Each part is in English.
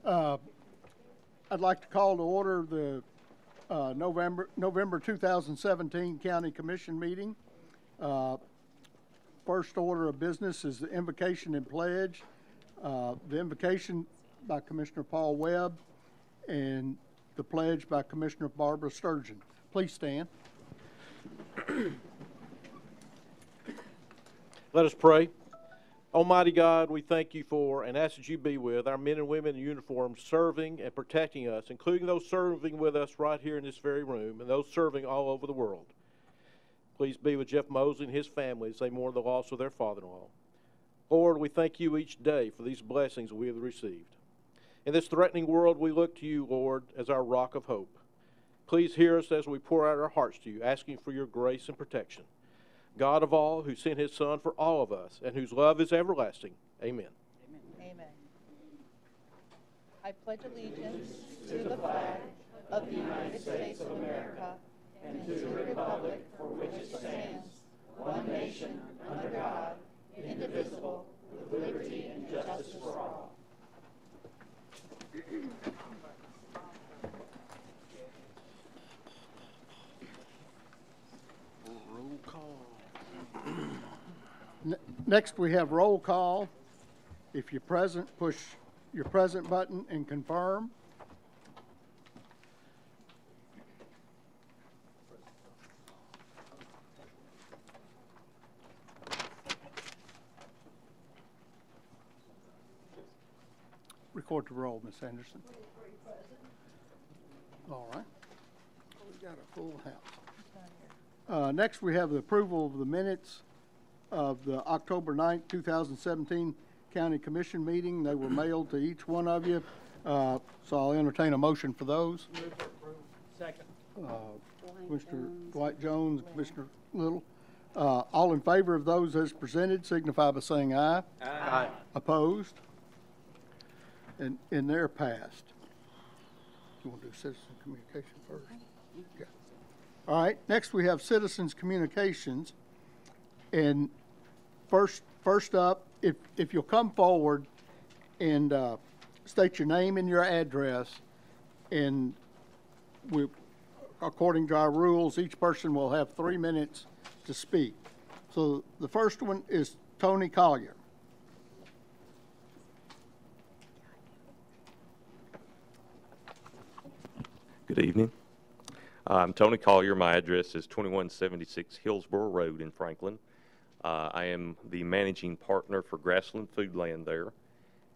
I'd like to call to order the November 2017 County Commission meeting. First order of business is the invocation and pledge. The invocation by Commissioner Paul Webb and the pledge by Commissioner Barbara Sturgeon. Please stand. Let us pray. Almighty God, we thank you for and ask that you be with our men and women in uniform serving and protecting us, including those serving with us right here in this very room and those serving all over the world. Please be with Jeff Mosley and his family as they mourn the loss of their father-in-law. Lord, we thank you each day for these blessings we have received. In this threatening world, we look to you, Lord, as our rock of hope. Please hear us as we pour out our hearts to you, asking for your grace and protection. God of all, who sent his Son for all of us, and whose love is everlasting. Amen. Amen. Amen. I pledge allegiance to the flag of the United States of America and to the republic for which it stands, one nation, under God, indivisible, with liberty and justice for all. Roll call. Next, we have roll call. If you're present, push your present button and confirm. Record the roll, Ms. Anderson. All right. We got a full house. Next, we have the approval of the minutes of the October 9th, 2017 County Commission meeting. They were mailed to each one of you. So I'll entertain a motion for those. Move to approve. Second. Commissioner Dwight Jones, Commissioner Little. All in favor of those as presented signify by saying aye. Aye. Opposed? And they're passed. You want to do citizen communication first? Okay. All right. Next, we have citizens communications. And first up, if you'll come forward and state your name and your address, and we, according to our rules, each person will have 3 minutes to speak. So the first one is Tony Collier. Good evening. I'm Tony Collier. My address is 2176 Hillsborough Road in Franklin. I am the managing partner for Grassland Foodland there,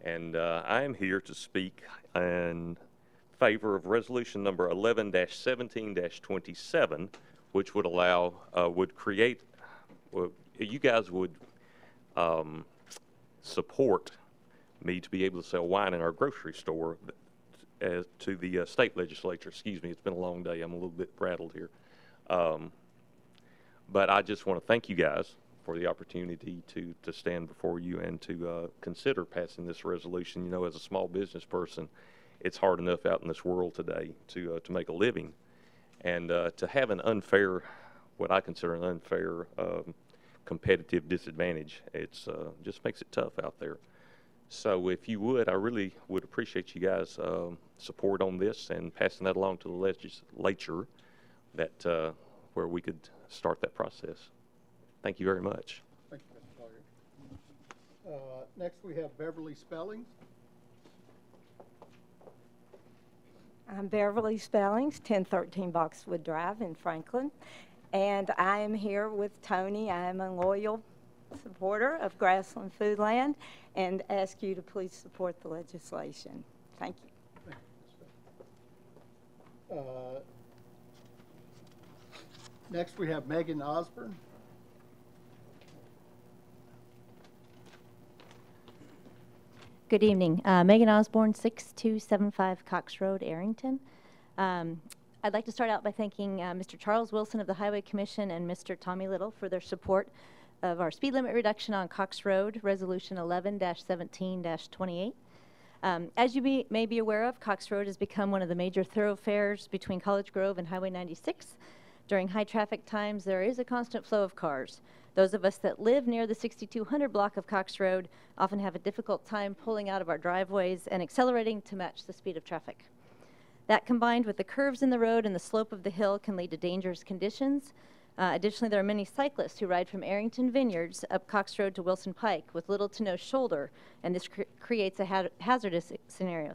and I am here to speak in favor of resolution number 11-17-27, which would allow, you guys would support me to be able to sell wine in our grocery store to the state legislature. Excuse me, it's been a long day. I'm a little bit rattled here. But I just want to thank you guys for the opportunity to stand before you and to consider passing this resolution. You know, as a small business person, it's hard enough out in this world today to make a living. And to have an unfair, what I consider an unfair competitive disadvantage, it's just makes it tough out there. So if you would, I really would appreciate you guys' support on this and passing that along to the legislature, that where we could start that process. Thank you very much. Thank you, Mr. Collier. Next, we have Beverly Spellings. I'm Beverly Spellings, 1013 Boxwood Drive in Franklin, and I am here with Tony. I am a loyal supporter of Grassland Foodland and ask you to please support the legislation. Thank you. Thank you. Next, we have Megan Osborne. Good evening. Megan Osborne, 6275 Cox Road, Arrington. I'd like to start out by thanking Mr. Charles Wilson of the Highway Commission and Mr. Tommy Little for their support of our speed limit reduction on Cox Road, Resolution 11-17-28. As you may be aware of, Cox Road has become one of the major thoroughfares between College Grove and Highway 96. During high traffic times, there is a constant flow of cars. Those of us that live near the 6200 block of Cox Road often have a difficult time pulling out of our driveways and accelerating to match the speed of traffic. That, combined with the curves in the road and the slope of the hill, can lead to dangerous conditions. Additionally, there are many cyclists who ride from Arrington Vineyards up Cox Road to Wilson Pike with little to no shoulder, and this creates a hazardous scenario.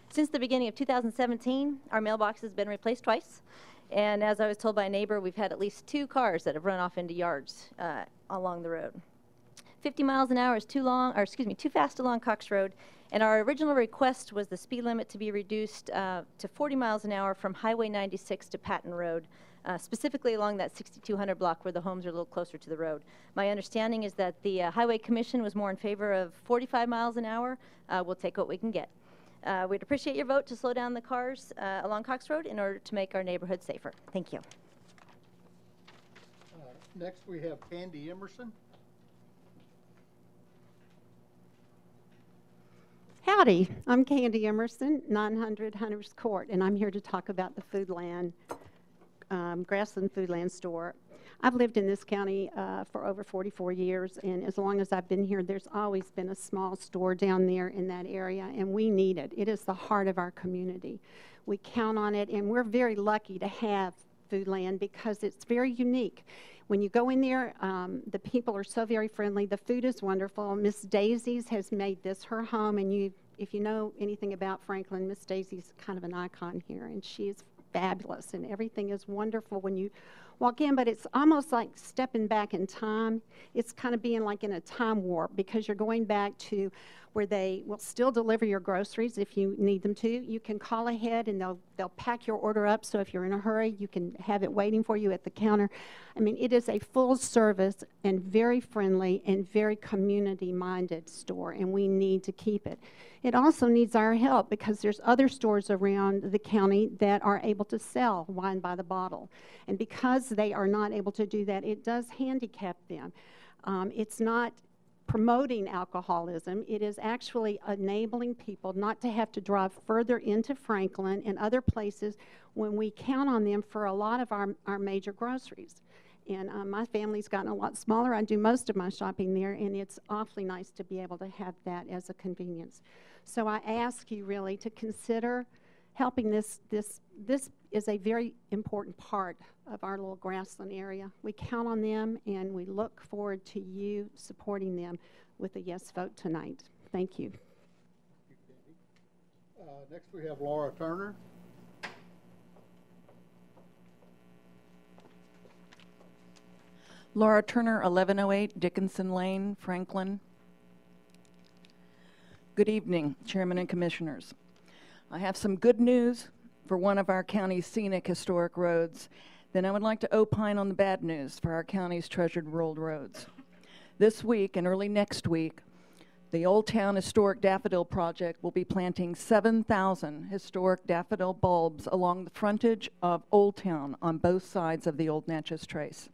Since the beginning of 2017, our mailbox has been replaced twice, and as I was told by a neighbor, we've had at least 2 cars that have run off into yards along the road. 50 miles an hour is too fast along Cox Road, and our original request was the speed limit to be reduced to 40 miles an hour from Highway 96 to Patton Road, specifically along that 6200 block where the homes are a little closer to the road. My understanding is that the Highway Commission was more in favor of 45 miles an hour. We'll take what we can get. We'd appreciate your vote to slow down the cars along Cox Road in order to make our neighborhood safer. Thank you. Next, we have Candy Emerson. Howdy, I'm Candy Emerson, 900 Hunters Court, and I'm here to talk about the Foodland, Grassland Foodland store. I've lived in this county for over 44 years, and as long as I've been here, there's always been a small store down there in that area, and we need it. It is the heart of our community. We count on it, and we're very lucky to have Foodland because it's very unique. When you go in there, the people are so very friendly. The food is wonderful. Miss Daisy's has made this her home, and if you know anything about Franklin, Miss Daisy's kind of an icon here, and she's fabulous, and everything is wonderful when you walk in, but it's almost like stepping back in time. It's kind of being like in a time warp because you're going back to where they will still deliver your groceries if you need them to. You can call ahead and they'll pack your order up, so if you're in a hurry, you can have it waiting for you at the counter. I mean, it is a full service and very friendly and very community-minded store, and we need to keep it. It also needs our help because there's other stores around the county that are able to sell wine by the bottle. And because they are not able to do that, it does handicap them. It's not promoting alcoholism. It is actually enabling people not to have to drive further into Franklin and other places when we count on them for a lot of our major groceries. And my family's gotten a lot smaller. I do most of my shopping there, and it's awfully nice to be able to have that as a convenience. So I ask you really to consider helping this. This is a very important part of our little Grassland area. We count on them, and we look forward to you supporting them with a yes vote tonight. Thank you. Thank you, Candy. Next, we have Laura Turner. Laura Turner, 1108 Dickinson Lane, Franklin. Good evening, Chairman and Commissioners. I have some good news for one of our county's scenic historic roads. Then I would like to opine on the bad news for our county's treasured rural roads. This week and early next week, the Old Town Historic Daffodil Project will be planting 7,000 historic daffodil bulbs along the frontage of Old Town on both sides of the Old Natchez Trace.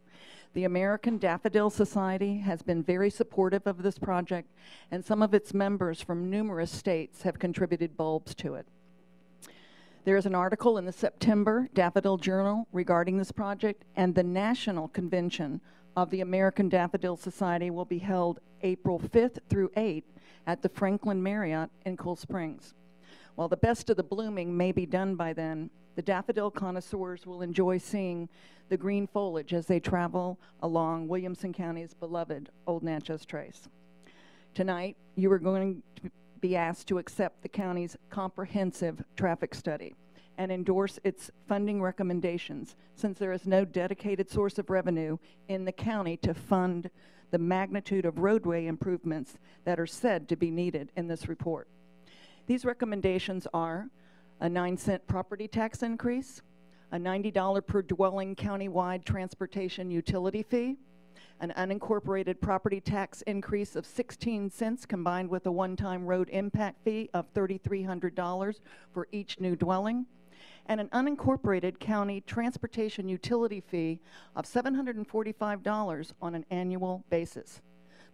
The American Daffodil Society has been very supportive of this project, and some of its members from numerous states have contributed bulbs to it. There is an article in the September Daffodil Journal regarding this project, and the National Convention of the American Daffodil Society will be held April 5th through 8th at the Franklin Marriott in Cool Springs. While the best of the blooming may be done by then, the daffodil connoisseurs will enjoy seeing the green foliage as they travel along Williamson County's beloved Old Natchez Trace. Tonight, you are going to be asked to accept the county's comprehensive traffic study and endorse its funding recommendations, since there is no dedicated source of revenue in the county to fund the magnitude of roadway improvements that are said to be needed in this report. These recommendations are a 9-cent property tax increase, a $90 per dwelling countywide transportation utility fee, an unincorporated property tax increase of 16 cents combined with a one-time road impact fee of $3,300 for each new dwelling, and an unincorporated county transportation utility fee of $745 on an annual basis.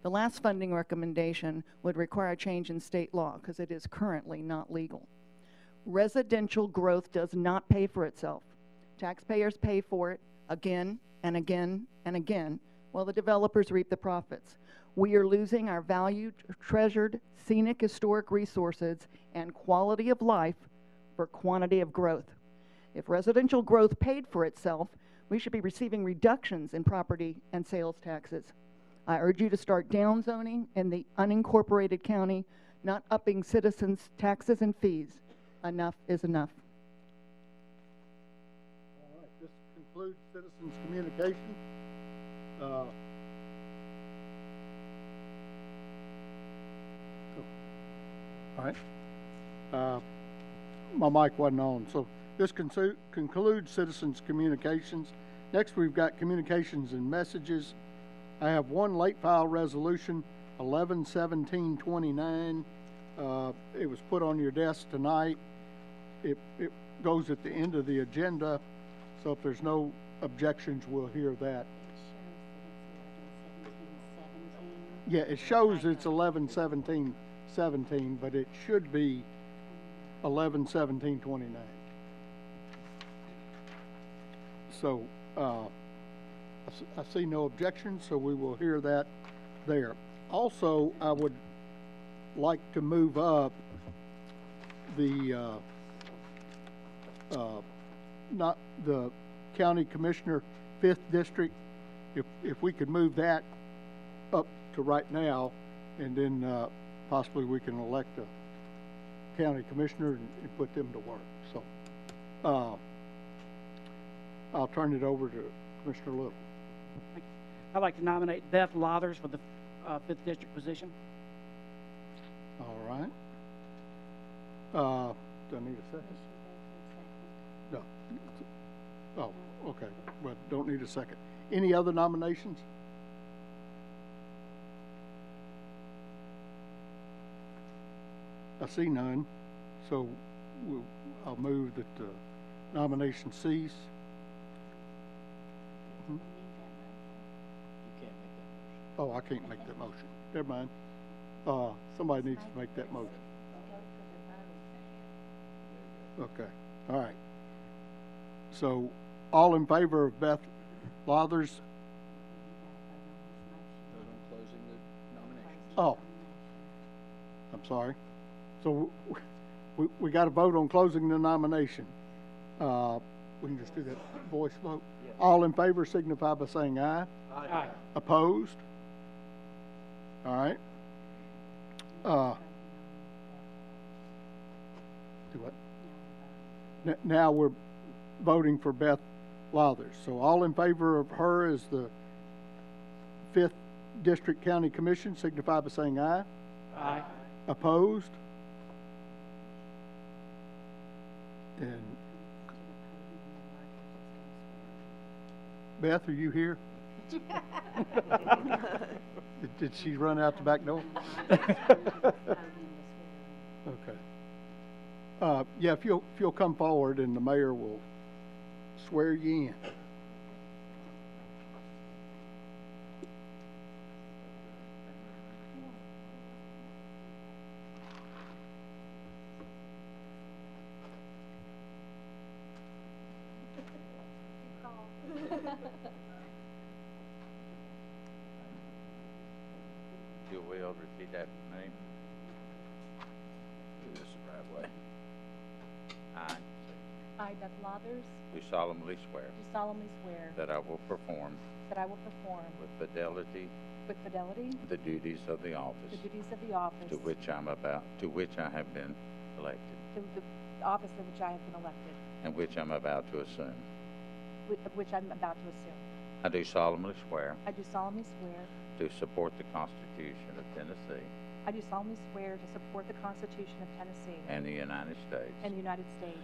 The last funding recommendation would require a change in state law because it is currently not legal. Residential growth does not pay for itself. Taxpayers pay for it again and again and again while the developers reap the profits. We are losing our valued, treasured, scenic historic resources and quality of life for quantity of growth. If residential growth paid for itself, we should be receiving reductions in property and sales taxes. I urge you to start downzoning in the unincorporated county, not upping citizens' taxes and fees. Enough is enough. All right, this concludes citizens' communication. All right. My mic wasn't on, so this concludes citizens' communications. Next, we've got communications and messages. I have one late file resolution, 11/17/29. It was put on your desk tonight. It goes at the end of the agenda, so if there's no objections, we'll hear that. Yeah, it shows it's 11/17/17, but it should be 11/17/29. So I see no objections, so we will hear that there. Also, I would like to move up the not the county commissioner 5th district. If we could move that up to right now, and then possibly we can elect a county commissioner and put them to work. So I'll turn it over to Commissioner Little. I'd like to nominate Beth Lothers for the 5th district position. All right. Do I need a second? No. Oh, okay. But don't need a second. Any other nominations? I see none, so I'll move that the nomination cease. You can't make that motion. Oh, I can't make that motion. Never mind. Somebody needs to make that motion. Okay, all right. So, all in favor of Beth Lothers? Closing the nominations. Oh, I'm sorry. So, we got to vote on closing the nomination. We can just do that voice vote. Yes. All in favor signify by saying aye. Aye. Opposed? All right. Do what? Now we're voting for Beth Lothers. So all in favor of her as the 5th District County Commission signify by saying aye. Aye. Opposed? And Beth, are you here? Did she run out the back door? Okay. Yeah, if you'll come forward and the mayor will swear you in. You will repeat after me. Do this the right way. I, Beth Lothers, Do solemnly swear do solemnly swear that I will perform that I will perform with fidelity with fidelity the duties of the office the duties of the office to which I have been elected to the office of which I have been elected, and which I'm about to assume. which I'm about to assume. I do solemnly swear I do solemnly swear to support the Constitution of Tennessee I do solemnly swear to support the Constitution of Tennessee and the United States, and the United States,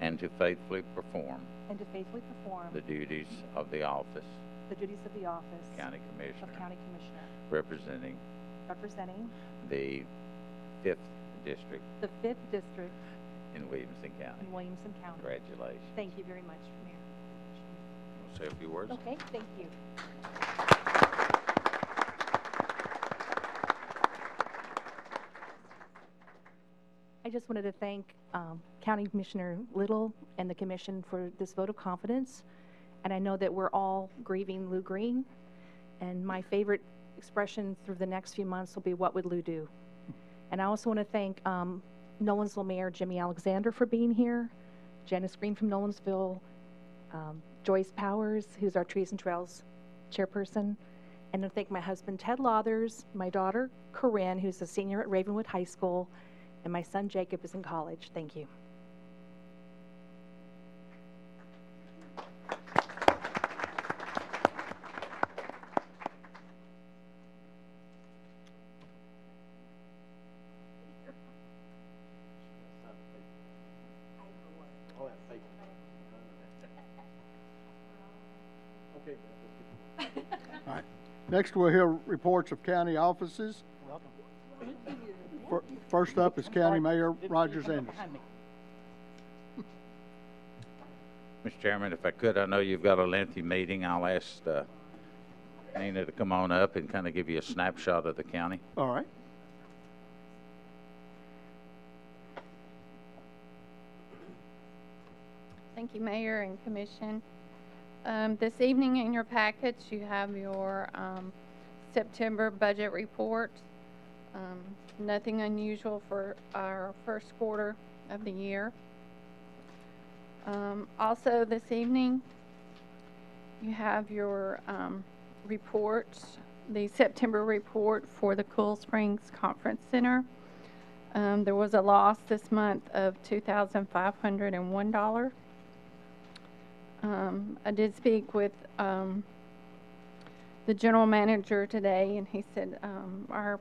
and to faithfully perform and to faithfully perform the duties of the office the duties of the office County Commissioner of County Commissioner, representing representing the 5th District the 5th District in Williamson County. in Williamson County. Congratulations. Thank you very much, Mayor. Want to say a few words? Okay, thank you. I just wanted to thank County Commissioner Little and the commission for this vote of confidence. And I know that we're all grieving Lou Green. And my favorite expression through the next few months will be, what would Lou do? And I also want to thank Nolensville Mayor Jimmy Alexander for being here, Janice Green from Nolensville, Joyce Powers, who's our Trees and Trails chairperson, and to thank my husband Ted Lothers, my daughter Corinne, who's a senior at Ravenwood High School, and my son Jacob is in college. Thank you. All right. Next, we'll hear reports of county offices. First up is County Mayor Rogers Anderson. Mr. Chairman, if I could, I know you've got a lengthy meeting. I'll ask Nina to come on up and kind of give you a snapshot of the county. All right. Thank you, Mayor and Commission. This evening in your packets, you have your September budget report. Nothing unusual for our first quarter of the year. Also this evening, you have your report, the September report for the Cool Springs Conference Center. There was a loss this month of $2,501. I did speak with the general manager today, and he said our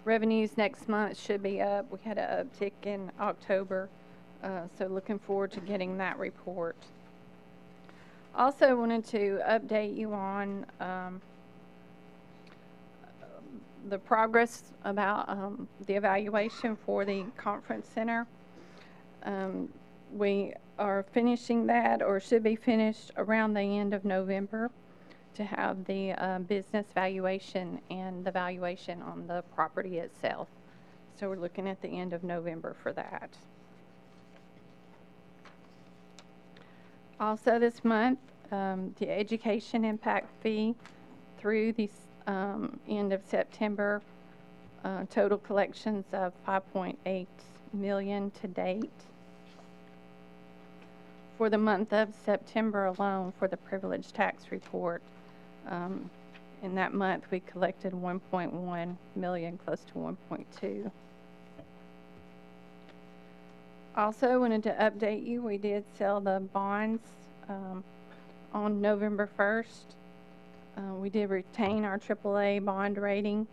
revenues next month should be up. We had an uptick in October, so looking forward to getting that report. Also wanted to update you on the progress about the evaluation for the conference center. We are finishing that, or should be finished around the end of November, to have the business valuation and the valuation on the property itself. So we're looking at the end of November for that. Also this month, the education impact fee through the end of September, total collections of $5.8 million to date. For the month of September alone, for the privilege tax report, in that month we collected 1.1 million, close to 1.2. Also wanted to update you, we did sell the bonds on November 1st. We did retain our AAA bond rating.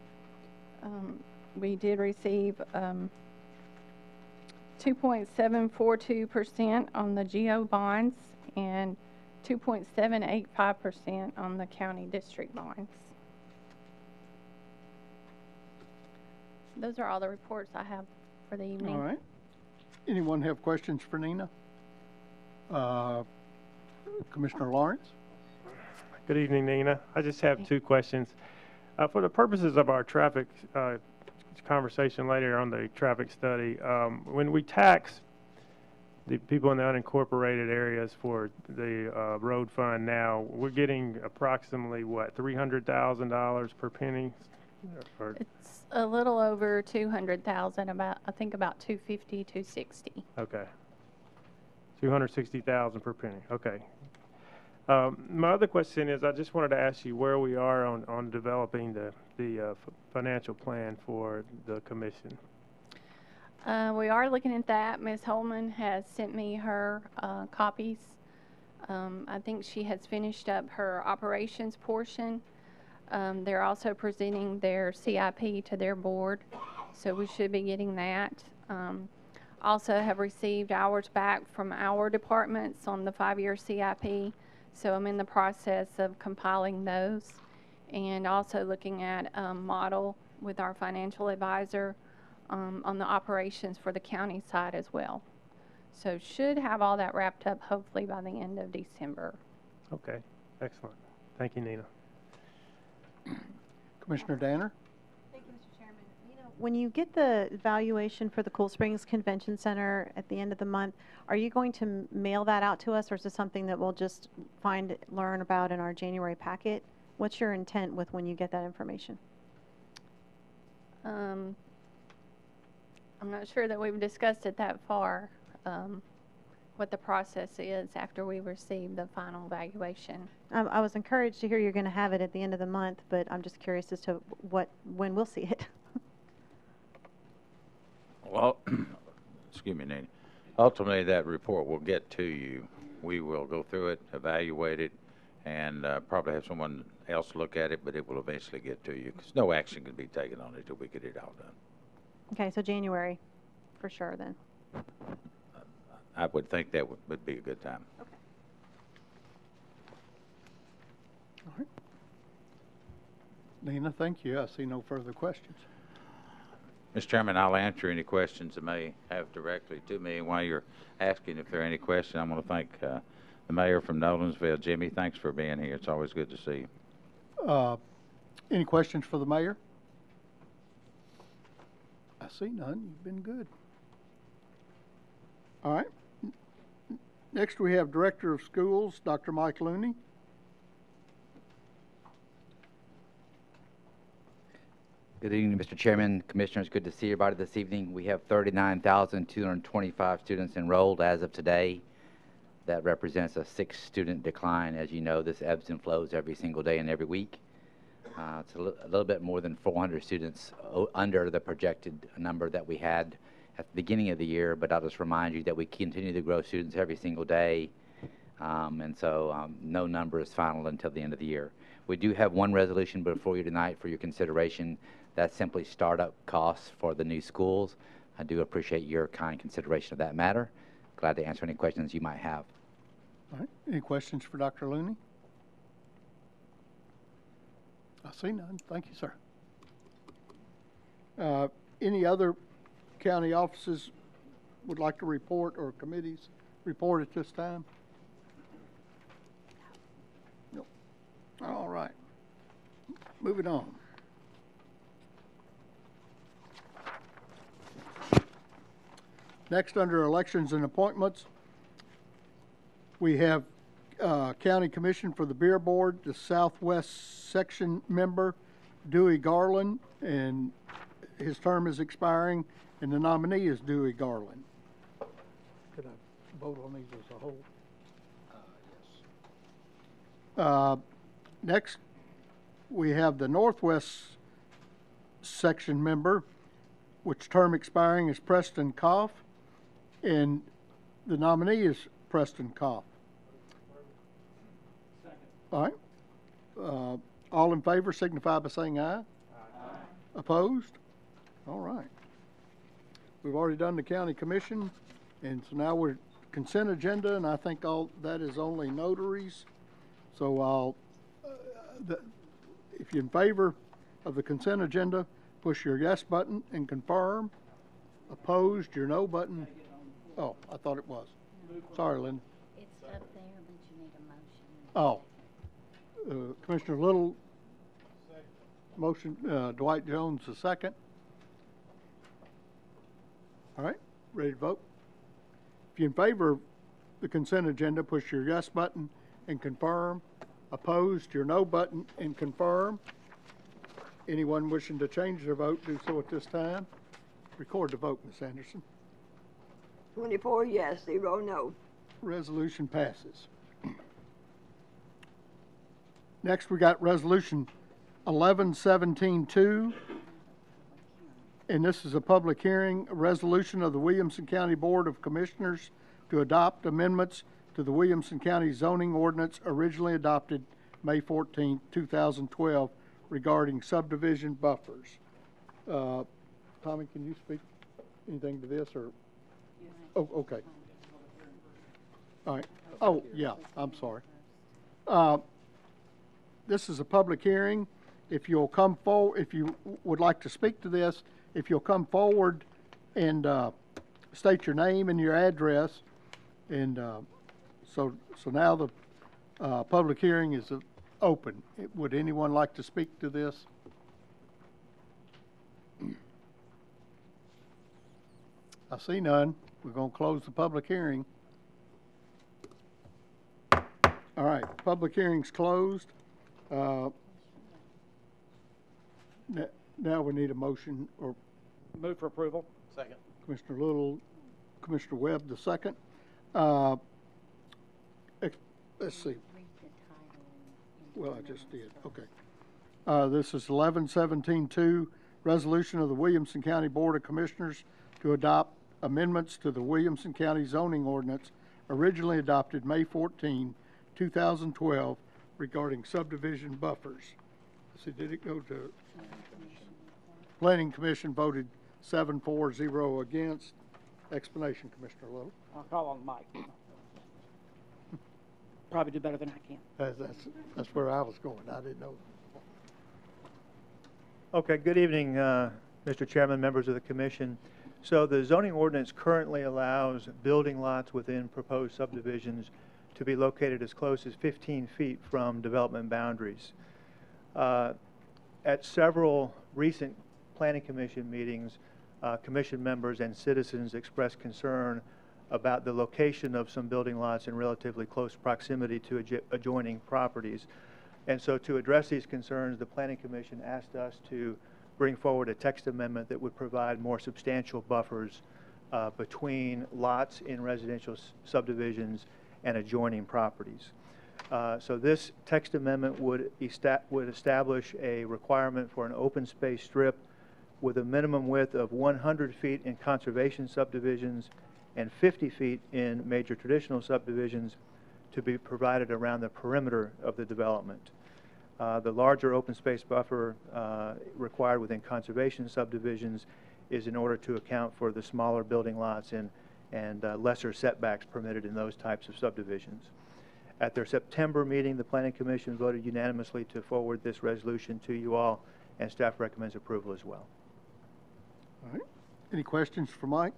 We did receive 2.742% on the GO bonds and 2.785% on the county district bonds. Those are all the reports I have for the evening. All right. Anyone have questions for Nina? Commissioner Lawrence? Good evening, Nina. I just have two questions. For the purposes of our traffic conversation later on the traffic study, when we tax the people in the unincorporated areas for the road fund now, we're getting approximately, what, $300,000 per penny? It's a little over 200,000, about, I think about 250, 260. Okay. 260,000 per penny. Okay. My other question is, I just wanted to ask you where we are on developing the financial plan for the commission. We are looking at that. Ms. Holman has sent me her copies. I think she has finished up her operations portion. They're also presenting their CIP to their board, so we should be getting that. Also have received hours back from our departments on the 5-year CIP, so I'm in the process of compiling those, and also looking at a model with our financial advisor on the operations for the county side as well. So should have all that wrapped up hopefully by the end of December. Okay, excellent. Thank you, Nina. Commissioner Danner? Thank you, Mr. Chairman. You know, when you get the valuation for the Cool Springs Convention Center at the end of the month, are you going to mail that out to us, or is this something that we'll just learn about in our January packet? What's your intent with when you get that information? I'm not sure that we've discussed it that far, what the process is after we receive the final evaluation. I was encouraged to hear you're going to have it at the end of the month, but I'm just curious as to when we'll see it. Well, excuse me, Nina. Ultimately, that report will get to you. We will go through it, evaluate it, and probably have someone else look at it, but it will eventually get to you, because no action can be taken on it until we get it all done. Okay, so January, for sure then. I would think that would be a good time. Okay. All right. Nina, thank you. I see no further questions. Mr. Chairman, I'll answer any questions that may have directly to me. And while you're asking if there are any questions, I'm going to thank the mayor from Nolensville. Jimmy, thanks for being here. It's always good to see you. Any questions for the mayor? I see none. You've been good. All right. Next, we have Director of Schools, Dr. Mike Looney. Good evening, Mr. Chairman, Commissioners. Good to see everybody this evening. We have 39,225 students enrolled as of today. That represents a 6-student decline. As you know, this ebbs and flows every single day and every week. It's a little bit more than 400 students under the projected number that we had at the beginning of the year, but I'll just remind you that we continue to grow students every single day, and so no number is final until the end of the year. We do have one resolution before you tonight for your consideration. That's simply startup costs for the new schools. I do appreciate your kind consideration of that matter. Glad to answer any questions you might have. All right. Any questions for Dr. Looney? I see none. Thank you, sir. Any other county offices would like to report, or committees report at this time? No. All right. Moving on. Next, under elections and appointments, we have County Commission for the Beer Board, the Southwest Section member, Dewey Garland, and his term is expiring, and the nominee is Dewey Garland. Could I vote on these as a whole? Yes. Next, we have the Northwest Section member, which term expiring is Preston Koff, and the nominee is Preston Koff. All right. All in favor signify by saying aye. Aye. Opposed? All right. We've already done the county commission, and so now we're consent agenda, and I think all that is only notaries. So I'll, if you're in favor of the consent agenda, push your yes button and confirm. Opposed, your no button. Oh, I thought it was. Sorry, Linda. It's up there, but you need a motion. Oh. Commissioner Little, motion, Dwight Jones, the second. All right, ready to vote? If you're in favor of the consent agenda, push your yes button and confirm. Opposed, your no button and confirm. Anyone wishing to change their vote, do so at this time. Record the vote, Ms. Anderson. 24 yes, 0 no. Resolution passes. Next, we got Resolution 1117-2, and this is a public hearing, a resolution of the Williamson County Board of Commissioners to adopt amendments to the Williamson County zoning ordinance originally adopted May 14, 2012, regarding subdivision buffers. Tommy, can you speak anything to this, or? Oh, okay. All right. Oh, yeah, I'm sorry. This is a public hearing. If you'll come forward, if you would like to speak to this, if you'll come forward and state your name and your address, and so now the public hearing is open. Would anyone like to speak to this? I see none. We're going to close the public hearing. All right, public hearing's closed. Now we need a motion, or Move for approval. Second. Commissioner Little, Commissioner Webb, the second. Let's see. Well, I just did. Okay. This is 11-17-2, resolution of the Williamson County Board of Commissioners to adopt amendments to the Williamson County zoning ordinance originally adopted May 14, 2012, regarding subdivision buffers. Let's see, did it go to? Planning Commission voted 7-4-0 against. Explanation, Commissioner Little. I'll call on Mike. Probably do better than I can. That's where I was going. I didn't know. Okay, good evening, Mr. Chairman, members of the Commission. So the zoning ordinance currently allows building lots within proposed subdivisions to be located as close as 15 feet from development boundaries. At several recent Planning Commission meetings, Commission members and citizens expressed concern about the location of some building lots in relatively close proximity to adjoining properties. And so to address these concerns, the Planning Commission asked us to bring forward a text amendment that would provide more substantial buffers between lots in residential subdivisions and adjoining properties. So this text amendment would establish a requirement for an open space strip with a minimum width of 100 feet in conservation subdivisions and 50 feet in major traditional subdivisions to be provided around the perimeter of the development. The larger open space buffer required within conservation subdivisions is in order to account for the smaller building lots and lesser setbacks permitted in those types of subdivisions. At their September meeting, the Planning Commission voted unanimously to forward this resolution to you all, and staff recommends approval as well. All right. Any questions for Mike?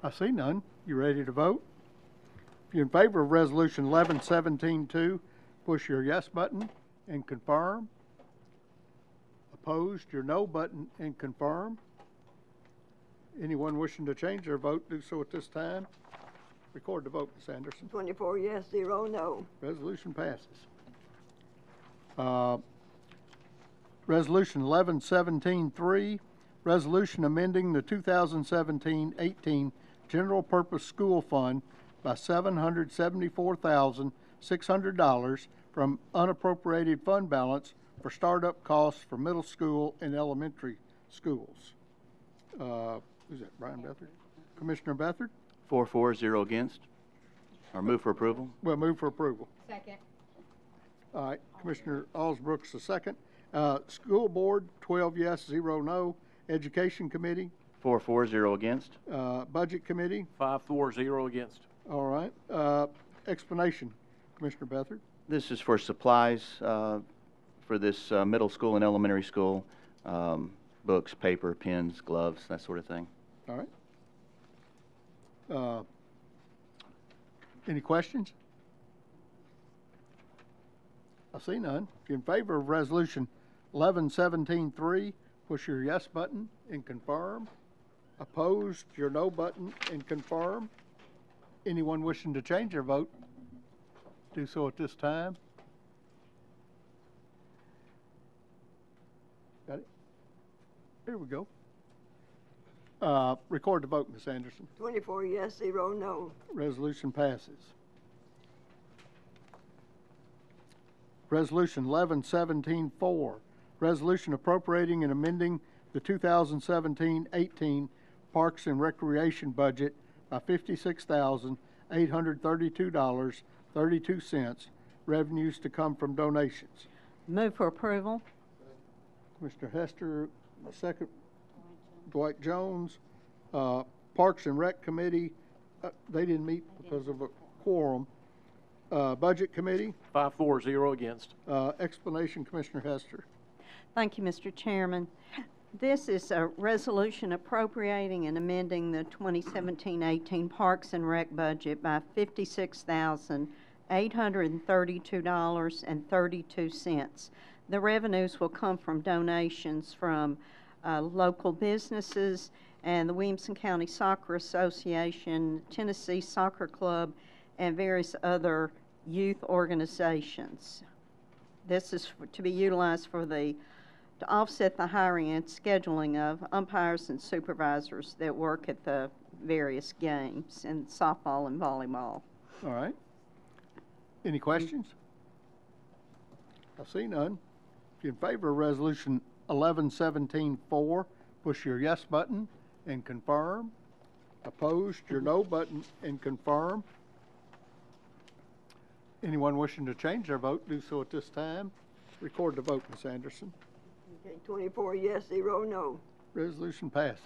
I see none. You ready to vote? If you're in favor of Resolution 11-17-2, push your yes button and confirm. Opposed, your no button and confirm. Anyone wishing to change their vote, do so at this time. Record the vote, Ms. Anderson. 24 yes, 0 no. Resolution passes. Resolution 11-17-3, resolution amending the 2017-18 General Purpose School Fund by $774,600 from unappropriated fund balance for startup costs for middle school and elementary schools. Who's that, Brian Bethard? Commissioner Bethard? 4-4-0 against. Or move for approval. Well, move for approval. Second. All right, Commissioner Alsbrooks the second. School Board, 12 yes, 0 no. Education Committee? 4-4-0 against. Budget Committee? 5-4-0 against. All right. Explanation, Commissioner Bethard. This is for supplies for this middle school and elementary school, books, paper, pens, gloves, that sort of thing. All right. Any questions? I see none. If you're in favor of Resolution 11-17-3, push your yes button and confirm. Opposed, your no button and confirm. Anyone wishing to change their vote, do so at this time. Got it? Here we go. Record the vote, Ms. Anderson. 24 yes, 0 no. Resolution passes. Resolution 11-17-4, resolution appropriating and amending the 2017-18 Parks and Recreation budget by $56,832.32, revenues to come from donations. Move for approval. Commissioner Hester, second. Dwight Jones. Parks and Rec Committee, they didn't meet because of a quorum. Budget Committee? 5-4-0 against. Explanation, Commissioner Hester. Thank you, Mr. Chairman. This is a resolution appropriating and amending the 2017-18 Parks and Rec budget by $56,832.32. The revenues will come from donations from local businesses and the Williamson County Soccer Association, Tennessee Soccer Club, and various other youth organizations. This is to be utilized to offset the hiring and scheduling of umpires and supervisors that work at the various games in softball and volleyball. All right. Any questions? I see none. If you're in favor of Resolution 1117-4, push your yes button and confirm. Opposed, your no button and confirm. Anyone wishing to change their vote, do so at this time. Record the vote, Ms. Anderson. Okay, 24 yes, 0 no. Resolution passes.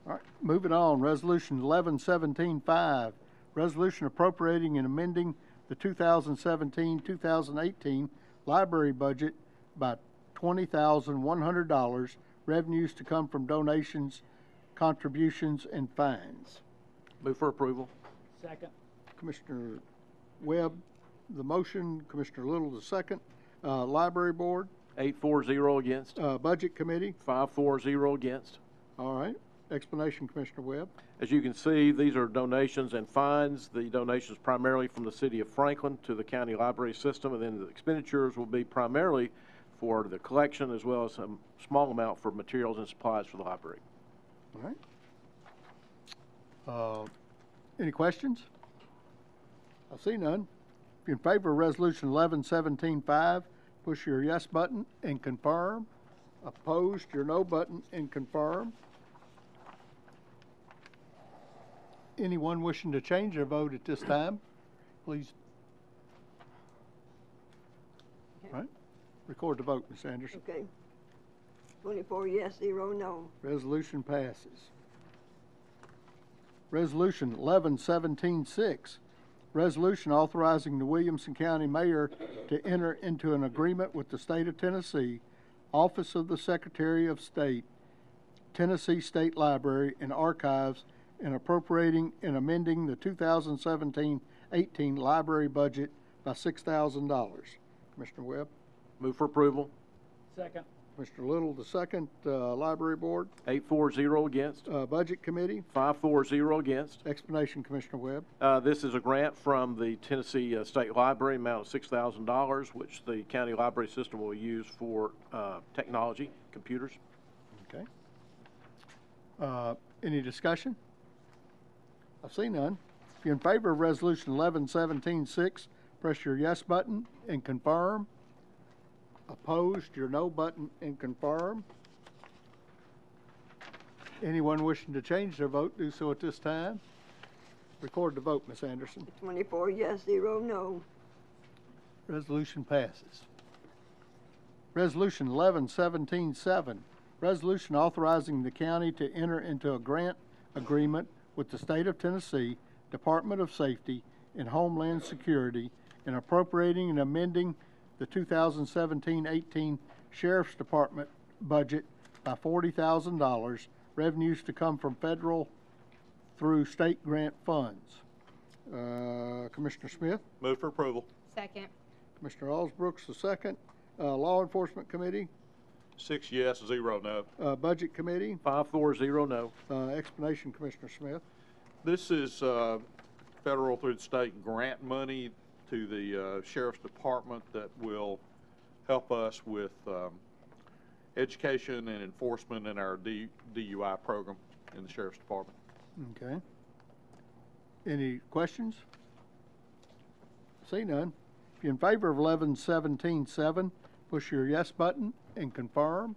All right, moving on. Resolution 1117-5, resolution appropriating and amending the 2017-2018 library budget by $20,100, revenues to come from donations, contributions, and fines. Move for approval. Second. Commissioner Webb, the motion. Commissioner Little, the second. Library Board. 8-4-0 against. Budget Committee. 5-4-0 against. All right. Explanation, Commissioner Webb. As you can see, these are donations and fines. The donations primarily from the city of Franklin to the county library system, and then the expenditures will be primarily for the collection as well as some small amount for materials and supplies for the library. All right. Any questions? I see none. If you're in favor of Resolution 1117-5, push your yes button and confirm. Opposed, your no button and confirm. Anyone wishing to change their vote at this time, please. All right. Record the vote, Ms. Anderson. Okay. 24 yes, 0 no. Resolution passes. Resolution 1117-6, resolution authorizing the Williamson County Mayor to enter into an agreement with the State of Tennessee, Office of the Secretary of State, Tennessee State Library and Archives, and appropriating and amending the 2017-18 library budget by $6,000. Commissioner Webb. Move for approval. Second. Commissioner Little, the second. Library Board. 8-4-0 against. Budget Committee. 5-4-0 against. Explanation, Commissioner Webb. This is a grant from the Tennessee State Library, amount of $6,000, which the county library system will use for technology, computers. Okay. Any discussion? I see none. If you're in favor of Resolution 1117-6, press your yes button and confirm. Opposed, your no button and confirm. Anyone wishing to change their vote, do so at this time. Record the vote, Ms. Anderson. 24 yes, 0 no. Resolution passes. Resolution 1117-7, resolution authorizing the county to enter into a grant agreement with the State of Tennessee Department of Safety and Homeland Security and appropriating and amending the 2017-18 Sheriff's Department budget by $40,000, revenues to come from federal through state grant funds. Commissioner Smith? Move for approval. Second. Commissioner Allsbrooks, the second. Law Enforcement Committee? 6 yes, 0 no. Budget Committee? 5-4-0 no. Explanation, Commissioner Smith. This is federal through the state grant money to the Sheriff's Department that will help us with education and enforcement in our DUI program in the Sheriff's Department. Okay. Any questions? See none. If you're in favor of 1117-7, push your yes button and confirm.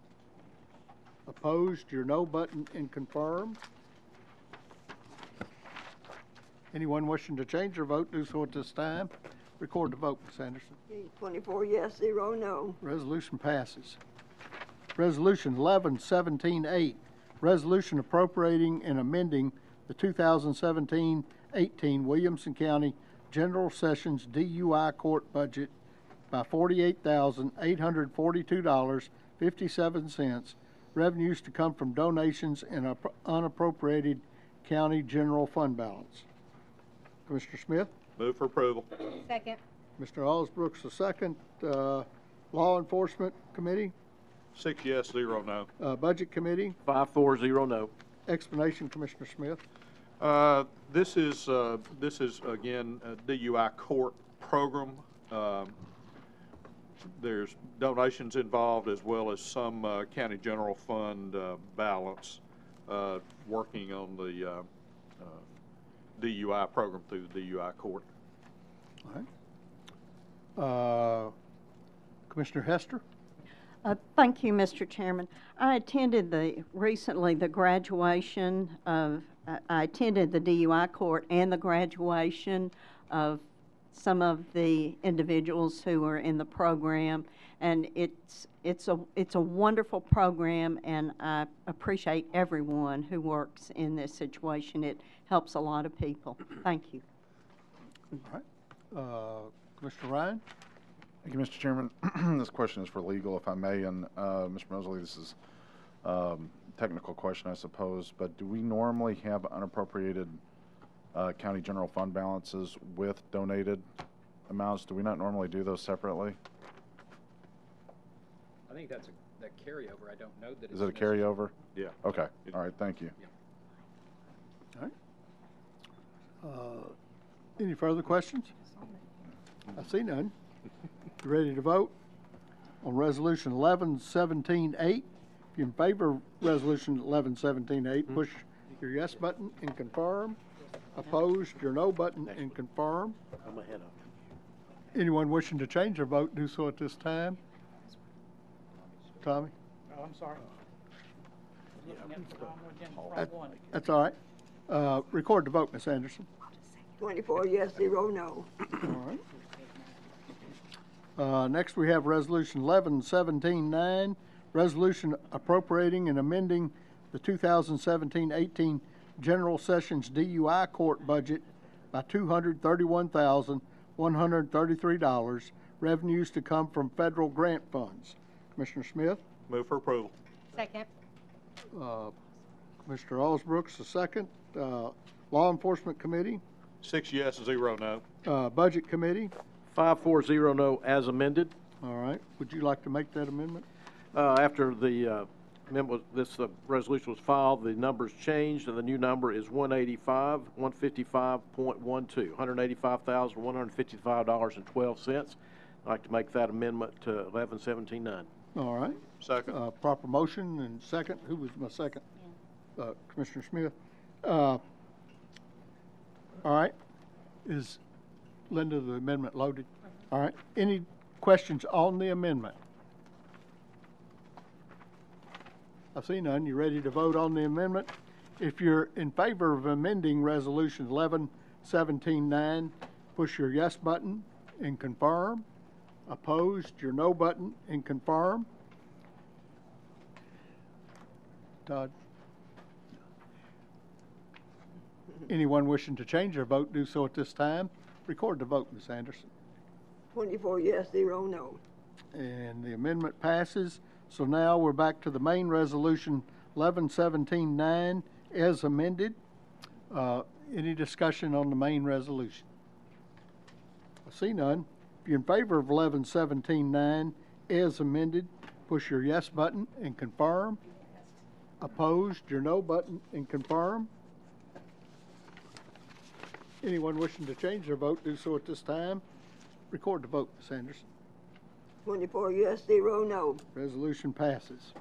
Opposed, your no button and confirm. Anyone wishing to change their vote, do so at this time. Record the vote, Ms. Anderson. 24 yes, 0 no. Resolution passes. Resolution 1117-8, resolution appropriating and amending the 2017-18 Williamson County General Sessions DUI Court budget by $48,842.57, revenues to come from donations and unappropriated county general fund balance. Commissioner Smith? Move for approval. Second. Mr. Allsbrooks, the second. Law Enforcement Committee? 6 yes, 0 no. Budget Committee? 5-4-0 no. Explanation, Commissioner Smith. This is again a DUI court program. There's donations involved as well as some county general fund balance working on the DUI program through the DUI court. All right. Commissioner Hester? Thank you, Mr. Chairman. I attended recently the graduation of, I attended the DUI court and the graduation of some of the individuals who are in the program, and it's a wonderful program, and I appreciate everyone who works in this situation. It helps a lot of people. Thank you. All right. Commissioner Ryan? Thank you, Mr. Chairman. This question is for legal, if I may, and Mr. Mosley, this is a technical question, I suppose, but do we normally have unappropriated county general fund balances with donated amounts? Do we not normally do those separately? I think that's that carryover. I don't know that. Is it a carryover? Yeah. Okay. All right. Thank you. All right. Any further questions? I see none. You ready to vote on Resolution 11-17-8? If you're in favor of Resolution 11-17-8, push your yes button and confirm. Opposed, your no button and confirm. I'm ahead of you. Anyone wishing to change their vote, do so at this time. Tommy? Oh, I'm sorry. That's all right. Record the vote, Ms. Anderson. 24 yes, 0 no. All right. Next, we have Resolution 11-17-9, resolution appropriating and amending the 2017-18 General Sessions DUI Court budget by $231,133, revenues to come from federal grant funds. Commissioner Smith? Move for approval. Second. Commissioner Allsbrooks, the second. Law Enforcement Committee? 6 yes, 0 no. Budget Committee? 5-4-0 no as amended. All right. Would you like to make that amendment? After the this resolution was filed, the numbers changed, and the new number is 155.12, $185,155.12. I'd like to make that amendment to 11-17-9. All right. Second. Proper motion and second. Who was my second? Commissioner Smith. All right. Is Linda, the amendment loaded? All right. Any questions on the amendment? I see none. You ready to vote on the amendment? If you're in favor of amending Resolution 11-17-9, push your yes button and confirm. Opposed, your no button and confirm. Todd? Anyone wishing to change their vote, do so at this time. Record the vote, Ms. Anderson. 24 yes, 0 no. And the amendment passes. So now we're back to the main resolution, 11-17-9, as amended. Any discussion on the main resolution? I see none. If you're in favor of 11-17-9, as amended, push your yes button and confirm. Opposed, your no button and confirm. Anyone wishing to change their vote, do so at this time. Record the vote, Ms. Anderson. 24 yes, 0 no. Resolution passes.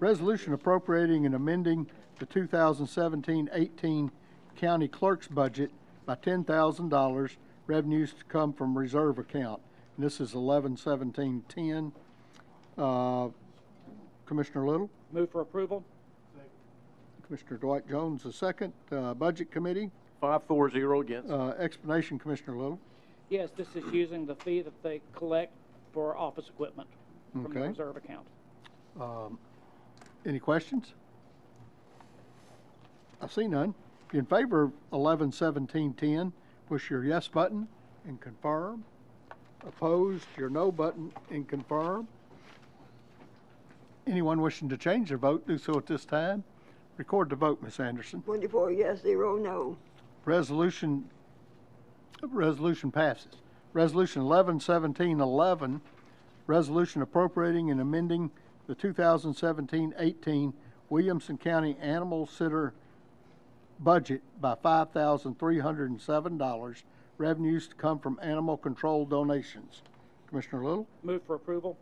Resolution appropriating and amending the 2017-18 county clerk's budget by $10,000, revenues to come from reserve account. And this is 11-17-10. Commissioner Little? Move for approval. Commissioner Dwight Jones, the second. Budget Committee? 5-4-0 against. Explanation, Commissioner Little. Yes, this is using the fee that they collect for office equipment from the Okay. reserve account. Any questions? I see none. If you're in favor of 11-17-10, push your yes button and confirm. Opposed, your no button and confirm. Anyone wishing to change their vote, do so at this time. Record the vote, Ms. Anderson. 24 yes, 0 no. Resolution passes. Resolution 11-17-11, resolution appropriating and amending the 2017-18 Williamson County Animal Sitter budget by $5,307, revenues to come from animal control donations. Commissioner Little? Move for approval.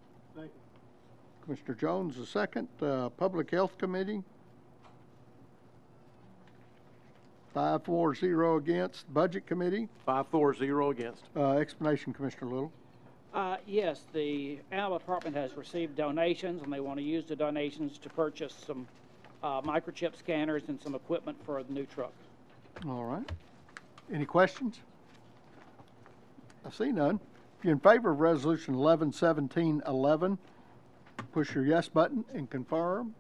Commissioner Jones, the second. Public Health Committee? 5-4-0 against. Budget Committee? 5-4-0 against. Explanation, Commissioner Little. Yes, the animal department has received donations, and they want to use the donations to purchase some microchip scanners and some equipment for the new truck. All right. Any questions? I see none. If you're in favor of Resolution 11-17-11, push your yes button and confirm.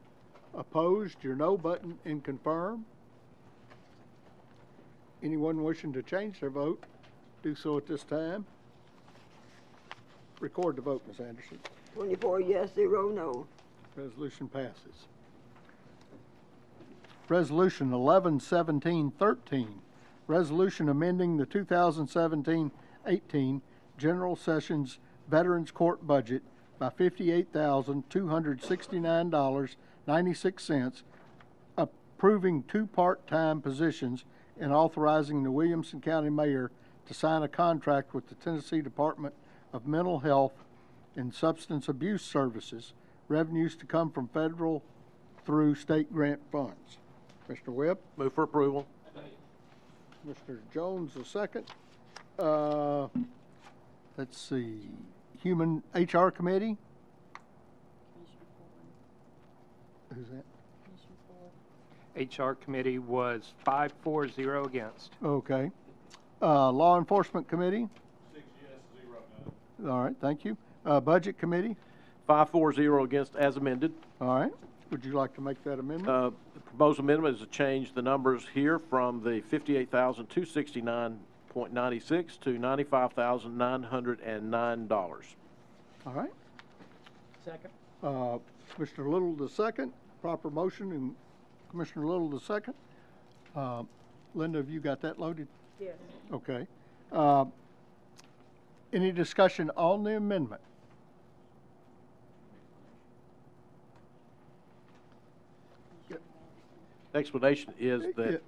Opposed, your no button and confirm. Anyone wishing to change their vote, do so at this time. Record the vote, Ms. Anderson. 24 yes, 0 no. Resolution passes. Resolution 11-17-13, resolution amending the 2017-18 General Sessions Veterans Court budget by $58,269.96, approving 2 part-time positions and authorizing the Williamson County Mayor to sign a contract with the Tennessee Department of Mental Health and Substance Abuse Services, revenues to come from federal through state grant funds. Mr. Webb? Move for approval. Mr. Jones, the second. Let's see. Human HR Committee? Who's that? HR Committee was 5-4-0 against. Okay. Law Enforcement Committee? 6 yes, 0 no. All right, thank you. Budget Committee? 5-4-0 against as amended. All right. Would you like to make that amendment? The proposed amendment is to change the numbers here from the $58,269.96 to $95,909. All right. Second. Commissioner Little, the second. Proper motion, and Commissioner Little, the second. Linda, have you got that loaded? Yes. Okay. Any discussion on the amendment? Explanation is that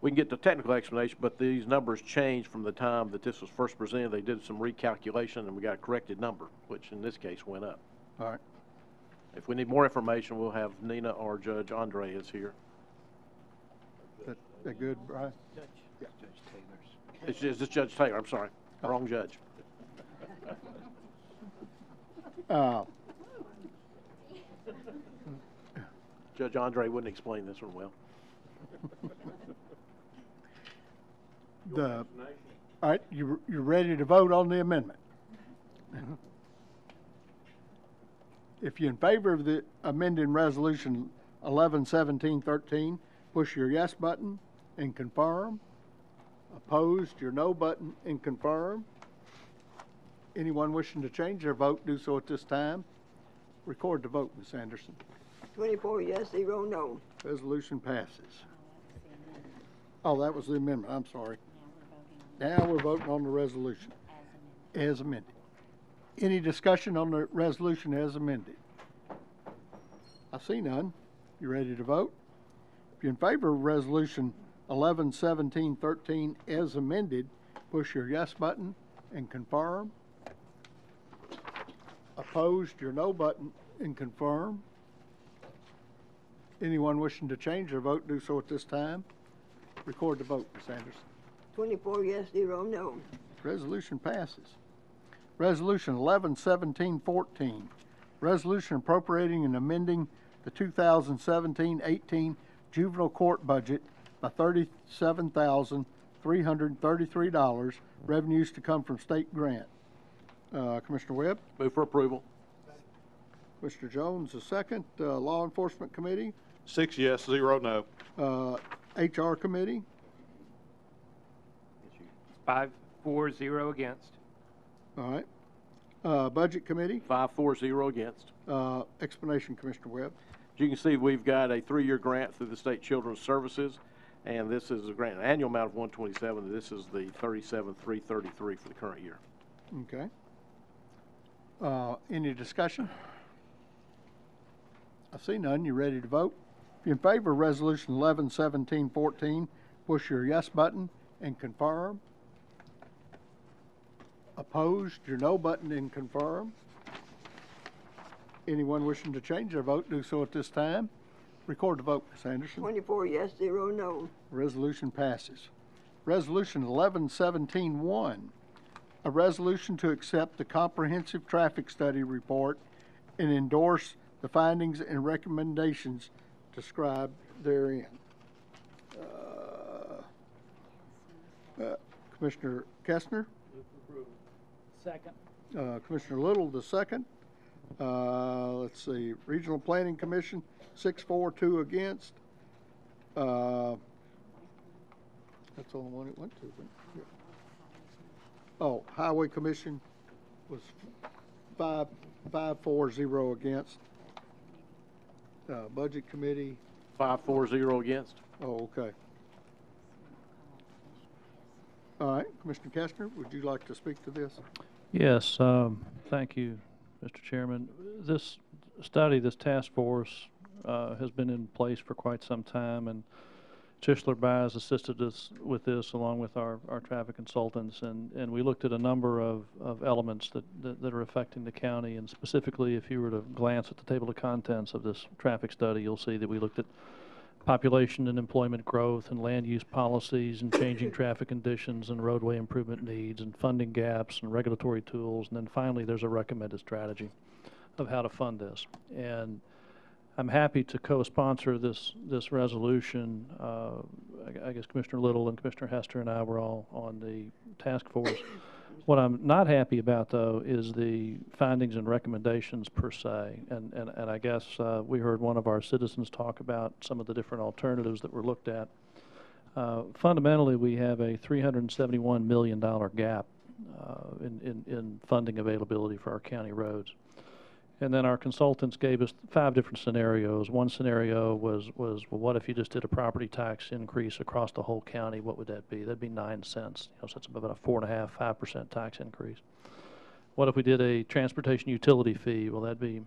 we can get the technical explanation, but these numbers changed from the time that this was first presented. They did some recalculation, and we got a corrected number, which in this case went up. All right. If we need more information, we'll have Nina or Judge Andre is here. That good, Brian? Judge Taylor's. It's just Judge Taylor. I'm sorry. Wrong judge. Judge Andre wouldn't explain this one well. All right, you're ready to vote on the amendment? If you're in favor of the amending Resolution 11-17-13, push your yes button and confirm. Opposed, your no button and confirm. Anyone wishing to change their vote, do so at this time. Record the vote, Ms. Anderson. 24 yes, 0 no. Resolution passes. Oh, that was the amendment. I'm sorry. Now we're voting on the resolution as amended. Any discussion on the resolution as amended? I see none. You ready to vote? If you're in favor of Resolution 11-17-13 as amended, push your yes button and confirm. Opposed, your no button and confirm. Anyone wishing to change their vote, do so at this time. Record the vote, Ms. Anderson. 24 yes, 0 no. Resolution passes. Resolution 11-17-14, resolution appropriating and amending the 2017-18 juvenile court budget by $37,333, revenues to come from state grant. Commissioner Webb? Move for approval. Mr. Jones, the second. Law Enforcement Committee? 6 yes, 0 no. HR Committee? 5-4-0 against. All right. Budget Committee? 5-4-0 against. Explanation, Commissioner Webb. As you can see, we've got a 3-year grant through the State Children's Services, and this is a grant, an annual amount of $127. This is the $37,333 for the current year. Okay. Any discussion? I see none. You ready to vote? If you're in favor of Resolution 11-17-14, push your yes button and confirm. Opposed, your no button in confirm. Anyone wishing to change their vote, do so at this time. Record the vote, Ms. Anderson. 24 yes, 0 no. Resolution passes. Resolution 1117-1, a resolution to accept the comprehensive traffic study report and endorse the findings and recommendations described therein. Commissioner Kestner? Second. Commissioner Little, the second. Let's see, Regional Planning Commission, 6-4-2 against. That's the only one it went to. Yeah. Oh, Highway Commission was 5-4-0 against. Budget Committee. 5-4-0 against. Oh, okay. All right, Commissioner Kestner, would you like to speak to this? Yes, thank you, Mr. Chairman. This study, this task force, has been in place for quite some time, and Tischler Baez assisted us with this along with our traffic consultants, and we looked at a number of elements that are affecting the county, and specifically if you were to glance at the table of contents of this traffic study, you'll see that we looked at population and employment growth and land use policies and changing traffic conditions and roadway improvement needs and funding gaps and regulatory tools, and then finally there's a recommended strategy of how to fund this. And I'm happy to co-sponsor this resolution. I guess Commissioner Little and Commissioner Hester and I were all on the task force. What I'm not happy about, though, is the findings and recommendations per se. And I guess we heard one of our citizens talk about some of the different alternatives that were looked at. Fundamentally, we have a $371 million gap in funding availability for our county roads. And then our consultants gave us 5 different scenarios. One scenario was well, what if you just did a property tax increase across the whole county? What would that be? That'd be 9 cents. So that's about a 4.5%, 5% tax increase. What if we did a transportation utility fee? Well, that'd be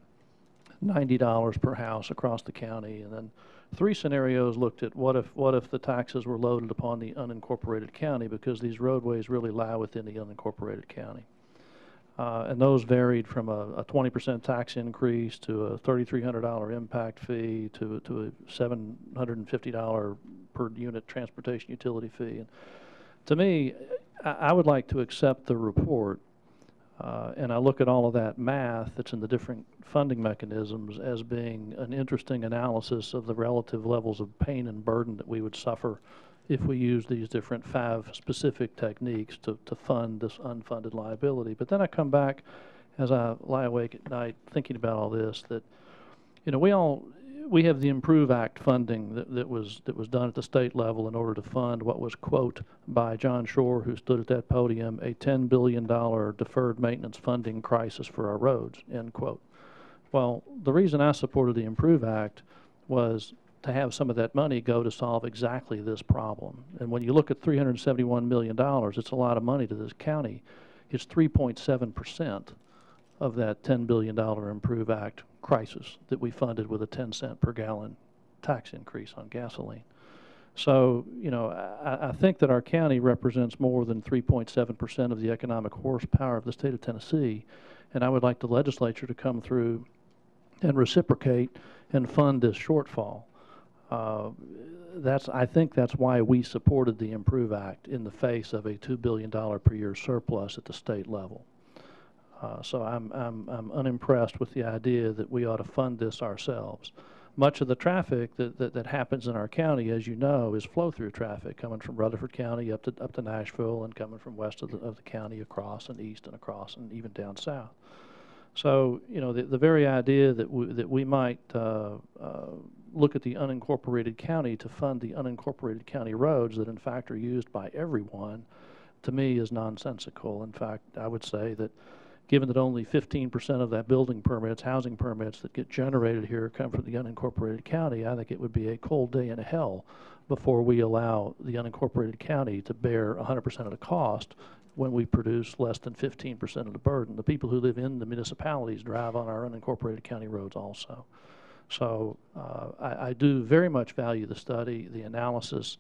$90 per house across the county. And then 3 scenarios looked at what if the taxes were loaded upon the unincorporated county, because these roadways really lie within the unincorporated county. And those varied from a 20% tax increase to a $3,300 impact fee to a $750 per unit transportation utility fee. And to me, I would like to accept the report, and I look at all of that math that's in the different funding mechanisms as being an interesting analysis of the relative levels of pain and burden that we would suffer if we use these different 5 specific techniques to fund this unfunded liability. But then I come back as I lie awake at night thinking about all this, that, you know, we have the Improve Act funding that was done at the state level in order to fund what was, quote, by John Shore, who stood at that podium, a $10 billion deferred maintenance funding crisis for our roads, end quote. Well, the reason I supported the Improve Act was to have some of that money go to solve exactly this problem. And when you look at $371 million, it's a lot of money to this county. It's 3.7% of that $10 billion Improve Act crisis that we funded with a 10-cent per gallon tax increase on gasoline. So, you know, I think that our county represents more than 3.7% of the economic horsepower of the state of Tennessee, and I would like the legislature to come through and reciprocate and fund this shortfall. I think that's why we supported the Improve Act in the face of a $2 billion per year surplus at the state level. So I'm unimpressed with the idea that we ought to fund this ourselves. Much of the traffic that happens in our county, as you know, is flow-through traffic coming from Rutherford County up to Nashville and coming from west of the county across and east and across and even down south. So, you know, the very idea that we might look at the unincorporated county to fund the unincorporated county roads that in fact are used by everyone, to me is nonsensical. In fact, I would say that given that only 15% of that building permits, housing permits that get generated here come from the unincorporated county, I think it would be a cold day in hell before we allow the unincorporated county to bear 100% of the cost when we produce less than 15% of the burden. The people who live in the municipalities drive on our unincorporated county roads also. So I do very much value the study, the analysis.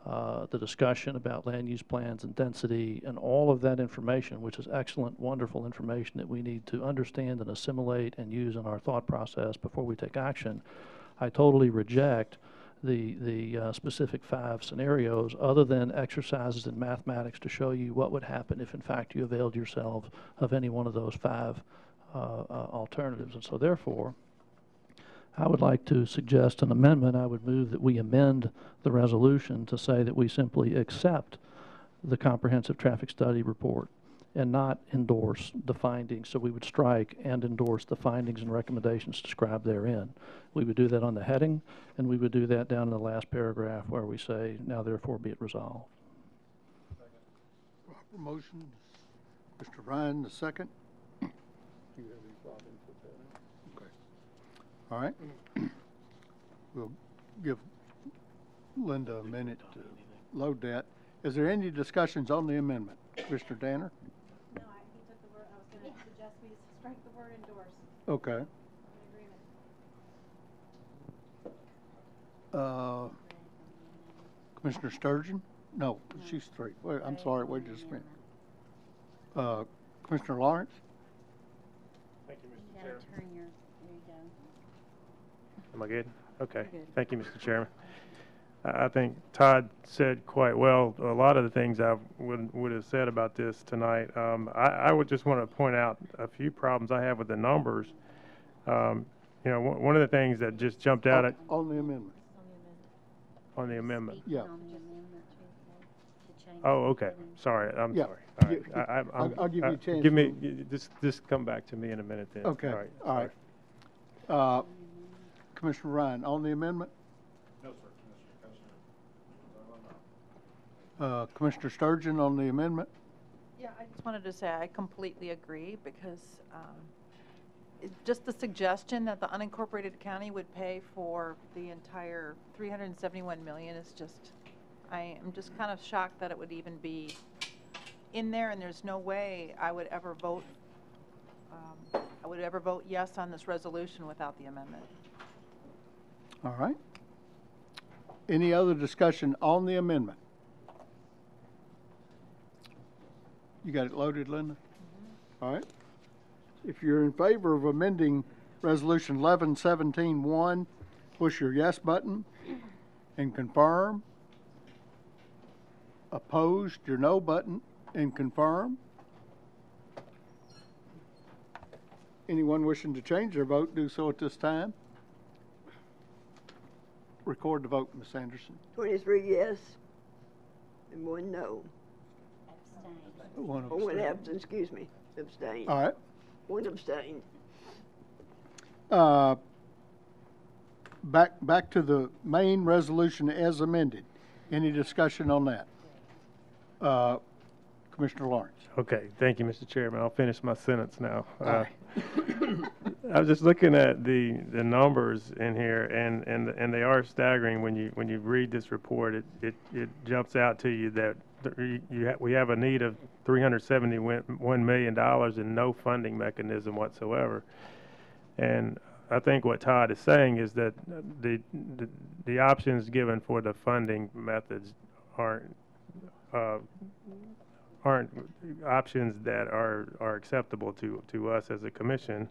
the discussion about land use plans and density and all of that information, which is excellent, wonderful information that we need to understand and assimilate and use in our thought process before we take action. I totally reject the specific 5 scenarios other than exercises in mathematics to show you what would happen if in fact you availed yourselves of any one of those 5 alternatives. And so therefore, I would like to suggest an amendment. I would move that we amend the resolution to say that we simply accept the comprehensive traffic study report and not endorse the findings. So we would strike and endorse the findings and recommendations described therein. We would do that on the heading, and we would do that down in the last paragraph where we say, now therefore be it resolved. Proper motion. Mr. Ryan, the second. Do you have any problems with that? Okay. All right. We'll give Linda a minute to load that. Is there any discussions on the amendment? Mr. Danner? No, he took the word. I was going to suggest we strike the word endorse. Okay. Commissioner Sturgeon? No, she's 3. Wait, I'm sorry, wait just a minute. Commissioner Lawrence? Thank you, Mr. You Chairman. gotta turn your, there you go. Am I good? Okay. You're good. Thank you, Mr. Chairman. I think Todd said quite well a lot of the things I would have said about this tonight. I would just want to point out a few problems I have with the numbers. You know, one of the things that just jumped out at On the amendment. on the amendment. Yeah. On the amendment to change Oh, the okay. heading. Sorry. I'm Yeah. sorry. All right. I'll give you a chance. Give me just come back to me in a minute then. Okay. All right. All right. Commissioner Ryan, on the amendment? No, sir, Commissioner Sturgeon on the amendment? Yeah, I just wanted to say I completely agree because just the suggestion that the unincorporated county would pay for the entire $371 million is just, I am just kind of shocked that it would even be in there, and there's no way I would ever vote yes on this resolution without the amendment. All right. Any other discussion on the amendment? You got it loaded, Linda? Mm-hmm. All right. If you're in favor of amending Resolution 1117-1, push your yes button and confirm. Opposed, your no button and confirm. Anyone wishing to change their vote, do so at this time. Record the vote, Ms. Anderson. 23 yes and 1 no. Abstain. One Oh, 1 abstain. abstain, excuse me. Abstain. All right. 1 abstain. Back to the main resolution as amended. Any discussion on that? Commissioner Lawrence. Okay. Thank you, Mr. Chairman. I'll finish my sentence now. All right. I was just looking at the numbers in here, and they are staggering. When you read this report, it jumps out to you that we have a need of $371 million and no funding mechanism whatsoever. And I think what Todd is saying is that the options given for the funding methods aren't options that are acceptable to us as a commission.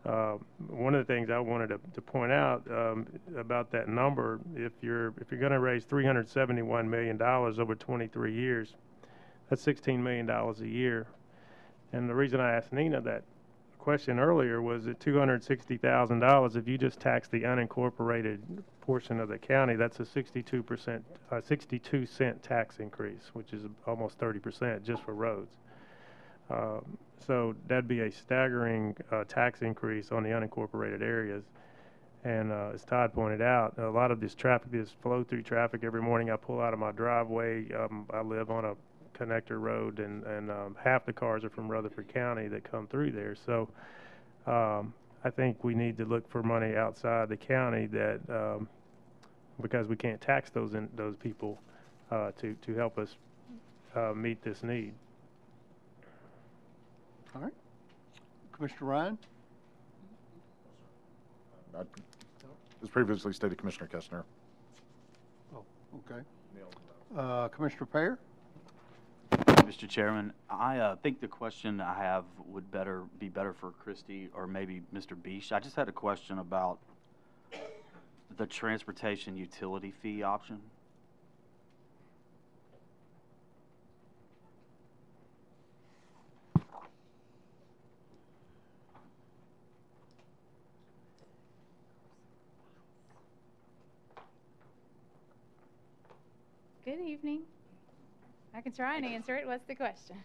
One of the things I wanted to point out about that number, if you're going to raise $371 million over 23 years, that's $16 million a year. And the reason I asked Nina that question earlier was that $260,000, if you just tax the unincorporated portion of the county, that's a 62-cent tax increase, which is almost 30% just for roads. So that'd be a staggering tax increase on the unincorporated areas. And as Todd pointed out, a lot of this traffic, this flow-through traffic, every morning I pull out of my driveway. I live on a connector road, and half the cars are from Rutherford County that come through there. So I think we need to look for money outside the county that because we can't tax those people to help us meet this need. All right. Commissioner Ryan? As previously stated, Commissioner Kestner. Oh, okay. Commissioner Pear? Mr. Chairman, I think the question I have would be better for Christie or maybe Mr. Beach. I just had a question about the transportation utility fee option. Good evening. I can try and answer it. What's the question?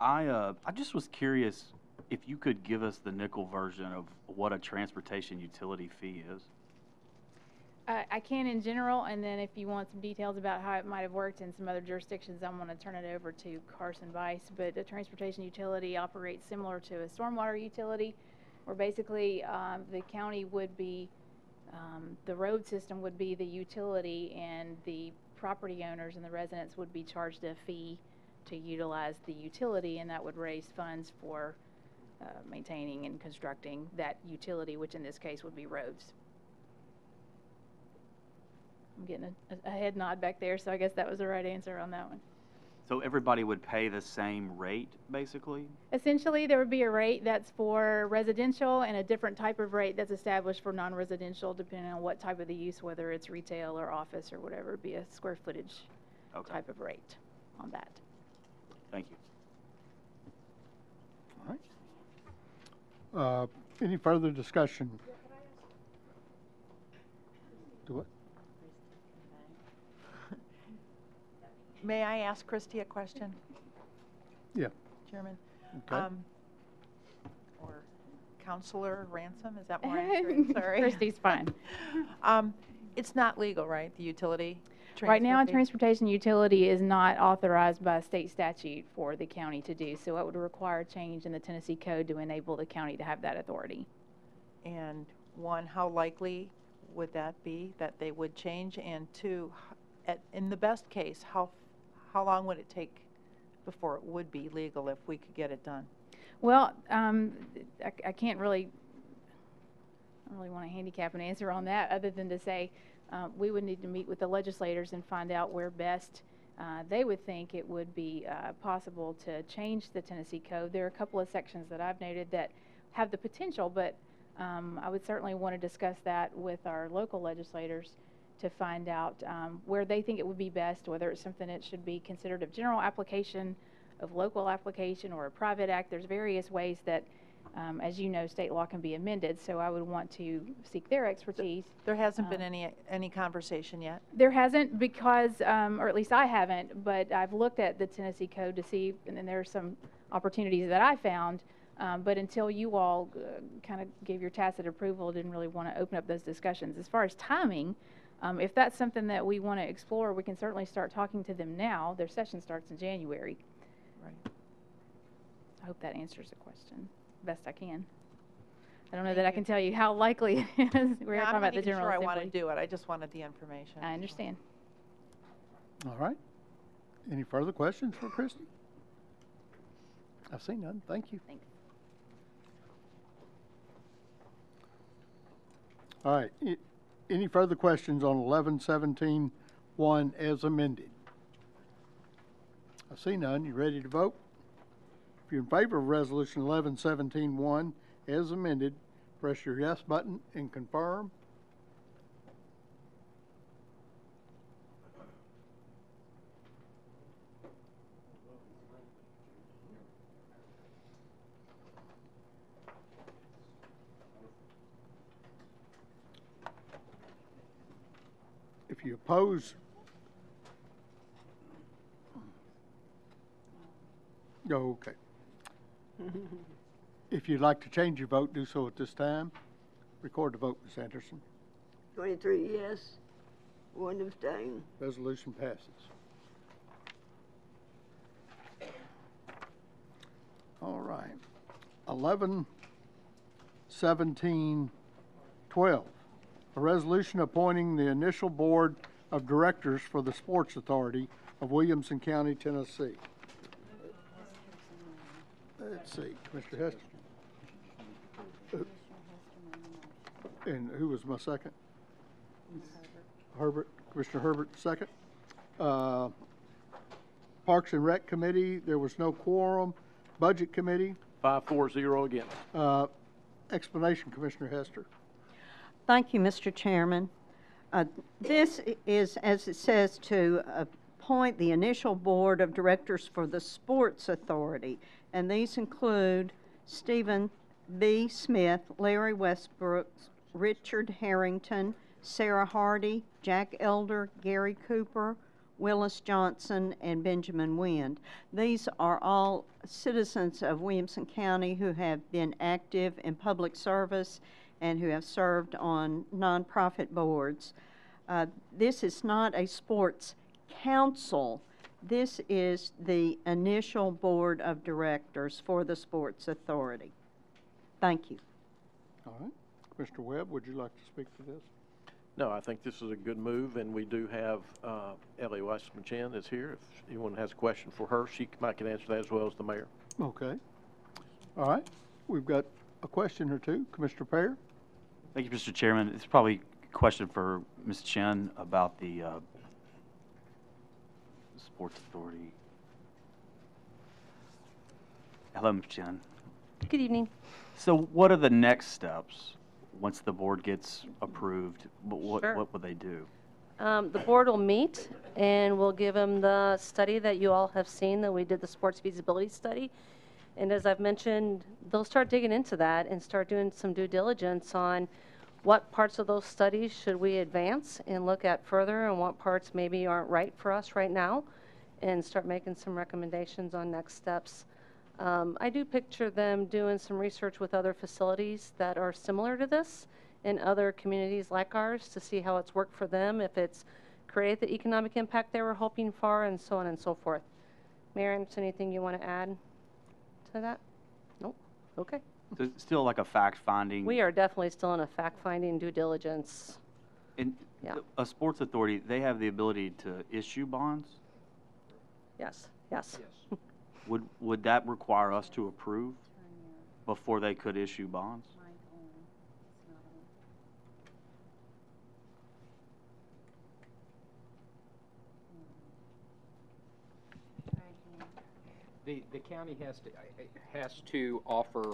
I just was curious if you could give us the nickel version of what a transportation utility fee is. I can in general, and then if you want some details about how it might have worked in some other jurisdictions, I'm going to turn it over to Carson Weiss. But a transportation utility operates similar to a stormwater utility, where basically the county would be, the road system would be the utility, and the property owners and the residents would be charged a fee to utilize the utility, and that would raise funds for maintaining and constructing that utility, which in this case would be roads. I'm getting a head nod back there, so I guess that was the right answer on that one. So everybody would pay the same rate, basically? Essentially, there would be a rate that's for residential and a different type of rate that's established for non-residential, depending on what type of the use, whether it's retail or office or whatever. It'd be a square footage type of rate on that. Thank you. All right. Any further discussion? Do what? May I ask Christie a question? Yeah. Chairman? Okay. Or Counselor Ransom, is that more accurate? Sorry. Christie's fine. It's not legal, right, the utility? Right now, a transfer fee? transportation utility is not authorized by state statute for the county to do, so it would require change in the Tennessee code to enable the county to have that authority. And one, how likely would that be that they would change? And two, in the best case, how long would it take before it would be legal if we could get it done? Well, I can't really, I don't really want to handicap an answer on that other than to say we would need to meet with the legislators and find out where best they would think it would be possible to change the Tennessee code. There are a couple of sections that I've noted that have the potential, but I would certainly want to discuss that with our local legislators to find out where they think it would be best, whether it's something that should be considered of general application, of local application, or a private act. There's various ways that, as you know, state law can be amended, so I would want to seek their expertise. There hasn't been any conversation yet? There hasn't because, or at least I haven't, but I've looked at the Tennessee code to see, and then there are some opportunities that I found, but until you all kind of gave your tacit approval, didn't really want to open up those discussions. As far as timing, if that's something that we want to explore, we can certainly start talking to them now. Their session starts in January. Right. I hope that answers the question best I can. I don't know that I can tell you how likely it is. We're talking about the General I'm Assembly. not even sure I want to do it. I just wanted the information. I understand. All right. Any further questions for Christie? I've seen none. Thank you. Thanks. All right. Any further questions on 11-17-1 as amended? I see none. You ready to vote? If you're in favor of Resolution 11-17-1 as amended, press your yes button and confirm. If you oppose, okay. If you'd like to change your vote, do so at this time. Record the vote, Ms. Anderson. 23 yes, 1 abstain. Resolution passes. All right. 11-17-12. A resolution appointing the initial board of directors for the Sports Authority of Williamson County, Tennessee. Let's see, Commissioner Hester. And who was my second? Herbert. Commissioner Herbert, second. Parks and Rec Committee, there was no quorum. Budget Committee. 5-4-0 against. Explanation, Commissioner Hester. Thank you, Mr. Chairman. This is, as it says, to appoint the initial board of directors for the Sports Authority, and these include Stephen B. Smith, Larry Westbrook, Richard Harrington, Sarah Hardy, Jack Elder, Gary Cooper, Willis Johnson, and Benjamin Wind. These are all citizens of Williamson County who have been active in public service and who have served on nonprofit boards. This is not a sports council. This is the initial board of directors for the Sports Authority. Thank you. All right. Mr. Webb, would you like to speak to this? No, I think this is a good move, and we do have Ellie Weissman-Chen is here. If anyone has a question for her, she might can answer that as well as the mayor. Okay. All right. We've got a question or two. Commissioner Pear? Thank you, Mr. Chairman. It's probably a question for Ms. Chen about the Sports Authority. Hello, Ms. Chen. Good evening. So what are the next steps once the board gets approved? Sure. What will they do? The board will meet and we'll give them the study that you all have seen, that we did the sports feasibility study. And as I've mentioned, they'll start digging into that and start doing some due diligence on what parts of those studies should we advance and look at further, and what parts maybe aren't right for us right now, and start making some recommendations on next steps. I do picture them doing some research with other facilities that are similar to this in other communities like ours to see how it's worked for them, if it's created the economic impact they were hoping for, and so on and so forth. Mayor Anderson, anything you want to add to that? Nope. Okay. So it's still like a fact-finding? We are definitely still in a fact-finding due diligence. And yeah. A sports authority, they have the ability to issue bonds? Yes. Yes. Would that require us to approve before they could issue bonds? The county has to offer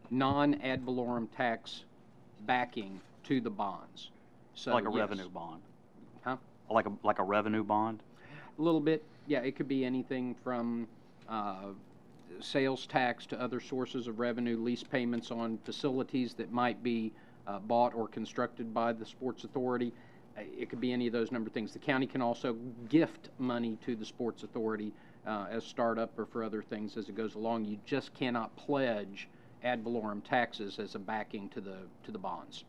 non-ad valorem tax backing to the bonds. So like a yes. revenue bond? Huh? Like a revenue bond? A little bit, yeah. It could be anything from sales tax to other sources of revenue, lease payments on facilities that might be bought or constructed by the Sports Authority. It could be any of those number of things. The county can also gift money to the Sports Authority as startup or for other things as it goes along. You just cannot pledge ad valorem taxes as a backing to the bonds.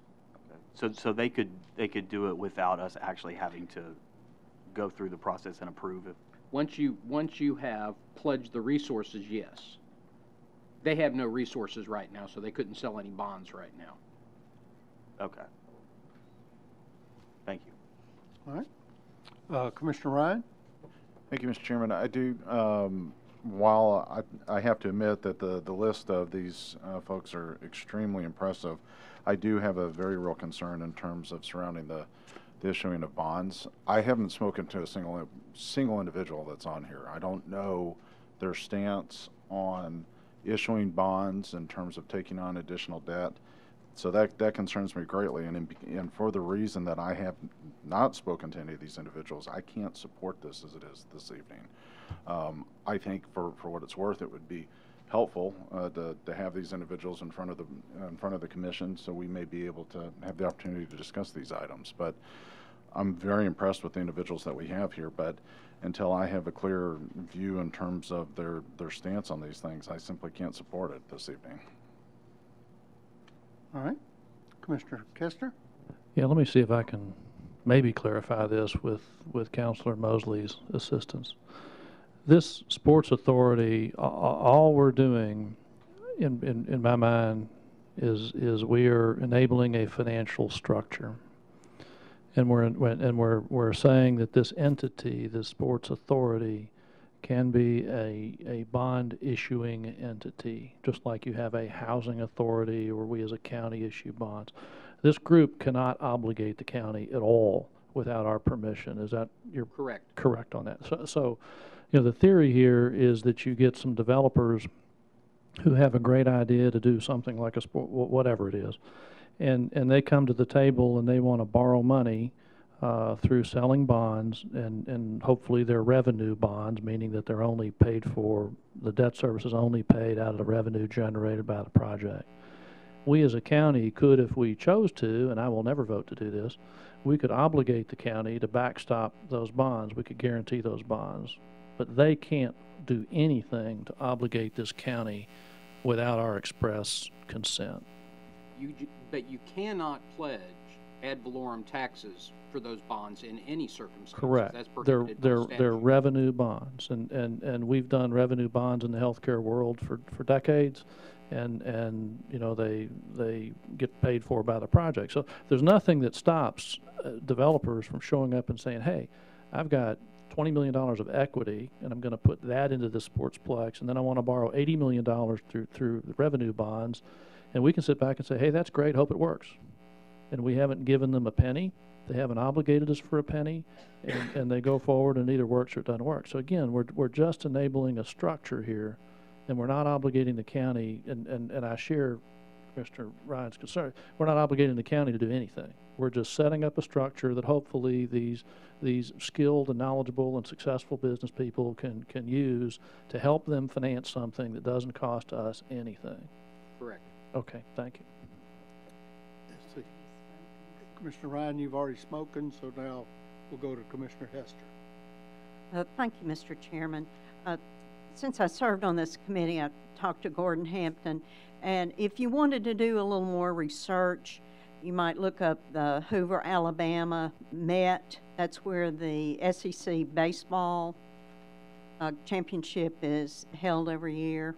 Okay. So they could do it without us actually having to go through the process and approve it? Once you have pledged the resources, yes. They have no resources right now, so they couldn't sell any bonds right now. Okay. Thank you. All right. Commissioner Ryan? Thank you, Mr. Chairman. I do, while I have to admit that the list of these folks are extremely impressive, I do have a very real concern in terms of surrounding the issuing of bonds. I haven't spoken to a single individual that's on here. I don't know their stance on issuing bonds in terms of taking on additional debt. So that concerns me greatly, and for the reason that I have not spoken to any of these individuals, I can't support this as it is this evening. I think for what it's worth, it would be helpful to have these individuals in front of the commission, so we may be able to have the opportunity to discuss these items. But I'm very impressed with the individuals that we have here, but until I have a clear view in terms of their stance on these things, I simply can't support it this evening. All right. Commissioner Kestner? Yeah, let me see if I can maybe clarify this with Councilor Mosley's assistance. This Sports Authority, all we're doing, in my mind, is we are enabling a financial structure, and we're saying that this entity, the Sports Authority, can be a bond issuing entity, just like you have a housing authority or we as a county issue bonds. This group cannot obligate the county at all without our permission. Is that, you're Correct. correct on that? So, the theory here is that you get some developers who have a great idea to do something like a sport, whatever it is, and they come to the table and they want to borrow money through selling bonds, and hopefully they're revenue bonds, meaning that they're only paid for, the debt service is only paid out of the revenue generated by the project. We as a county could, if we chose to, and I will never vote to do this, we could obligate the county to backstop those bonds. We could guarantee those bonds. But they can't do anything to obligate this county without our express consent. But you cannot pledge ad valorem taxes for those bonds in any circumstances. Correct. That's prohibited by They're statute. revenue bonds, and we've done revenue bonds in the healthcare world for decades, and they get paid for by the project. So there's nothing that stops developers from showing up and saying, hey, I've got $20 million of equity, and I'm going to put that into the sportsplex, and then I want to borrow $80 million through the revenue bonds, and we can sit back and say, hey, that's great, hope it works. And we haven't given them a penny. They haven't obligated us for a penny, and they go forward and it either works or it doesn't work. So again, we're just enabling a structure here, and we're not obligating the county, and I share Mr. Ryan's concern, we're not obligating the county to do anything. We're just setting up a structure that hopefully these skilled and knowledgeable and successful business people can use to help them finance something that doesn't cost us anything. Correct. Okay, thank you. Let's see. Commissioner Ryan, you've already spoken, so now we'll go to Commissioner Hester. Thank you, Mr. Chairman. Since I served on this committee, I talked to Gordon Hampton, and if you wanted to do a little more research, you might look up the Hoover, Alabama Met. That's where the SEC baseball championship is held every year.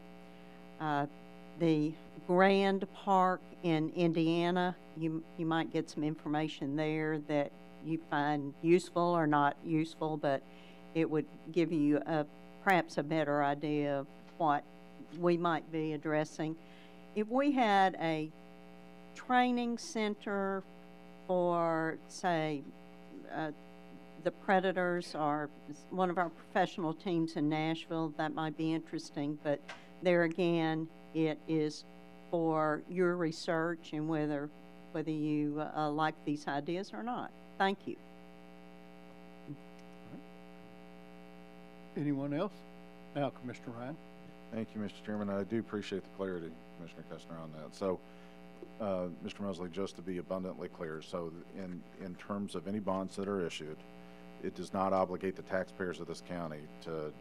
The Grand Park in Indiana, you might get some information there that you find useful or not useful, but it would give you perhaps a better idea of what we might be addressing. If we had a training center for, say, the Predators or one of our professional teams in Nashville, that might be interesting, but there again, it is for your research and whether you like these ideas or not. Thank you. Anyone else? Now, Commissioner Ryan. Thank you, Mr. Chairman. I do appreciate the clarity, Commissioner Kestner, on that. So, Mr. Mosley, just to be abundantly clear, so in terms of any bonds that are issued, it does not obligate the taxpayers of this county to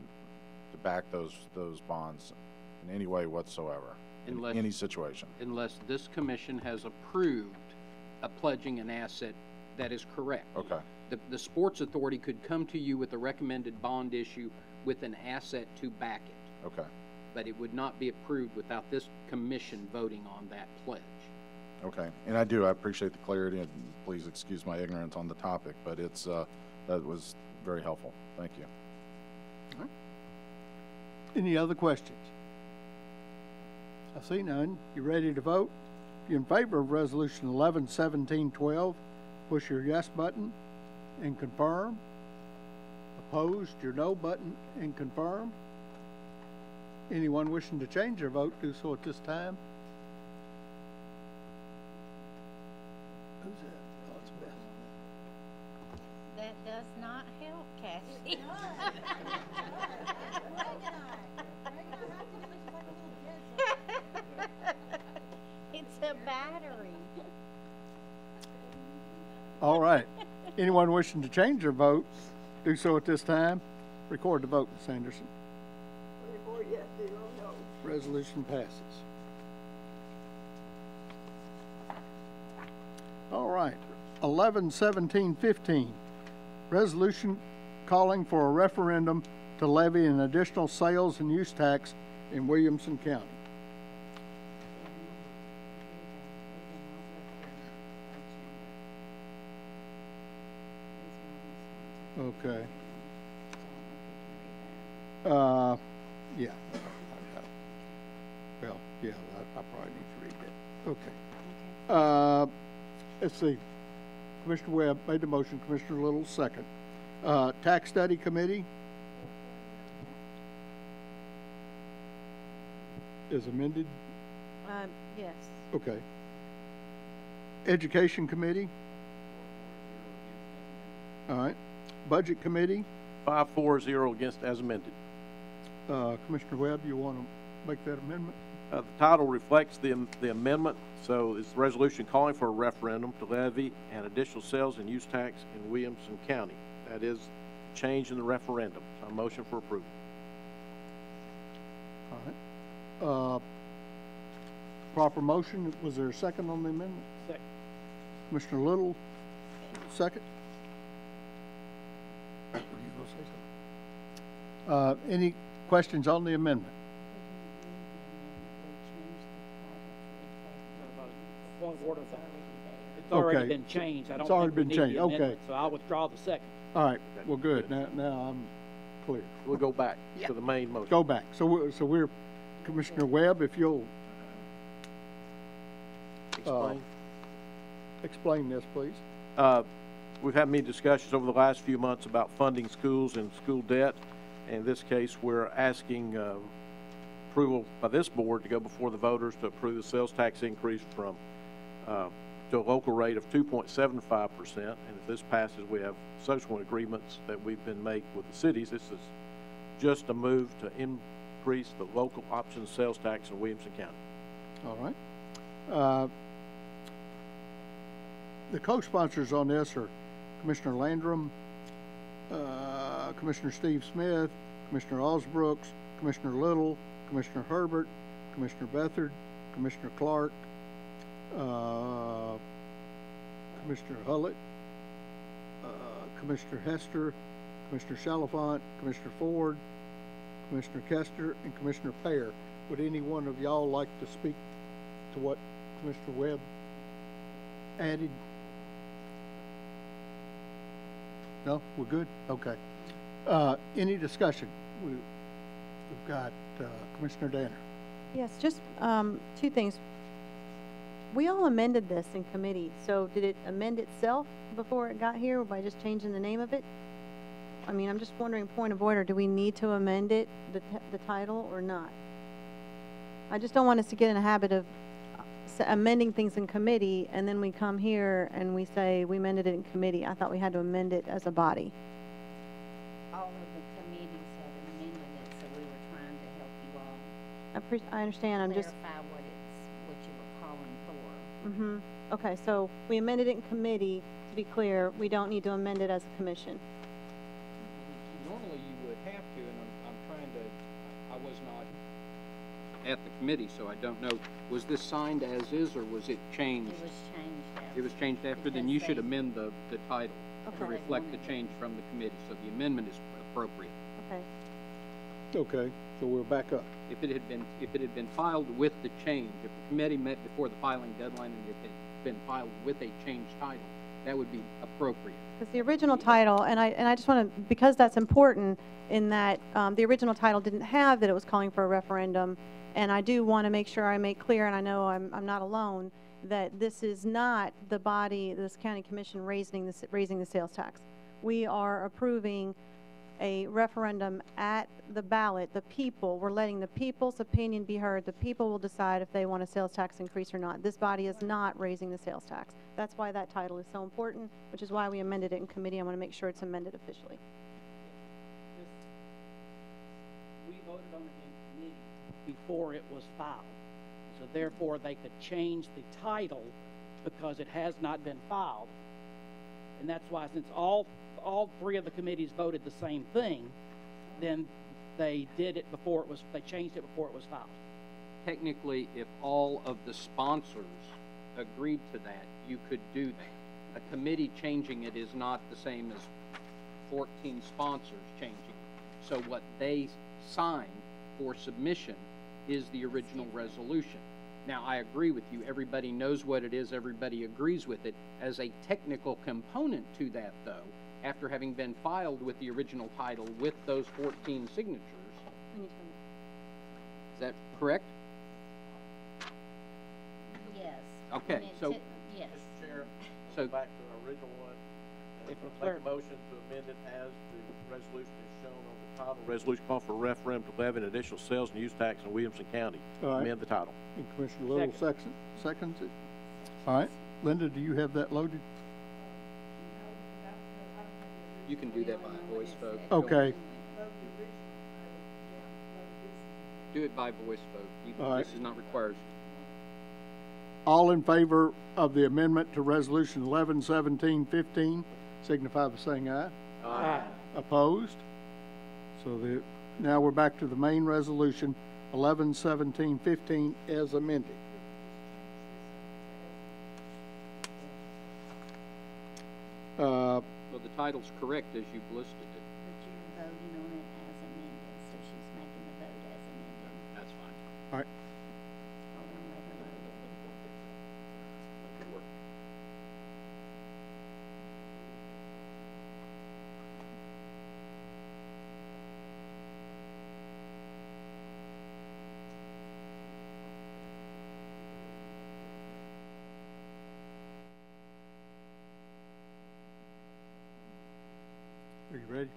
back those bonds in any way whatsoever, in any situation. Unless this commission has approved a pledging an asset that is correct. Okay. The Sports Authority could come to you with a recommended bond issue with an asset to back it. Okay. But it would not be approved without this commission voting on that pledge. Okay, and I appreciate the clarity, and please excuse my ignorance on the topic, but it's, that was very helpful. Thank you. All right. Any other questions? I see none. You ready to vote? If you're in favor of Resolution 11-17-12, push your yes button and confirm. Opposed, your no button and confirm. Anyone wishing to change their vote, do so at this time. Who's that? Oh, it's Beth. That does not help, Kathy. It's a battery. All right. Anyone wishing to change their vote, do so at this time. Record the vote, Ms. Anderson. 24 yes, 0 no. Resolution passes. All right. 11-17-15. Resolution calling for a referendum to levy an additional sales and use tax in Williamson County. Okay. Yeah. Well, yeah, I probably need to read that. Okay. Let's see. Commissioner Webb made the motion, Commissioner Little second. Tax Study Committee is amended. Yes. Okay. Education Committee? All right. Budget Committee? 5-4-0 against as amended. Commissioner Webb, you want to make that amendment? The title reflects the amendment, so it's the resolution calling for a referendum to levy an additional sales and use tax in Williamson County. That is change in the referendum. So a motion for approval. All right. Proper motion. Was there a second on the amendment? Second. Commissioner Little, second. Were you gonna say something? Any questions on the amendment? Point of order. It's already been changed. I don't It's already think we been need changed. the Okay. amendment, so I'll withdraw the second. All right. Well, good. Now I'm clear. We'll go back to the main motion. Go back. So we're Commissioner Webb, if you'll explain this, please. We've had many discussions over the last few months about funding schools and school debt. In this case, we're asking approval by this board to go before the voters to approve the sales tax increase from to a local rate of 2.75%. And if this passes, we have subsequent agreements that we've been made with the cities. This is just a move to increase the local option sales tax in Williamson County. All right. The co-sponsors on this are Commissioner Landrum, Commissioner Steve Smith, Commissioner Osbrooks, Commissioner Little, Commissioner Herbert, Commissioner Bethard, Commissioner Clark, Commissioner Hullett, Commissioner Hester, Commissioner Chalafant, Commissioner Ford, Commissioner Kester, and Commissioner Pear. Would any one of y'all like to speak to what Commissioner Webb added? No? We're good? Okay. Any discussion? We've got Commissioner Danner. Yes, just two things. We all amended this in committee, so did it amend itself before it got here by just changing the name of it? I mean, I'm just wondering, point of order, do we need to amend it, the title, or not? I just don't want us to get in a habit of amending things in committee, and then we come here and we say we amended it in committee. I thought we had to amend it as a body. All of the committees had amended it, so we were trying to help you all I understand. I'm just clarify what you were calling for. Okay, so we amended it in committee. To be clear, we don't need to amend it as a commission. Normally you would have to, and I'm trying to, I was not at the committee, so I don't know. Was this signed as is, or was it changed? It was changed after. It was changed after, then you should amend the title to Okay. reflect the change from the committee, so the amendment is appropriate. Okay. Okay, so we're back up. If it had been filed with the change, if the committee met before the filing deadline and it had been filed with a changed title, that would be appropriate. Because the original title, and I just want to, because that's important in that the original title didn't have that it was calling for a referendum, and I do want to make sure I make clear, and I know I'm not alone, that this is not the body, this county commission raising the sales tax. We are approving a referendum at the ballot. The people, we're letting the people's opinion be heard. The people will decide if they want a sales tax increase or not. This body is not raising the sales tax. That's why that title is so important, which is why we amended it in committee. I want to make sure it's amended officially. We voted on it in committee before it was filed. So therefore, they could change the title because it has not been filed. And that's why, since all three of the committees voted the same thing, then they did it before it was, they changed it before it was filed. Technically, if all of the sponsors agreed to that, you could do that. A committee changing it is not the same as 14 sponsors changing it. So what they signed for submission is the original resolution. Now, I agree with you. Everybody knows what it is. Everybody agrees with it. As a technical component to that, though, after having been filed with the original title with those 14 signatures, is that correct? Yes. Okay, so yes. Mr. Chair, So- back to our original one. If Make it's a there. motion to amend it as the resolution is shown on the title. Resolution calling for referendum to levy an additional sales and use tax in Williamson County. All right. Amend the title. And Commissioner Little seconds it. All right. Linda, do you have that loaded? You can do that by voice vote. Okay. Do it by voice vote. All right. This is not required. All in favor of the amendment to Resolution 111715, signify by saying aye. Aye. Opposed? So now we're back to the main resolution, 111715 as amended. Well, the title's correct as you've listed it. But you're voting on it as amended, so she's making the vote as amended. That's fine. All right. Hold on, let her load it. Good work. Are you ready? As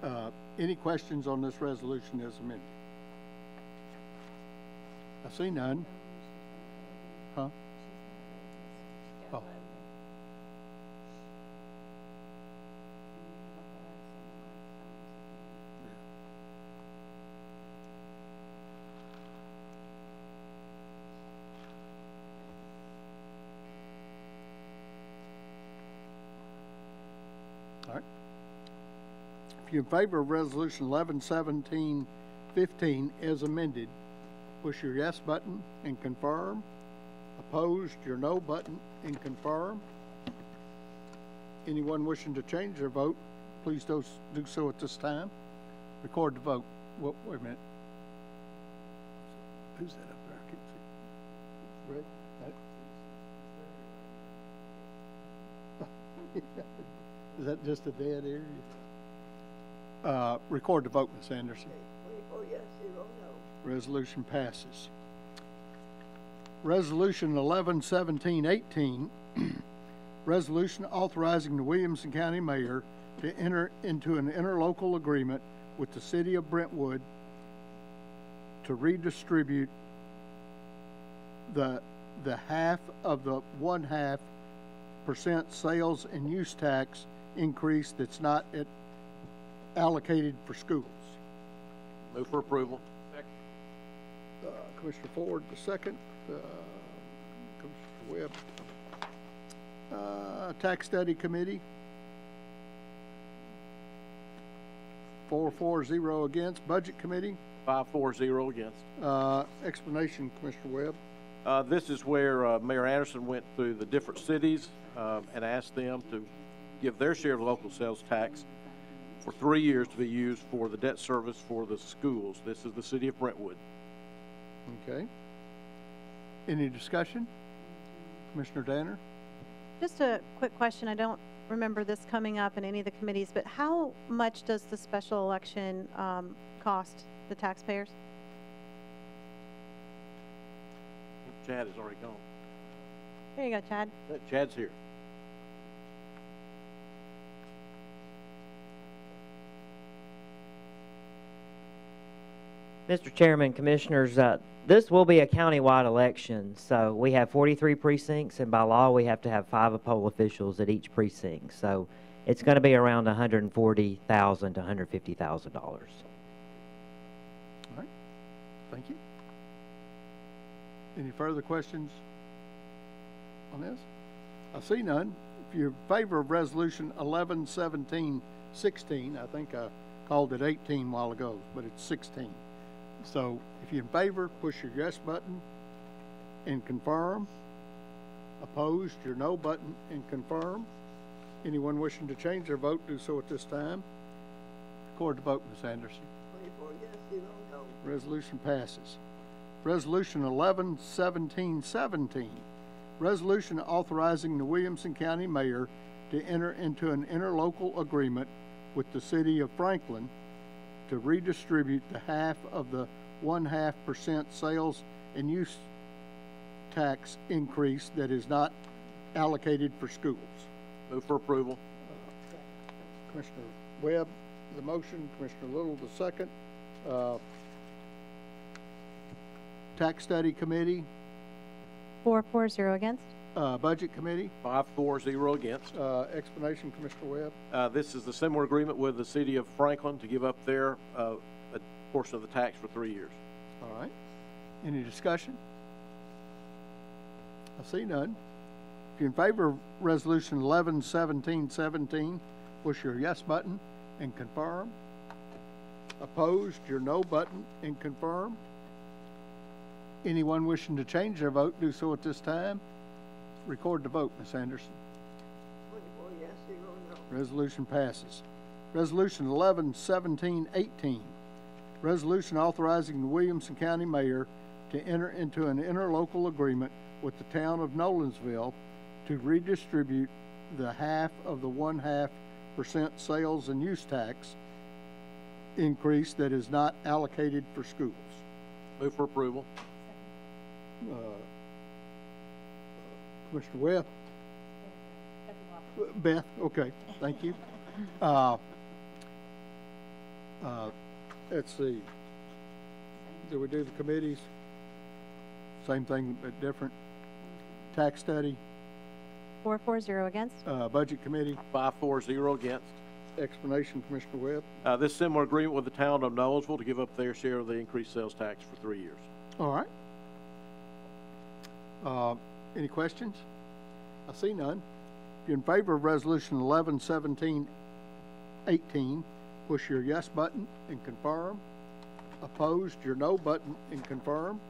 amended. Any questions on this resolution as amended? I see none. Huh? Oh. All right. If you're in favor of Resolution 111715 as amended, push your yes button and confirm. Opposed, your no button and confirm. Anyone wishing to change their vote, please do so at this time. Record the vote. Wait a minute. Who's that up there? I can't see. Red? That? Is that just a dead area? Record the vote, Ms. Anderson. 24 yes, 0 no. Resolution passes. Resolution 111718, resolution authorizing the Williamson County Mayor to enter into an interlocal agreement with the City of Brentwood to redistribute the half of the 0.5% sales and use tax increase that's not allocated for schools. Move for approval. Commissioner Ford, the second. Commissioner Webb. Tax Study Committee. 4-0 against. Budget Committee. 5-4-0 against. Explanation, Commissioner Webb. This is where Mayor Anderson went through the different cities and asked them to give their share of local sales tax for 3 years to be used for the debt service for the schools. This is the City of Brentwood. Okay. Any discussion? Commissioner Danner? Just a quick question. I don't remember this coming up in any of the committees, but how much does the special election cost the taxpayers? Chad is already gone. There you go, Chad. Chad's here. Mr. Chairman, Commissioners, this will be a countywide election, so we have 43 precincts, and by law, we have to have 5 poll officials at each precinct. So it's going to be around $140,000 to $150,000. All right. Thank you. Any further questions on this? I see none. If you're in favor of Resolution 111716, I think I called it 18 a while ago, but it's 16. So if you're in favor, push your yes button and confirm. Opposed, your no button and confirm. Anyone wishing to change their vote, do so at this time. Record the vote, Ms. Anderson. 24 yes, 0 no. Resolution passes. Resolution 111717, resolution authorizing the Williamson County Mayor to enter into an interlocal agreement with the City of Franklin to redistribute the half of the 0.5% sales and use tax increase that is not allocated for schools. Move for approval. Commissioner Webb, the motion, Commissioner Little, the second. Tax Study Committee, 4-0 against. Budget Committee, 5-4-0 against. explanation, Commissioner Webb. This is the similar agreement with the city of Franklin to give up their a portion of the tax for 3 years. All right. Any discussion? I see none. If you're in favor of Resolution 11-17-17, push your yes button and confirm. Opposed, your no button and confirm. Anyone wishing to change their vote, do so at this time. Record the vote, Ms. Anderson. 24 yes, 0 no. Resolution passes. Resolution 11-17-18. Resolution authorizing the Williamson County Mayor to enter into an interlocal agreement with the town of Nolensville to redistribute the half of the 0.5% sales and use tax increase that is not allocated for schools. Move for approval. Commissioner Webb? Beth, okay, thank you. Let's see. Do we do the committees? Same thing, but different. Tax Study, 4-0 against. Budget Committee, 5-4-0 against. explanation, Commissioner Webb. This similar agreement with the town of Nolensville to give up their share of the increased sales tax for 3 years. All right. Any questions? I see none. If you're in favor of Resolution 11-17-18, push your yes button and confirm. Opposed, your no button and confirm.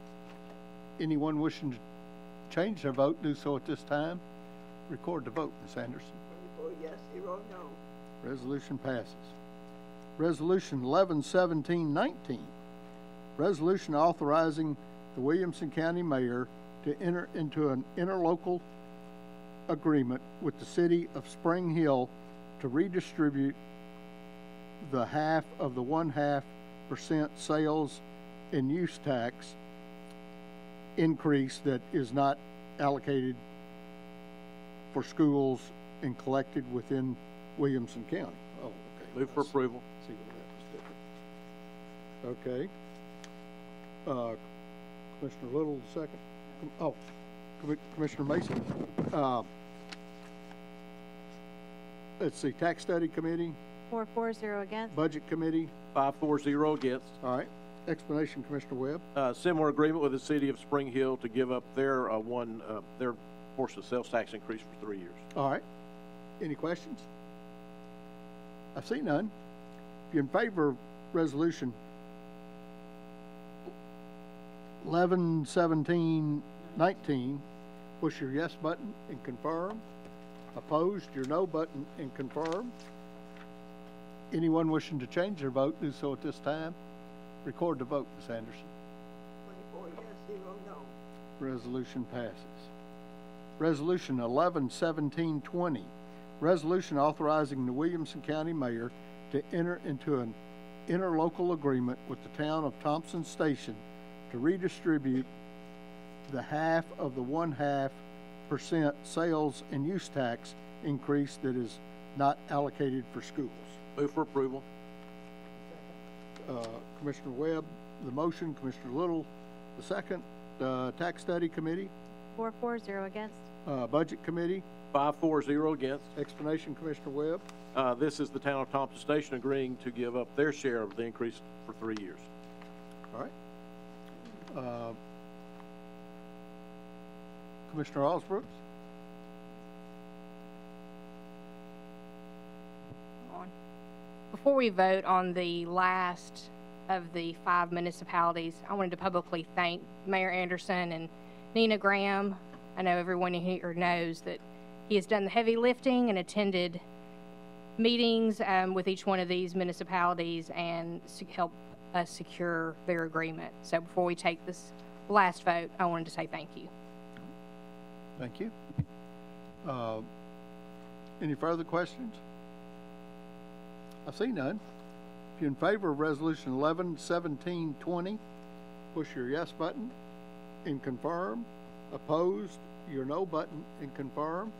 Anyone wishing to change their vote, do so at this time. Record the vote, Ms. Anderson. 24 yes, 0 no. Resolution passes. Resolution 11-17-19. Resolution authorizing the Williamson County Mayor to enter into an interlocal agreement with the city of Spring Hill to redistribute the half of the 0.5% sales and use tax increase that is not allocated for schools and collected within Williamson County. Oh, okay. Move for approval. See what that was different. Okay. Commissioner Little, the second. Oh, Commissioner Mason. Let's see, Tax Study Committee, 4-0 against. Budget Committee. 5-4-0 against. All right. Explanation, Commissioner Webb. Similar agreement with the city of Spring Hill to give up their their portion of sales tax increase for 3 years. All right. Any questions? I see none. If you're in favor of Resolution 11-17-19, push your yes button and confirm. Opposed, your no button and confirm. Anyone wishing to change their vote, do so at this time. Record the vote, Ms. Anderson. 24 yes, 0 no. Resolution passes. Resolution 11-17-20. Resolution authorizing the Williamson County Mayor to enter into an interlocal agreement with the town of Thompson Station to redistribute the half of the 0.5% sales and use tax increase that is not allocated for schools. Move for approval. Commissioner Webb, the motion, Commissioner Little, the second. Tax Study Committee, 4-0 against. Budget Committee, 5-4-0 against. explanation, Commissioner Webb. This is the town of Thompson Station agreeing to give up their share of the increase for 3 years. All right. Commissioner Osbrooks. Before we vote on the last of the 5 municipalities, I wanted to publicly thank Mayor Anderson and Nina Graham. I know everyone here knows that he has done the heavy lifting and attended meetings with each one of these municipalities and help us secure their agreement. So before we take this last vote, I wanted to say thank you. Thank you. Any further questions? I see none. If If you're in favor of Resolution 11-17-20, push your yes button and confirm. Opposed, your no button and confirm.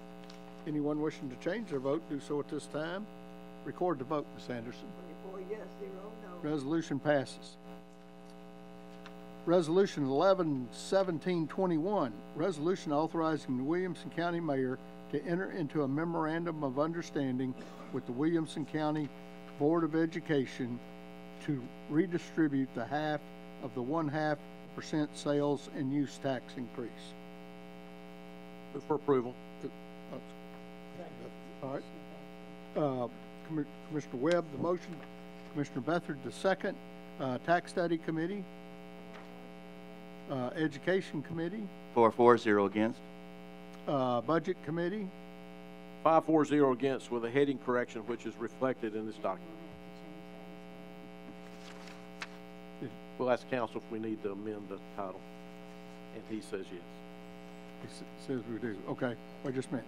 Anyone wishing to change their vote, do so at this time. Record the vote, Ms. Anderson. 24 yes, 0 no. Resolution passes. Resolution 11-17-21, resolution authorizing the Williamson County Mayor to enter into a memorandum of understanding with the Williamson County Board of Education to redistribute the half of the 0.5% sales and use tax increase. Move for approval. All right. Commissioner Webb, the motion. Commissioner Beathard, the second. Tax Study Committee. Education Committee. 4-4, against. Budget Committee. 5-4-0 against with a heading correction which is reflected in this document. We'll ask council if we need to amend the title, and he says yes. He says we do. Okay, wait just a minute.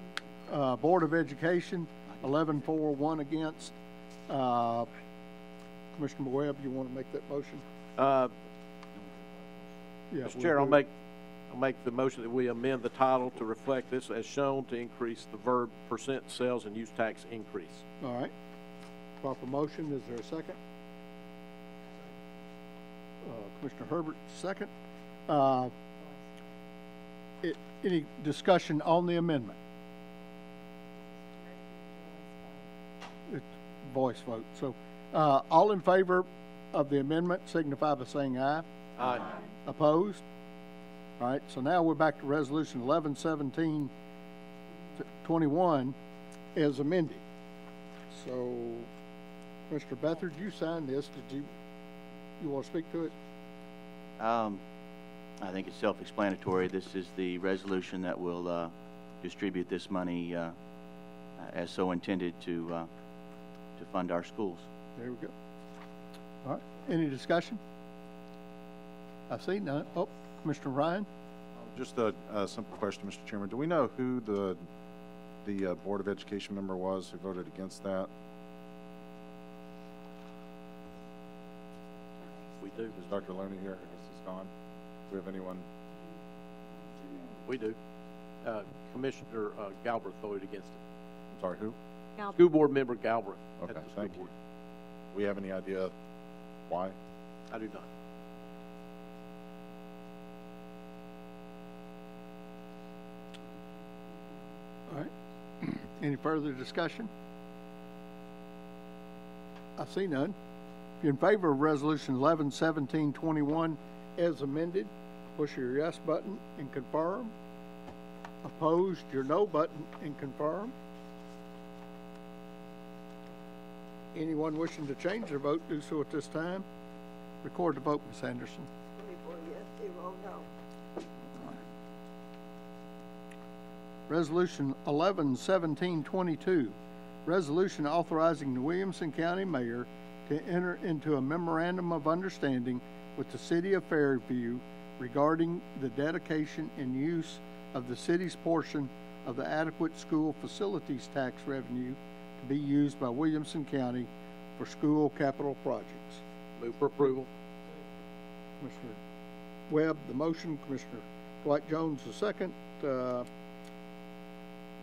Board of Education, 11-4, 1 against. Commissioner Webb, you want to make that motion? Yeah, Mr. Chair, I'll make the motion that we amend the title to reflect this as shown to increase the verb percent sales and use tax increase. All right. Proper motion. Is there a second? Commissioner Herbert, second. Any discussion on the amendment? It's voice vote. So, all in favor of the amendment signify by saying aye. Aye. Opposed? All right, so now we're back to Resolution 11-17-21 as amended. So, Mr. Beathard, you signed this. Did you want to speak to it? I think it's self-explanatory. This is the resolution that will distribute this money as so intended to fund our schools. There we go. All right, any discussion? I see none. Oh, Commissioner Ryan? Just a simple question, Mr. Chairman. Do we know who the Board of Education member was who voted against that? We do. Is Dr. Loney here? I guess he's gone. Do we have anyone? We do. Commissioner Galbraith voted against it. I'm sorry, who? Galbraith. School board member Galbraith. Okay, thank you. Do we have any idea why? I do not. All right. Any further discussion? I see none. If you're in favor of Resolution 11-17-21 as amended, push your yes button and confirm. Opposed, your no button and confirm. Anyone wishing to change their vote, do so at this time. Record the vote, Ms. Anderson. 24 yes, 0 no. Resolution 11-17-22, resolution authorizing the Williamson County Mayor to enter into a memorandum of understanding with the City of Fairview regarding the dedication and use of the city's portion of the adequate school facilities tax revenue to be used by Williamson County for school capital projects. Move for approval. Commissioner Webb, the motion. Commissioner Dwight Jones, the second.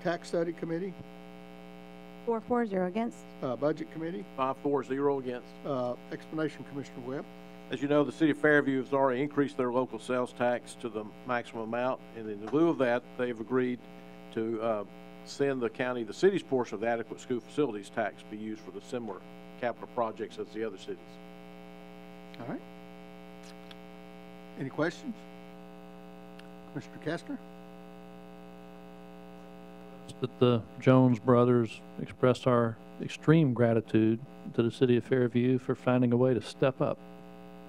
Tax Study Committee. 4-4, against. Budget Committee. 5-4-0 against. Explanation, Commissioner Webb. As you know, the city of Fairview has already increased their local sales tax to the maximum amount, and in lieu of that, they've agreed to send the county the city's portion of the adequate school facilities tax be used for the similar capital projects as the other cities. All right. Any questions? Commissioner Kestner? That the Jones brothers expressed our extreme gratitude to the city of Fairview for finding a way to step up.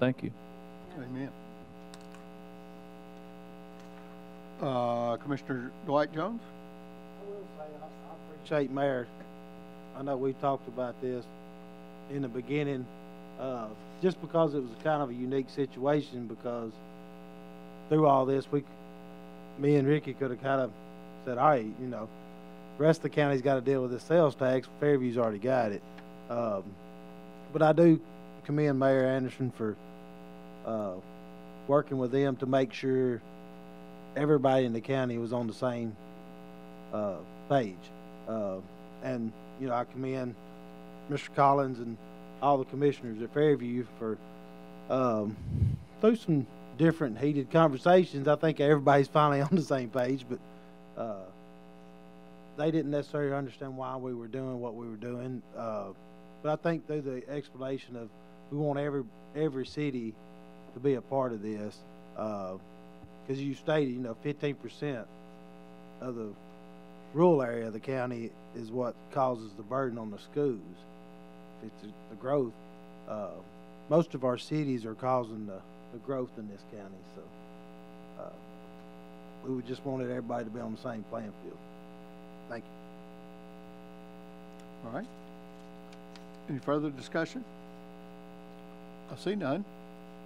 Thank you. Amen. Commissioner Dwight Jones? I will say I appreciate Mayor. I know we talked about this in the beginning, just because it was kind of a unique situation, because through all this, me and Ricky could have kind of said, all right, you know, the rest of the county's got to deal with this sales tax. Fairview's already got it. But I do commend Mayor Anderson for working with them to make sure everybody in the county was on the same page. And, you know, I commend Mr. Collins and all the commissioners at Fairview for, through some different heated conversations, I think everybody's finally on the same page, but they didn't necessarily understand why we were doing what we were doing. But I think through the explanation of we want every city to be a part of this, because you stated, you know, 15% of the rural area of the county is what causes the burden on the schools. It's the growth. Most of our cities are causing the growth in this county, so we would just wanted everybody to be on the same playing field. Thank you. All right. Any further discussion? I see none.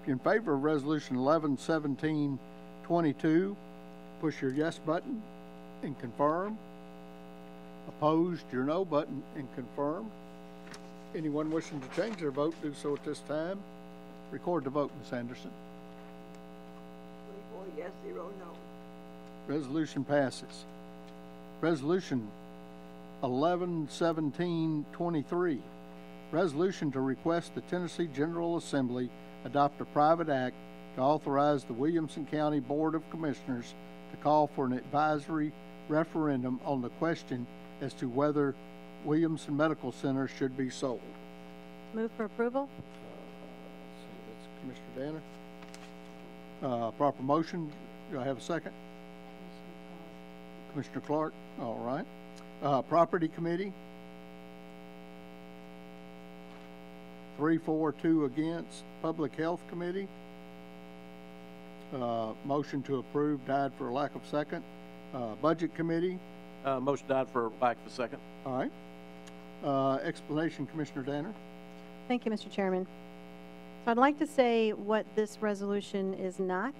If you're in favor of Resolution 11-17-22, push your yes button and confirm. Opposed, your no button and confirm. Anyone wishing to change their vote, do so at this time. Record the vote, Ms. Anderson. 24 yes, 0 no. Resolution passes. Resolution 11-17-23. Resolution to request the Tennessee General Assembly adopt a private act to authorize the Williamson County Board of Commissioners to call for an advisory referendum on the question as to whether Williamson Medical Center should be sold. Move for approval. That's Commissioner Danner. Proper motion. Do I have a second? Commissioner Clark. All right. Property Committee. 3-4-2 against. Public Health Committee. Motion to approve died for lack of second. Budget Committee. Motion died for lack of a second. All right. Explanation, Commissioner Danner. Thank you, Mr. Chairman. So I'd like to say what this resolution is not,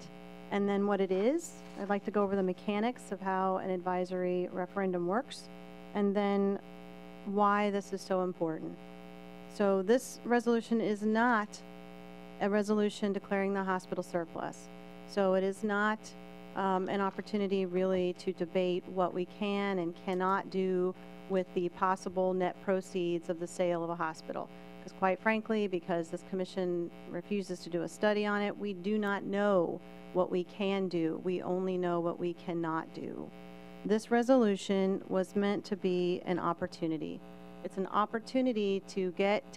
and then what it is. I'd like to go over the mechanics of how an advisory referendum works, and then why this is so important. So this resolution is not a resolution declaring the hospital surplus. So it is not an opportunity really to debate what we can and cannot do with the possible net proceeds of the sale of a hospital. Because quite frankly, because this commission refuses to do a study on it, we do not know what we can do. We only know what we cannot do. This resolution was meant to be an opportunity. It's an opportunity to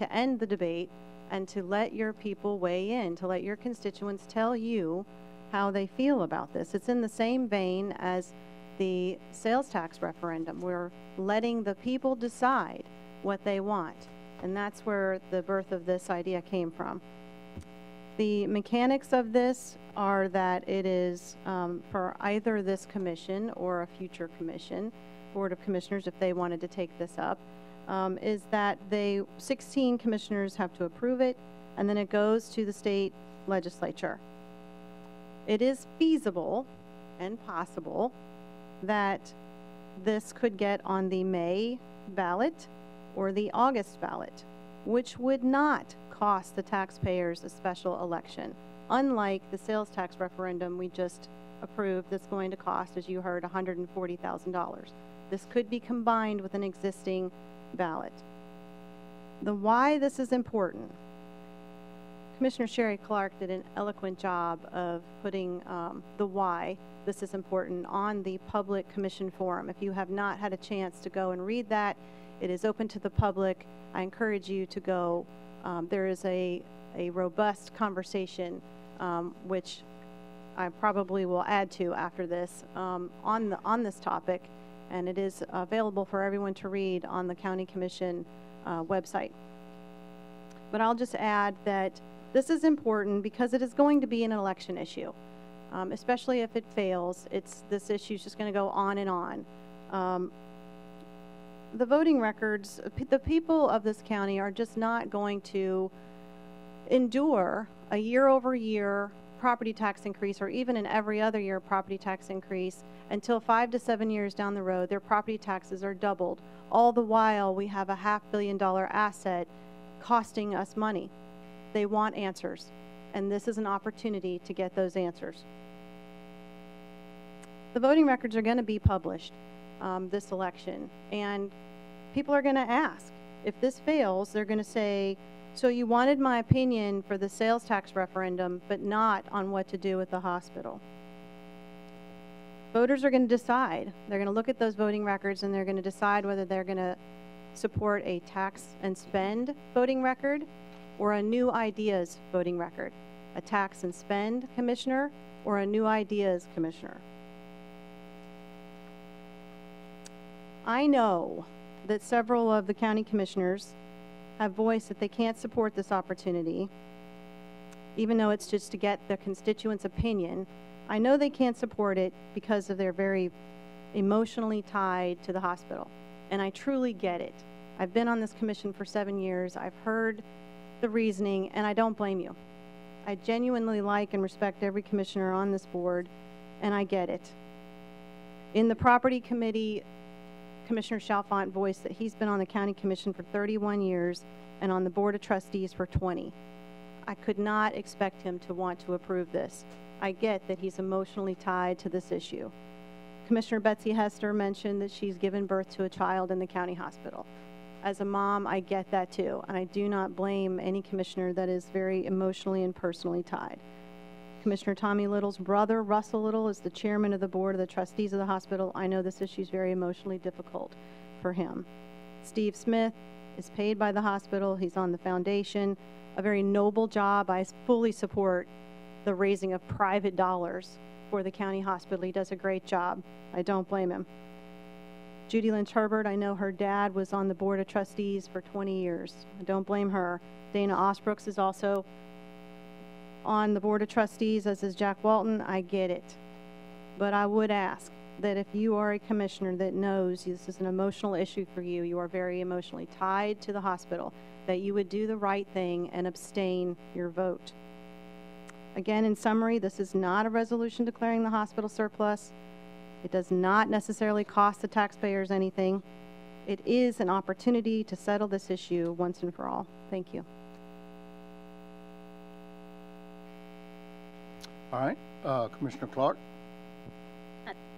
end the debate and to let your people weigh in, to let your constituents tell you how they feel about this. It's in the same vein as the sales tax referendum. We're letting the people decide what they want. And that's where the birth of this idea came from. The mechanics of this are that it is for either this commission or a future commission, Board of Commissioners, if they wanted to take this up, is that 16 commissioners have to approve it, and then it goes to the state legislature. It is feasible and possible that this could get on the May ballot or the August ballot, which would not cost the taxpayers a special election, unlike the sales tax referendum we just approved that's going to cost, as you heard, $140,000. This could be combined with an existing ballot. The why this is important. Commissioner Sherry Clark did an eloquent job of putting the why this is important on the public commission forum. If you have not had a chance to go and read that, it is open to the public. I encourage you to go. There is a robust conversation, which I probably will add to after this, on this topic, and it is available for everyone to read on the County Commission website. But I'll just add that this is important because it is going to be an election issue, especially if it fails. This issue is just going to go on and on. The voting records, the people of this county are just not going to endure a year-over-year property tax increase, or even an every other year property tax increase, until 5 to 7 years down the road their property taxes are doubled. All the while we have a $500 million asset costing us money. They want answers, and this is an opportunity to get those answers. The voting records are going to be published this election, and people are going to ask. If this fails, they're going to say, so you wanted my opinion for the sales tax referendum, but not on what to do with the hospital. Voters are going to decide. They're going to look at those voting records, and they're going to decide whether they're going to support a tax and spend voting record or a new ideas voting record, a tax and spend commissioner or a new ideas commissioner. I know that several of the county commissioners have voiced that they can't support this opportunity, even though it's just to get the constituents' opinion. I know they can't support it because of they're very emotionally tied to the hospital, and I truly get it. I've been on this commission for 7 years. I've heard the reasoning, and I don't blame you. I genuinely like and respect every commissioner on this board, and I get it. In the property committee, Commissioner Chalfant voiced that he's been on the county commission for 31 years and on the board of trustees for 20. I could not expect him to want to approve this. I get that he's emotionally tied to this issue. Commissioner Betsy Hester mentioned that she's given birth to a child in the county hospital. As a mom, I get that too, and I do not blame any commissioner that is very emotionally and personally tied. Commissioner Tommy Little's brother, Russell Little, is the chairman of the board of the trustees of the hospital. I know this issue is very emotionally difficult for him. Steve Smith is paid by the hospital. He's on the foundation, a very noble job. I fully support the raising of private dollars for the county hospital. He does a great job. I don't blame him. Judy Lynch Herbert, I know her dad was on the board of trustees for 20 years. I don't blame her. Dana Osbrooks is also on the board of trustees, as is Jack Walton. I get it. But I would ask that if you are a commissioner that knows this is an emotional issue for you, you are very emotionally tied to the hospital, that you would do the right thing and abstain your vote. Again, in summary, this is not a resolution declaring the hospital surplus. It does not necessarily cost the taxpayers anything. It is an opportunity to settle this issue once and for all. Thank you. All right, Commissioner Clark.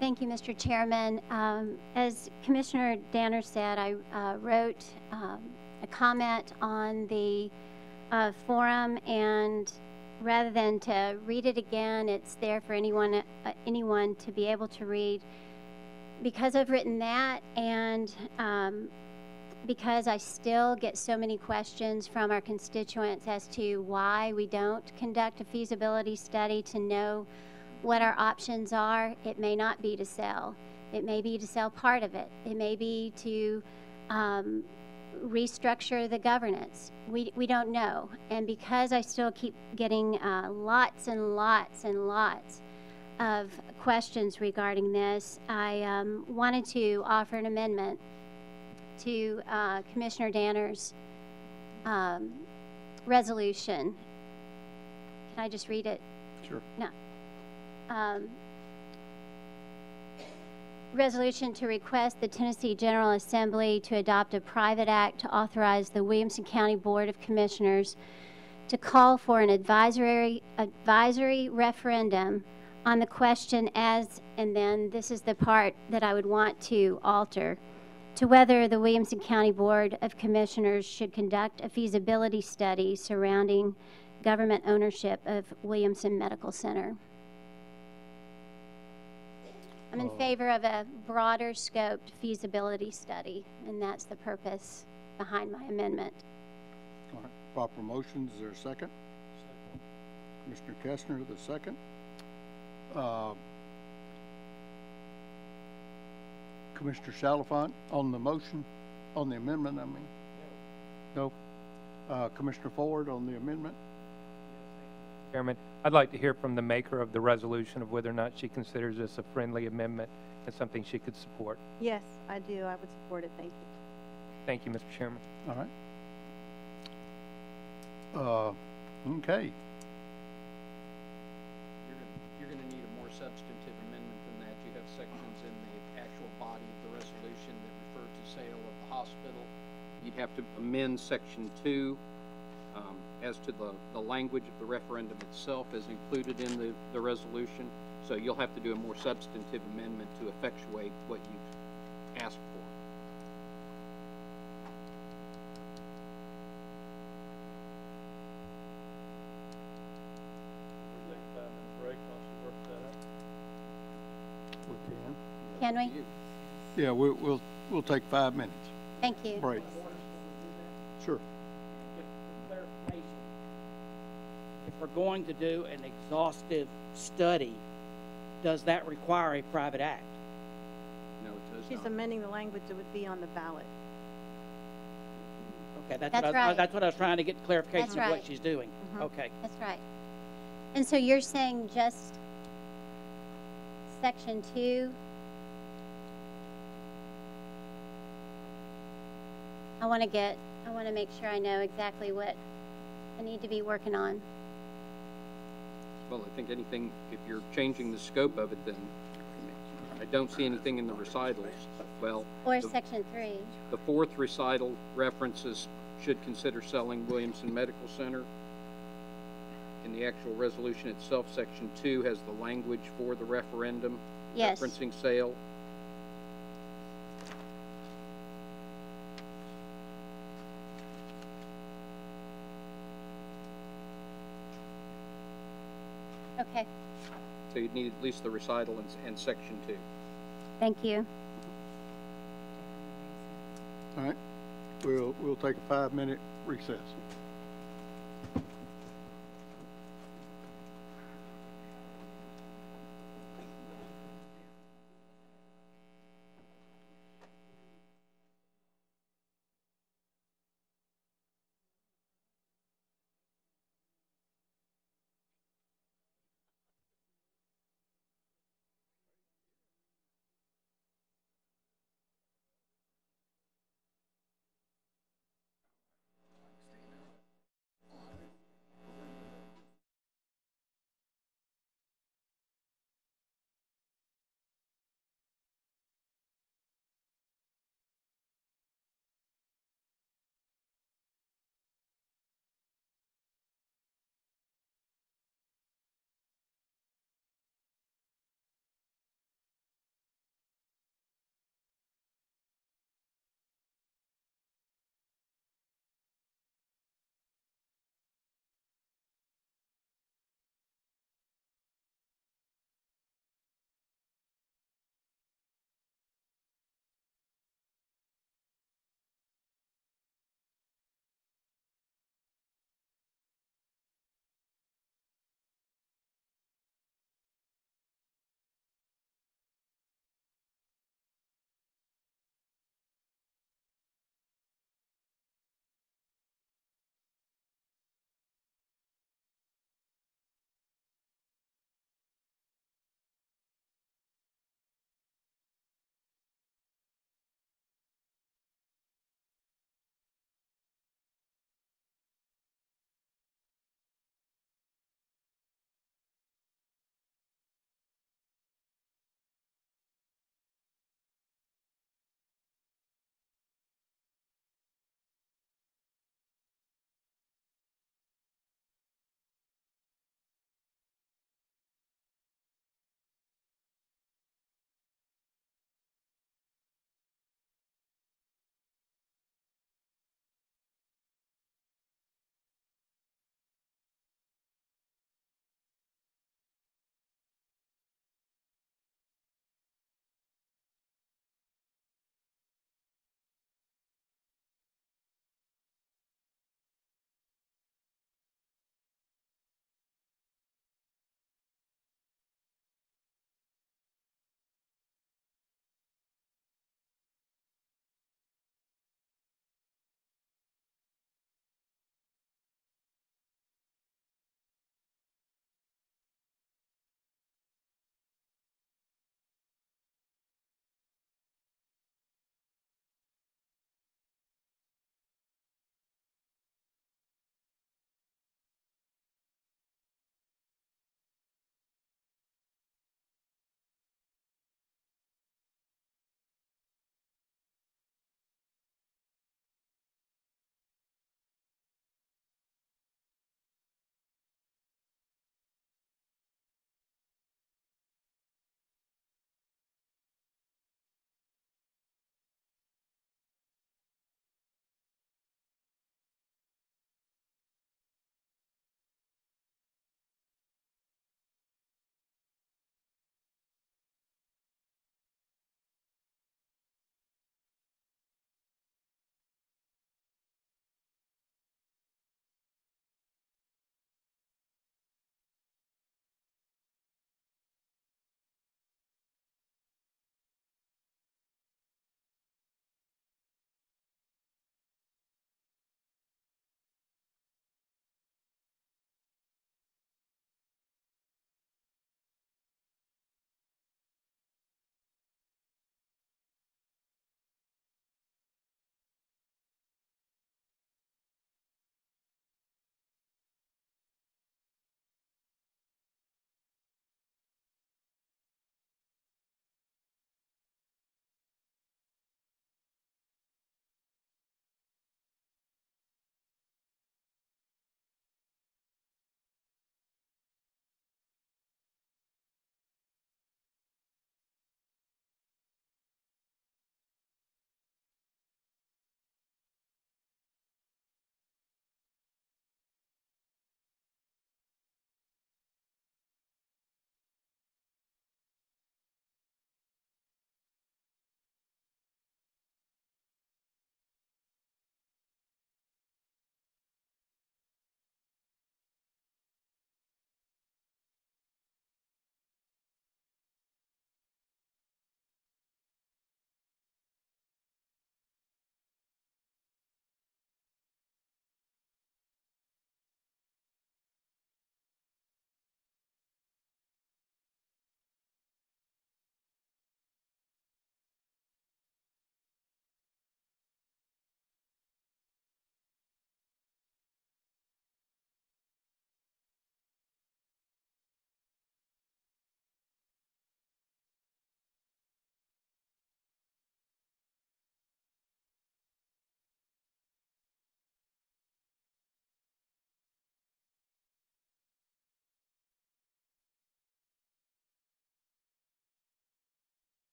Thank you, Mr. Chairman. As Commissioner Danner said, I wrote a comment on the forum, and rather than to read it again, it's there for anyone to be able to read. Because I've written that, and because I still get so many questions from our constituents as to why we don't conduct a feasibility study to know what our options are. It may not be to sell. It may be to sell part of it. It may be to restructure the governance. We don't know. And because I still keep getting lots and lots and lots of questions regarding this, I wanted to offer an amendment to Commissioner Danner's resolution. Can I just read it? Sure. No. Resolution to request the Tennessee General Assembly to adopt a private act to authorize the Williamson County Board of Commissioners to call for an advisory referendum on the question as, and then this is the part that I would want to alter, to whether the Williamson County Board of Commissioners should conduct a feasibility study surrounding government ownership of Williamson Medical Center. I'm in favor of a broader scoped feasibility study, and that's the purpose behind my amendment. All right, proper motions, is there a second? Commissioner Kestner, the second. Commissioner Chalfant on the motion, on the amendment, I mean? No. Commissioner Ford on the amendment? Chairman, I'd like to hear from the maker of the resolution of whether or not she considers this a friendly amendment and something she could support. Yes, I do. I would support it. Thank you. Thank you, Mr. Chairman. All right. Okay. You're going to need a more substantive amendment than that. You have sections in the actual body of the resolution that refer to sale of the hospital. You'd have to amend section 2, as to the language of the referendum itself as included in the resolution. So you'll have to do a more substantive amendment to effectuate what you've asked for. We can. Can we? Yeah, we'll take 5 minutes. Thank you. Break. Sure. If we're going to do an exhaustive study, does that require a private act? No, it does She's not. amending the language that would be on the ballot. Okay, That's that's right. what I was trying to get clarification That's of what right. she's doing. Mhm. Okay. That's right. And so you're saying just section 2? I want to make sure I know exactly what I need to be working on. Well, I think anything, if you're changing the scope of it, then I don't see anything in the recitals. Well, Or section 3. the fourth recital references should consider selling Williamson Medical Center. In the actual resolution itself, section 2 has the language for the referendum Yes. referencing sale. Okay. So you'd need at least the recital and section 2. Thank you. All right. We'll take a 5-minute recess.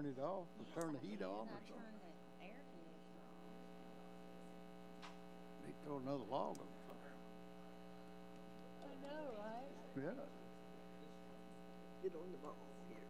it off or turn the heat off or something. Turn the air conditioner on. They throw another log on the fire. I know, right? Yeah. Get on the ball here.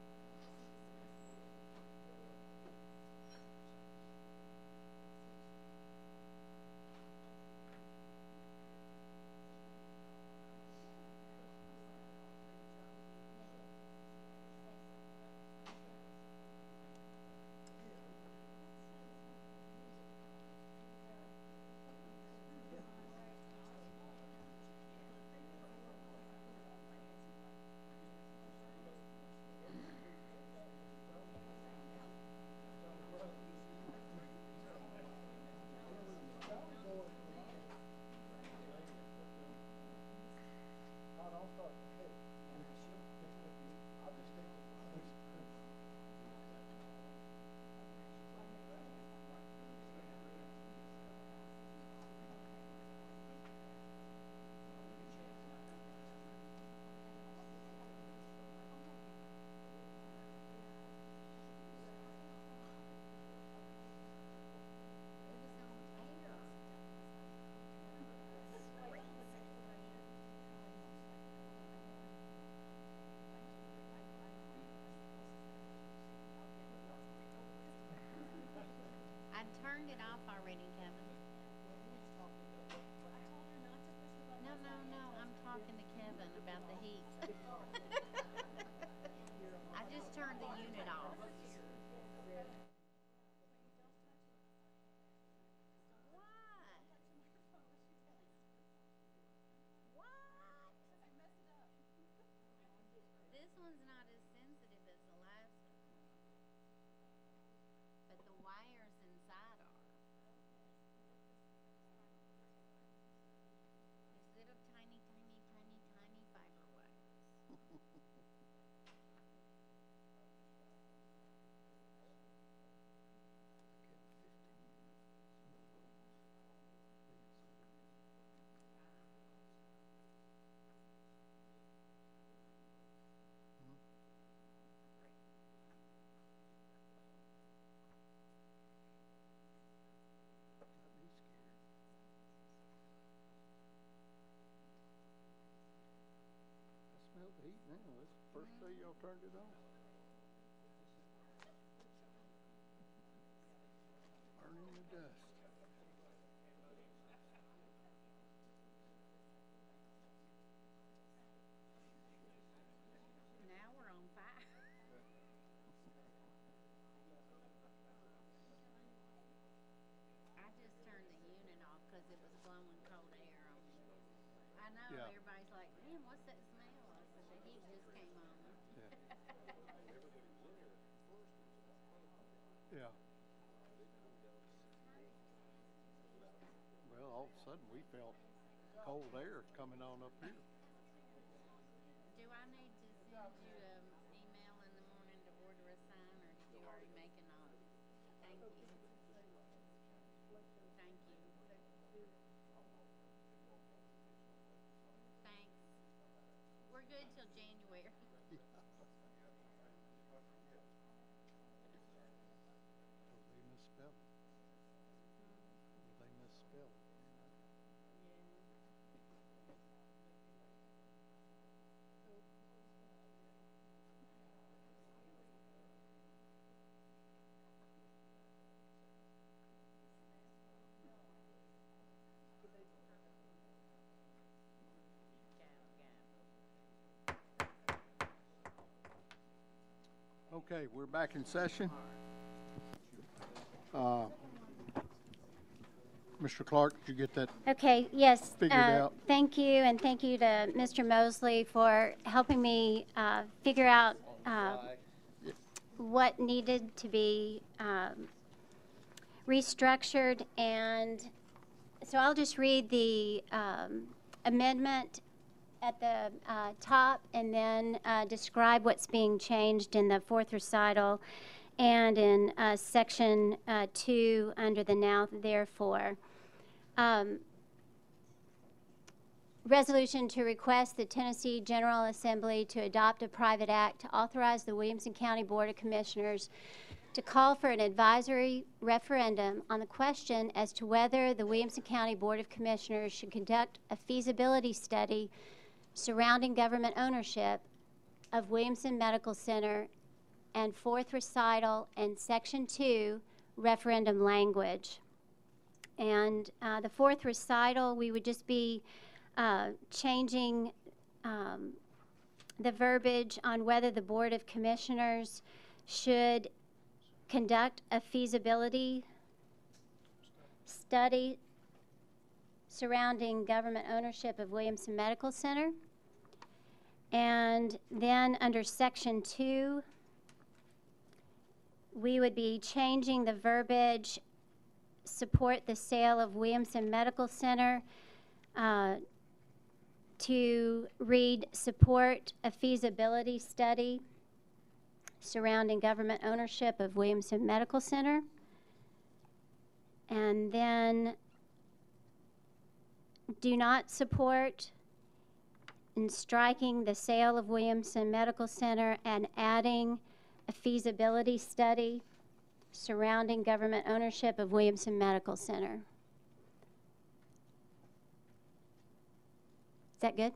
I turned it off already, Kevin. No, I'm talking to Kevin about the heat. I just turned the unit off. This one's not as sensitive as the last one. But the wires inside are. Instead of tiny fiber wires. I smell the heat now. This is the first day y'all turned it on. Burning the dust. Now we're on fire. I just turned the unit off because it was blowing cold air on me. I know, Yeah. everybody's like, man, what's that smell? I said, the heat just came on. Yeah. Well, all of a sudden we felt cold air coming on up here. Do I need to send you an email in the morning to order a sign, or did you already make an order? Thank you. Thank you. Thanks. We're good till January. They misspelled it. They misspelled it. Okay, we're back in session. Mr. Clark, did you get that? Okay, yes. Figured out. Thank you, and thank you to Mr. Mosley for helping me figure out what needed to be restructured. And so I'll just read the amendment at the top and then describe what's being changed in the fourth recital and in section 2 under the now therefore. Resolution to request the Tennessee General Assembly to adopt a private act to authorize the Williamson County Board of Commissioners to call for an advisory referendum on the question as to whether the Williamson County Board of Commissioners should conduct a feasibility study surrounding government ownership of Williamson Medical Center and fourth recital and Section 2 referendum language. And the fourth recital, we would just be changing the verbiage on whether the Board of Commissioners should conduct a feasibility study surrounding government ownership of Williamson Medical Center. And then under Section 2, we would be changing the verbiage support the sale of Williamson Medical Center to read support a feasibility study surrounding government ownership of Williamson Medical Center. And then do not support in striking the sale of Williamson Medical Center and adding a feasibility study surrounding government ownership of Williamson Medical Center. Is that good?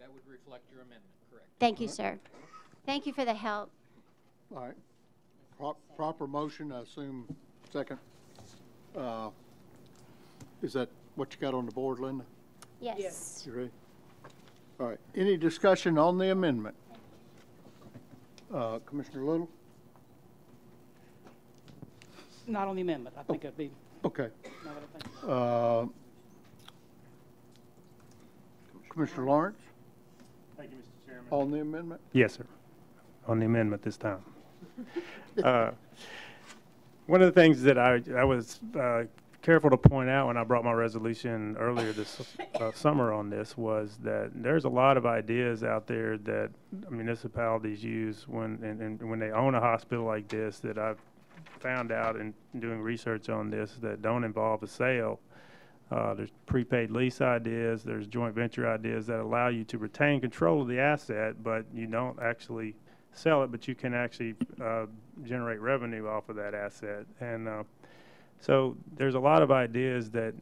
That would reflect your amendment, correct? Thank you, sir. Thank you for the help. All right. Proper motion, I assume, second. Is that what you got on the board, Linda? Yes. You ready? All right. Any discussion on the amendment? Commissioner Little? Not on the amendment. I think it'd be. Okay. Now that I think about it. Commissioner Lawrence? Thank you, Mr. Chairman. On the amendment? Yes, sir. On the amendment this time. One of the things that I was careful to point out when I brought my resolution earlier this summer on this was that there's a lot of ideas out there that municipalities use when they own a hospital like this that I've found out in doing research on this that don't involve a sale. There's prepaid lease ideas, there's joint venture ideas that allow you to retain control of the asset, but you don't actually sell it, but you can actually generate revenue off of that asset. And so there's a lot of ideas that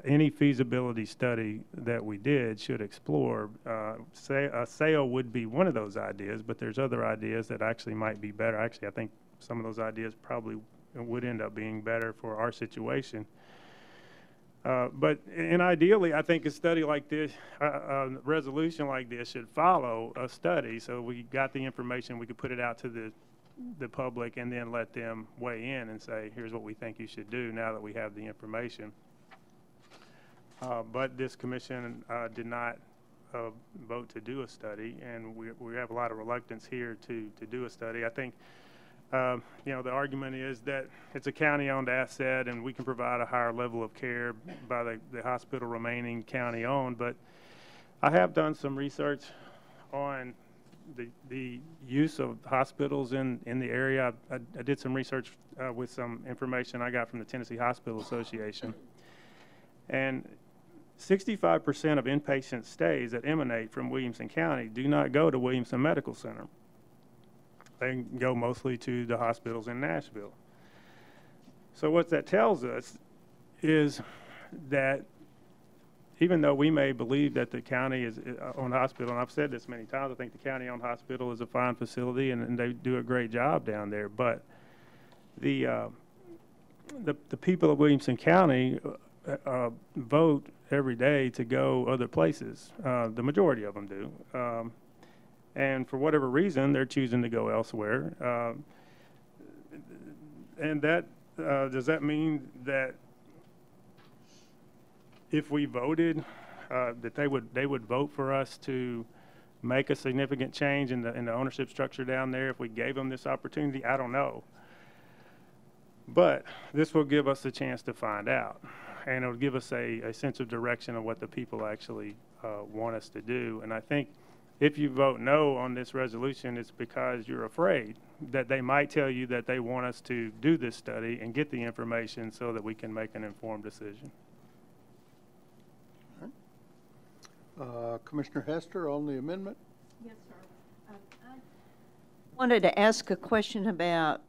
any feasibility study that we did should explore. A sale would be one of those ideas, but there's other ideas that actually might be better. Actually, I think some of those ideas probably would end up being better for our situation. And ideally, I think a study like this, a resolution like this should follow a study. So we got the information, we could put it out to the public and then let them weigh in and say, here's what we think you should do now that we have the information. But this commission did not vote to do a study, and we have a lot of reluctance here to do a study. I think the argument is that it's a county-owned asset and we can provide a higher level of care by the hospital remaining county-owned. But I have done some research on the use of hospitals in the area. I did some research with some information I got from the Tennessee Hospital Association. And 65% of inpatient stays that emanate from Williamson County do not go to Williamson Medical Center. They go mostly to the hospitals in Nashville. So what that tells us is that even though we may believe that the county is owned hospital, and I've said this many times, I think the county-owned hospital is a fine facility and they do a great job down there, but the people of Williamson County vote every day to go other places. The majority of them do. And for whatever reason, they're choosing to go elsewhere. And that does that mean that if we voted, that they would vote for us to make a significant change in the ownership structure down there if we gave them this opportunity? I don't know. But this will give us a chance to find out, and it'll give us a sense of direction of what the people actually want us to do. And I think if you vote no on this resolution, it's because you're afraid that they might tell you that they want us to do this study and get the information so that we can make an informed decision. Commissioner Hester on the amendment? Yes, sir. I wanted to ask a question about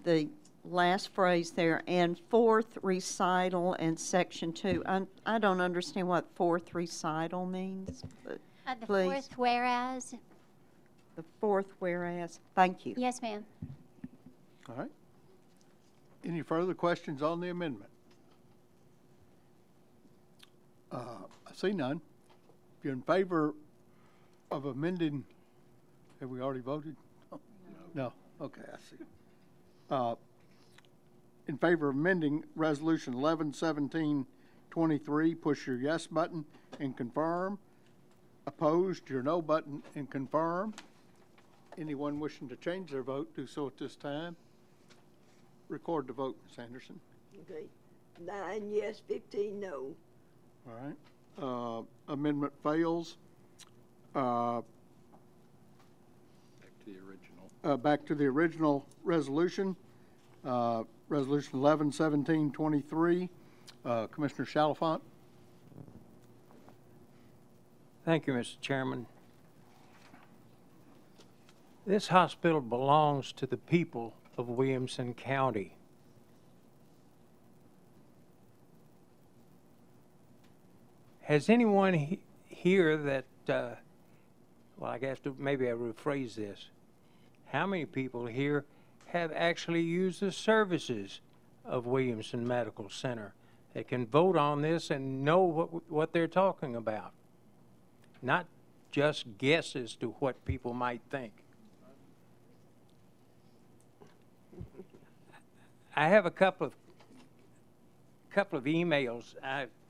the last phrase there, and fourth recital and section 2. I don't understand what fourth recital means, but The please. fourth whereas. The fourth whereas. Thank you. Yes, ma'am. All right. Any further questions on the amendment? I see none. If you're in favor of amending, have we already voted? Oh, no. Okay, I see. In favor of amending Resolution 111723, push your yes button and confirm. Opposed, your no button and confirm. Anyone wishing to change their vote, do so at this time. Record the vote, Ms. Anderson. Okay. 9 yes, 15 no. All right. Amendment fails. Back to the original. Back to the original resolution. Resolution 111723. Commissioner Chalfant. Thank you, Mr. Chairman. This hospital belongs to the people of Williamson County. Has anyone here that, well, I guess maybe I rephrase this. How many people here have actually used the services of Williamson Medical Center? They can vote on this and know what they're talking about. Not just guess as to what people might think. I have a couple of emails.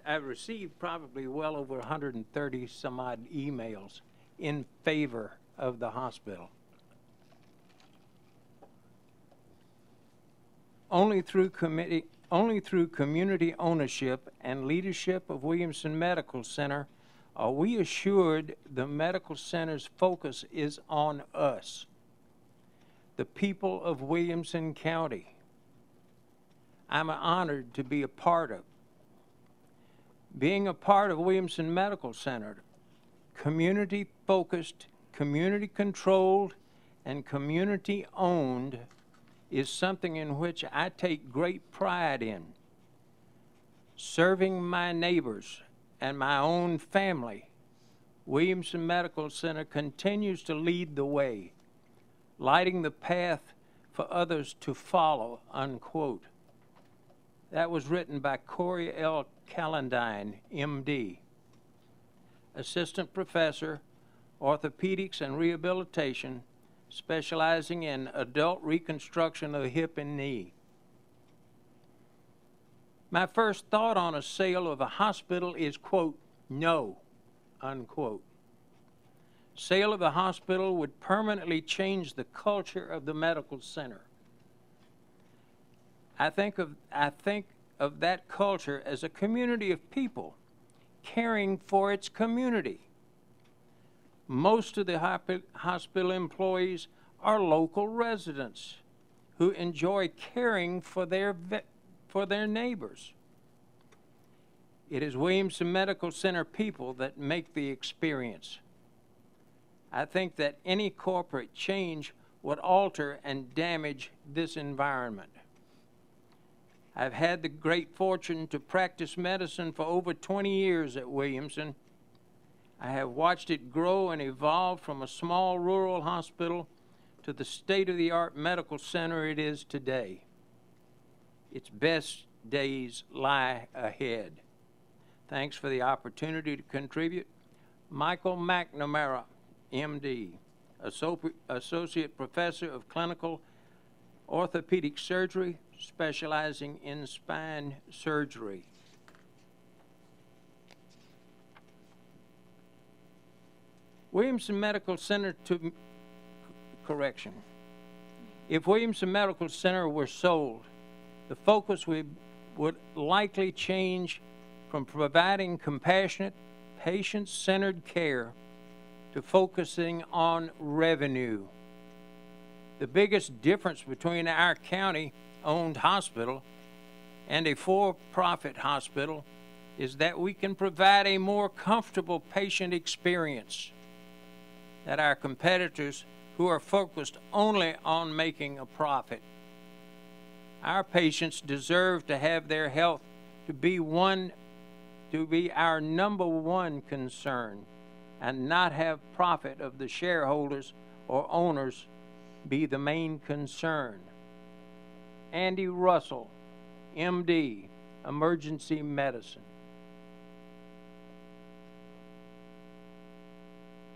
I've received probably well over 130 some odd emails in favor of the hospital. Only through community ownership and leadership of Williamson Medical Center are we assured the medical center's focus is on us, the people of Williamson County. I'm honored to be a part of. Being a part of Williamson Medical Center, community-focused, community-controlled, and community-owned is something in which I take great pride in. Serving my neighbors and my own family, Williamson Medical Center continues to lead the way, lighting the path for others to follow, unquote. That was written by Corey L. Callandine, M.D., Assistant Professor, Orthopedics and Rehabilitation, specializing in adult reconstruction of the hip and knee. My first thought on a sale of a hospital is, quote, no, unquote. Sale of the hospital would permanently change the culture of the medical center. I think of that culture as a community of people caring for its community. Most of the hospital employees are local residents who enjoy caring for their neighbors. It is Williamson Medical Center people that make the experience. I think that any corporate change would alter and damage this environment. I've had the great fortune to practice medicine for over 20 years at Williamson. I have watched it grow and evolve from a small rural hospital to the state-of-the-art medical center it is today. Its best days lie ahead. Thanks for the opportunity to contribute. Michael McNamara, M.D., Associate Professor of Clinical Orthopedic Surgery, specializing in spine surgery. Williamson Medical Center If Williamson Medical Center were sold, the focus would likely change from providing compassionate, patient-centered care to focusing on revenue. The biggest difference between our county-owned hospital and a for-profit hospital is that we can provide a more comfortable patient experience that our competitors who are focused only on making a profit Our patients deserve to have their health to be our number one concern, and not have profit of the shareholders or owners be the main concern. Andy Russell, MD, Emergency Medicine.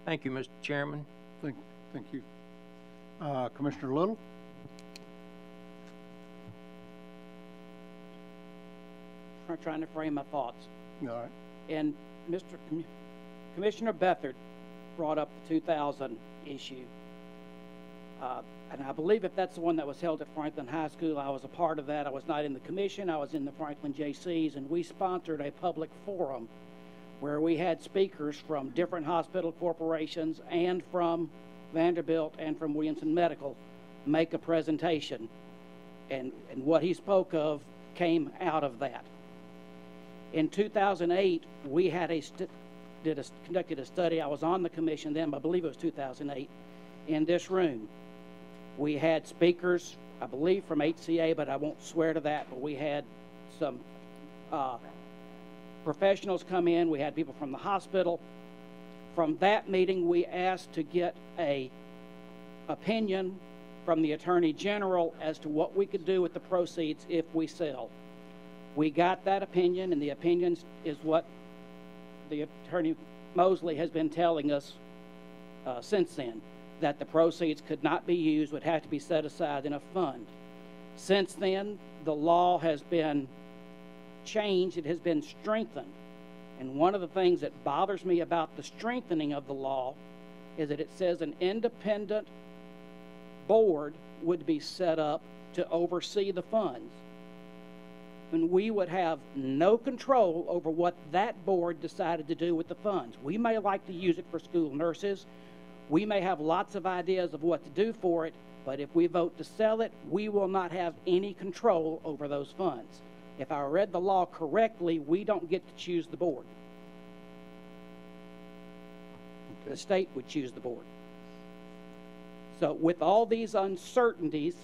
Thank you, Mr. Chairman. Thank you. Commissioner Little? I'm trying to frame my thoughts. All right. And Commissioner Beathard brought up the 2000 issue. And I believe if that's the one that was held at Franklin High School, I was a part of that. I was not in the commission. I was in the Franklin JCs, and we sponsored a public forum where we had speakers from different hospital corporations and from Vanderbilt and from Williamson Medical make a presentation. And what he spoke of came out of that. In 2008, we had conducted a study. I was on the commission then, I believe it was 2008, in this room. We had speakers, I believe from HCA, but I won't swear to that, but we had some professionals come in. We had people from the hospital. From that meeting, we asked to get an opinion from the Attorney General as to what we could do with the proceeds if we sell. We got that opinion, and the opinion is what the Attorney Mosley has been telling us since then, that the proceeds could not be used, would have to be set aside in a fund. Since then, the law has been changed. It has been strengthened. And one of the things that bothers me about the strengthening of the law is that it says an independent board would be set up to oversee the funds. And we would have no control over what that board decided to do with the funds. We may like to use it for school nurses. We may have lots of ideas of what to do for it, but if we vote to sell it, we will not have any control over those funds. If I read the law correctly, we don't get to choose the board. The state would choose the board. So with all these uncertainties,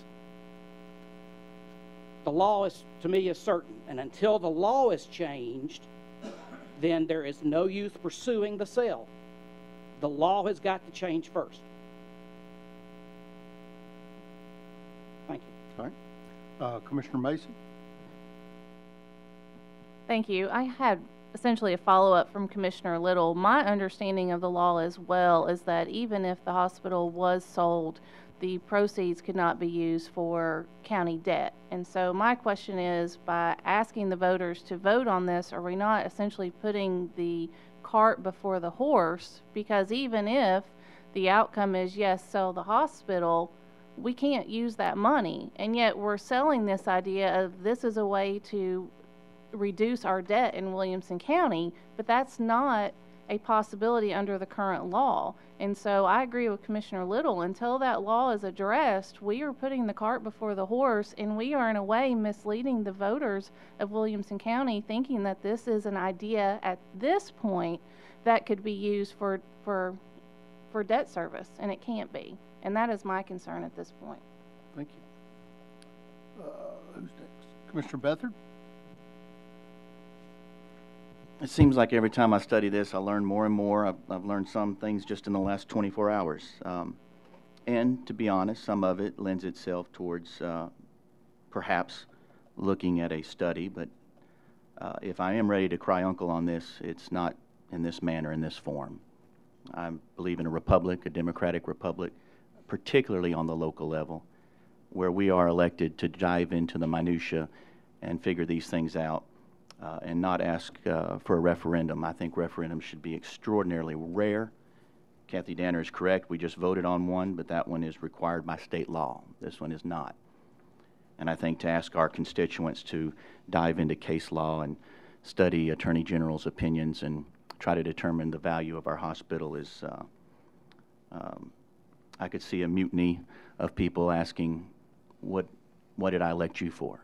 the law is, to me, is certain. And until the law is changed, then there is no use pursuing the sale. The law has got to change first. Thank you. All right. Commissioner Mason? Thank you. I had essentially a follow-up from Commissioner Little. My understanding of the law as well is that even if the hospital was sold, the proceeds could not be used for county debt. And so my question is, by asking the voters to vote on this, are we not essentially putting the cart before the horse? Because even if the outcome is yes, sell the hospital, we can't use that money. And yet we're selling this idea of this is a way to reduce our debt in Williamson County, but that's not a possibility under the current law. And so I agree with Commissioner Little. Until that law is addressed, we are putting the cart before the horse, and we are in a way misleading the voters of Williamson County, thinking that this is an idea at this point that could be used for debt service, and it can't be. And that is my concern at this point. Thank you. Who's next? Commissioner Beathard? It seems like every time I study this, I learn more and more. I've learned some things just in the last 24 hours. And to be honest, some of it lends itself towards perhaps looking at a study. But if I am ready to cry uncle on this, it's not in this manner, in this form. I believe in a republic, a democratic republic, particularly on the local level, where we are elected to dive into the minutia and figure these things out. And not ask for a referendum. I think referendums should be extraordinarily rare. Kathy Danner is correct. We just voted on one, but that one is required by state law. This one is not. And I think to ask our constituents to dive into case law and study Attorney General's opinions and try to determine the value of our hospital is, I could see a mutiny of people asking, what did I elect you for?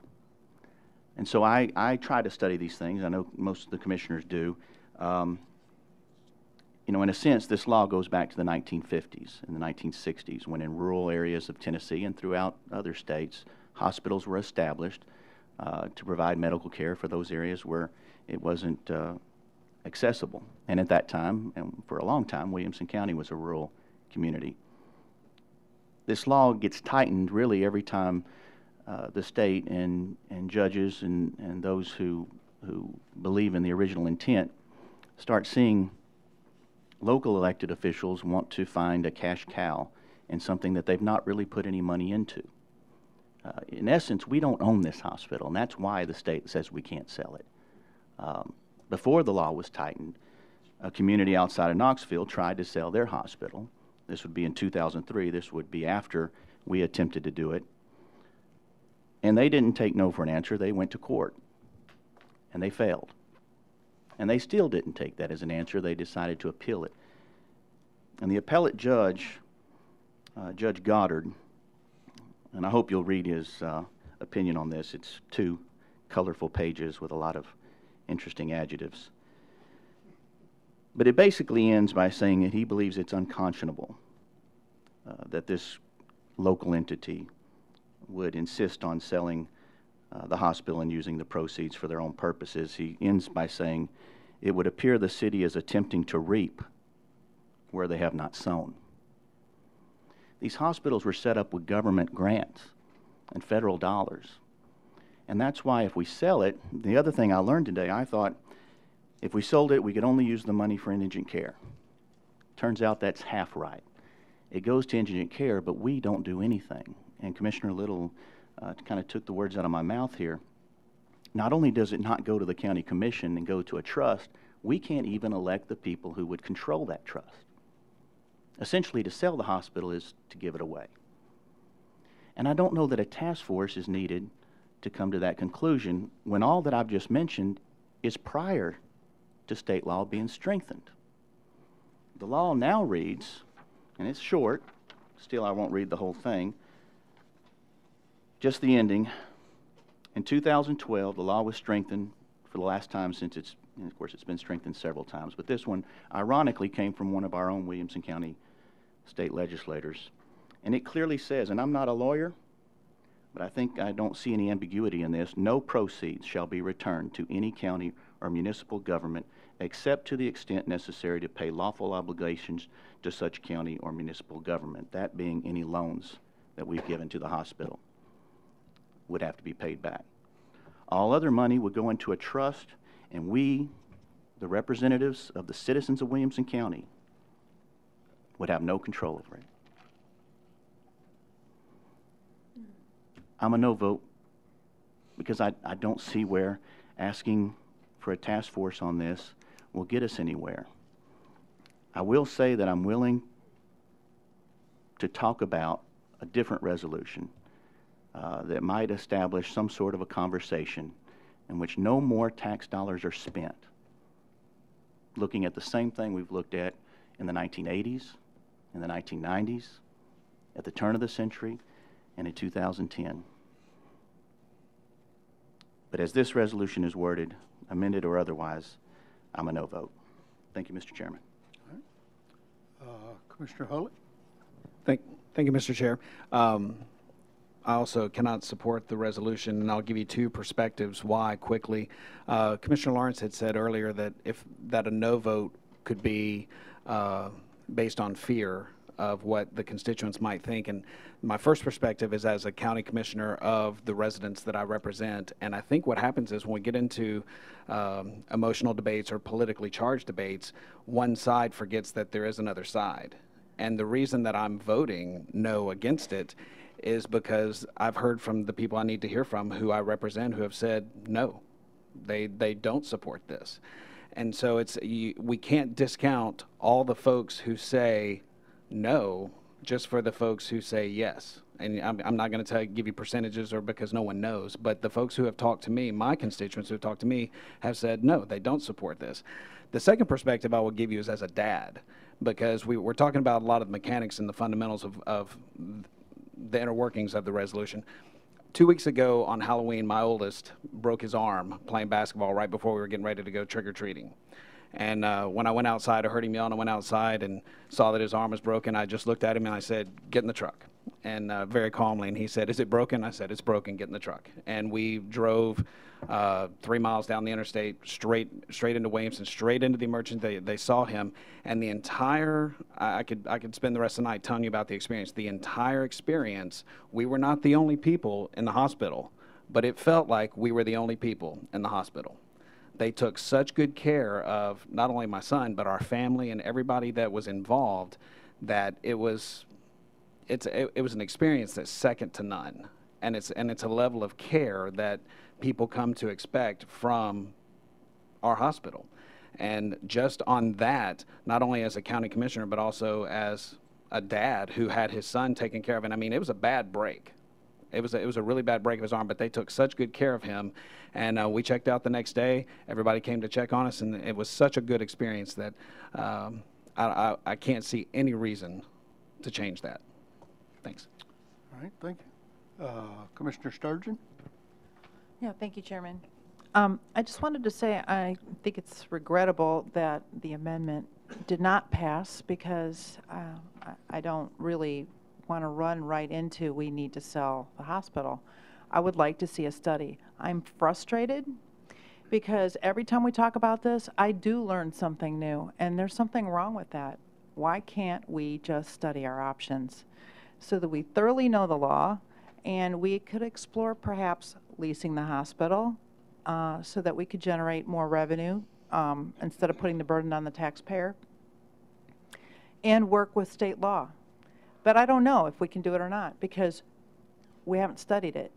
And so I try to study these things. I know most of the commissioners do. You know, in a sense, this law goes back to the 1950s and the 1960s, when in rural areas of Tennessee and throughout other states, hospitals were established to provide medical care for those areas where it wasn't accessible. And at that time, and for a long time, Williamson County was a rural community. This law gets tightened really every time the state and judges and those who believe in the original intent start seeing local elected officials want to find a cash cow in something that they've not really put any money into. In essence, we don't own this hospital, and that's why the state says we can't sell it. Before the law was tightened, a community outside of Knoxville tried to sell their hospital. This would be in 2003. This would be after we attempted to do it. And they didn't take no for an answer. They went to court, and they failed. And they still didn't take that as an answer. They decided to appeal it. And the appellate judge, Judge Goddard, and I hope you'll read his opinion on this. It's 2 colorful pages with a lot of interesting adjectives. But it basically ends by saying that he believes it's unconscionable that this local entity would insist on selling the hospital and using the proceeds for their own purposes. He ends by saying it would appear the city is attempting to reap where they have not sown. These hospitals were set up with government grants and federal dollars. And that's why if we sell it, the other thing I learned today, I thought if we sold it, we could only use the money for indigent care. Turns out that's half right. It goes to indigent care, but we don't do anything. And Commissioner Little kind of took the words out of my mouth here. Not only does it not go to the county commission and go to a trust, we can't even elect the people who would control that trust. Essentially, to sell the hospital is to give it away. And I don't know that a task force is needed to come to that conclusion when all that I've just mentioned is prior to state law being strengthened. The law now reads, and it's short, still I won't read the whole thing, just the ending. In 2012, the law was strengthened for the last time since of course it's been strengthened several times, but this one ironically came from one of our own Williamson County state legislators. And it clearly says, and I'm not a lawyer, but I don't see any ambiguity in this, no proceeds shall be returned to any county or municipal government except to the extent necessary to pay lawful obligations to such county or municipal government, that being any loans that we've given to the hospital would have to be paid back. All other money would go into a trust, and we, the representatives of the citizens of Williamson County, would have no control over it. I'm a no vote because I don't see where asking for a task force on this will get us anywhere. I will say that I'm willing to talk about a different resolution that might establish some sort of a conversation in which no more tax dollars are spent looking at the same thing we've looked at in the 1980s, in the 1990s, at the turn of the century, and in 2010. But as this resolution is worded, amended or otherwise, I'm a no vote. Thank you, Mr. Chairman. Commissioner Hullett? Thank you, Mr. Chair. I also cannot support the resolution, and I'll give you 2 perspectives why quickly. Commissioner Lawrence had said earlier that a no vote could be based on fear of what the constituents might think. And my first perspective is as a county commissioner of the residents that I represent. And I think what happens is when we get into emotional debates or politically charged debates, one side forgets that there is another side. And the reason that I'm voting no against it is because I've heard from the people I need to hear from who I represent who have said no, they don't support this. And so we can't discount all the folks who say no just for the folks who say yes. And I'm not going to give you percentages or because no one knows, but the folks who have talked to me, my constituents who have talked to me, have said no, they don't support this. The second perspective I will give you is as a dad, because we're talking about a lot of the mechanics and the fundamentals of the inner workings of the resolution. 2 weeks ago on Halloween, my oldest broke his arm playing basketball right before we were getting ready to go trick-or-treating. And when I went outside, I heard him yell, and I went outside and saw that his arm was broken. I just looked at him and I said, "Get in the truck." and very calmly, and he said, "Is it broken?" I said, "It's broken. Get in the truck." And we drove 3 miles down the interstate, straight into Williamson, straight into the emergency. They saw him, and the entire I could spend the rest of the night telling you about the experience. The entire experience, we were not the only people in the hospital, but it felt like we were the only people in the hospital. They took such good care of not only my son, but our family and everybody that was involved, that it was an experience that's second to none. And it's a level of care that people come to expect from our hospital. And just on that, not only as a county commissioner, but also as a dad who had his son taken care of. And I mean, it was a bad break. It was a really bad break of his arm, but they took such good care of him. And we checked out the next day. Everybody came to check on us, and it was such a good experience that I can't see any reason to change that. Thanks. All right, thank you. Commissioner Sturgeon? Yeah, thank you, Chairman. I just wanted to say I think it's regrettable that the amendment did not pass, because I don't really want to run right into we need to sell the hospital. I would like to see a study. I'm frustrated because every time we talk about this, I do learn something new, and there's something wrong with that. Why can't we just study our options so that we thoroughly know the law, and we could explore perhaps leasing the hospital so that we could generate more revenue instead of putting the burden on the taxpayer, and work with state law. But I don't know if we can do it or not, because we haven't studied it.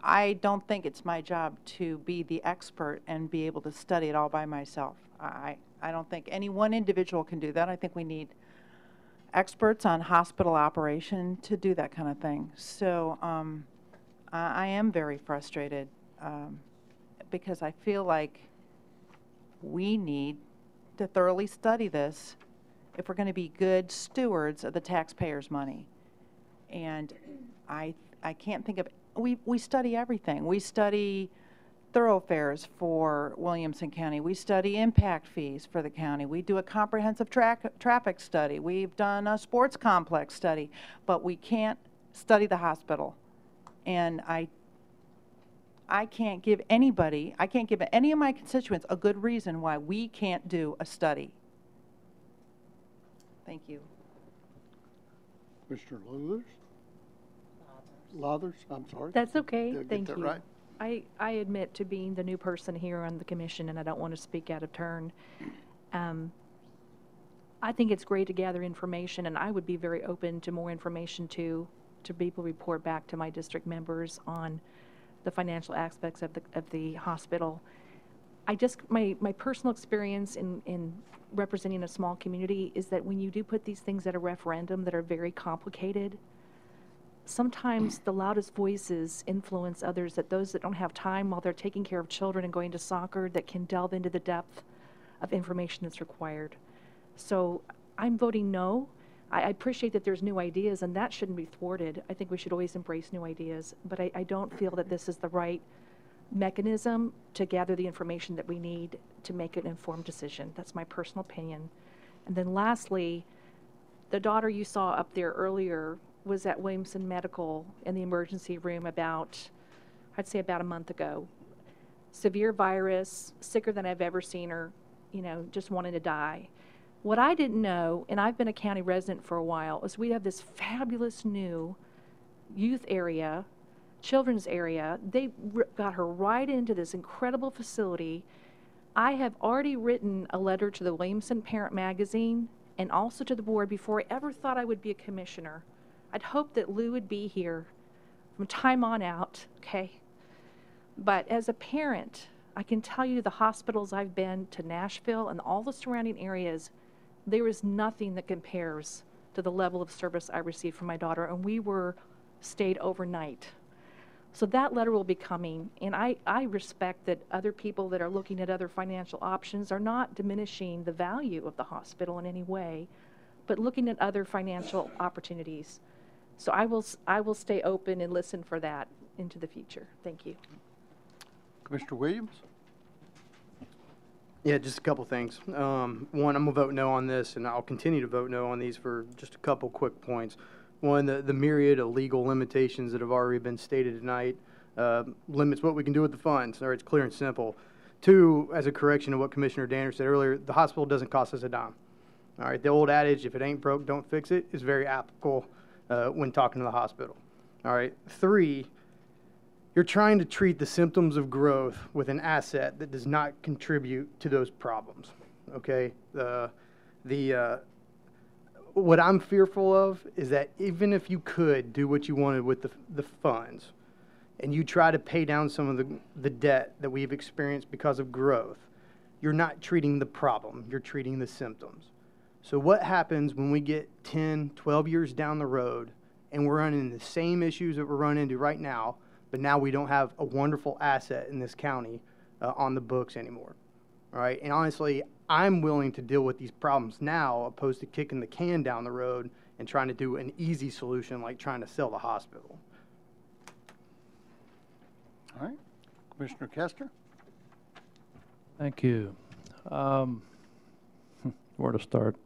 I don't think it's my job to be the expert and be able to study it all by myself. I don't think any one individual can do that. I think we need experts on hospital operation to do that kind of thing. So I am very frustrated because I feel like we need to thoroughly study this if we're going to be good stewards of the taxpayers' money. And I can't think of, we study everything. We study thoroughfares for Williamson County. We study impact fees for the county. We do a comprehensive traffic study. We've done a sports complex study, but we can't study the hospital. And I can't give anybody, I can't give any of my constituents a good reason why we can't do a study. Thank you. Mr. Lathers, I'm sorry. That's okay. Did I get Thank that you. right? I admit to being the new person here on the commission, and I don't want to speak out of turn. I think it's great to gather information, and I would be very open to more information to be able to report back to my district members on the financial aspects of the hospital. My personal experience in representing a small community is that when you do put these things at a referendum that are very complicated, sometimes the loudest voices influence others, that those that don't have time while they're taking care of children and going to soccer, that can delve into the depth of information that's required. So I'm voting no. I appreciate that there's new ideas, and that shouldn't be thwarted. I think we should always embrace new ideas, but I don't feel that this is the right mechanism to gather the information that we need to make an informed decision. That's my personal opinion. And then lastly, the daughter you saw up there earlier was at Williamson Medical in the emergency room I'd say about a month ago. Severe virus, sicker than I've ever seen her, just wanting to die. What I didn't know, and I've been a county resident for a while, is we have this fabulous new youth area, children's area. They got her right into this incredible facility. I have already written a letter to the Williamson Parent Magazine and also to the board before I ever thought I would be a commissioner. I'd hoped that Lou would be here from time on out, okay? But as a parent, I can tell you the hospitals I've been to, Nashville and all the surrounding areas, there is nothing that compares to the level of service I received from my daughter, and we stayed overnight. So that letter will be coming, and I respect that other people that are looking at other financial options are not diminishing the value of the hospital in any way, but looking at other financial opportunities. So I will stay open and listen for that into the future. Thank you. Commissioner Williams? Yeah, just a couple things. One, I'm going to vote no on this, and I'll continue to vote no on these for just a couple quick points. One, the myriad of legal limitations that have already been stated tonight limits what we can do with the funds, or it's clear and simple. Two, as a correction of what Commissioner Danner said earlier, the hospital doesn't cost us a dime. All right, the old adage, if it ain't broke, don't fix it, is very applicable when talking to the hospital. All right, three, you're trying to treat the symptoms of growth with an asset that does not contribute to those problems. Okay, what I'm fearful of is that even if you could do what you wanted with the funds, and you try to pay down some of the debt that we've experienced because of growth, you're not treating the problem, you're treating the symptoms. So what happens when we get 10, 12 years down the road and we're running the same issues that we're running into right now, but now we don't have a wonderful asset in this county on the books anymore? All right, and honestly, I'm willing to deal with these problems now opposed to kicking the can down the road and trying to do an easy solution like trying to sell the hospital. All right, Commissioner Kester. Thank you. Where to start?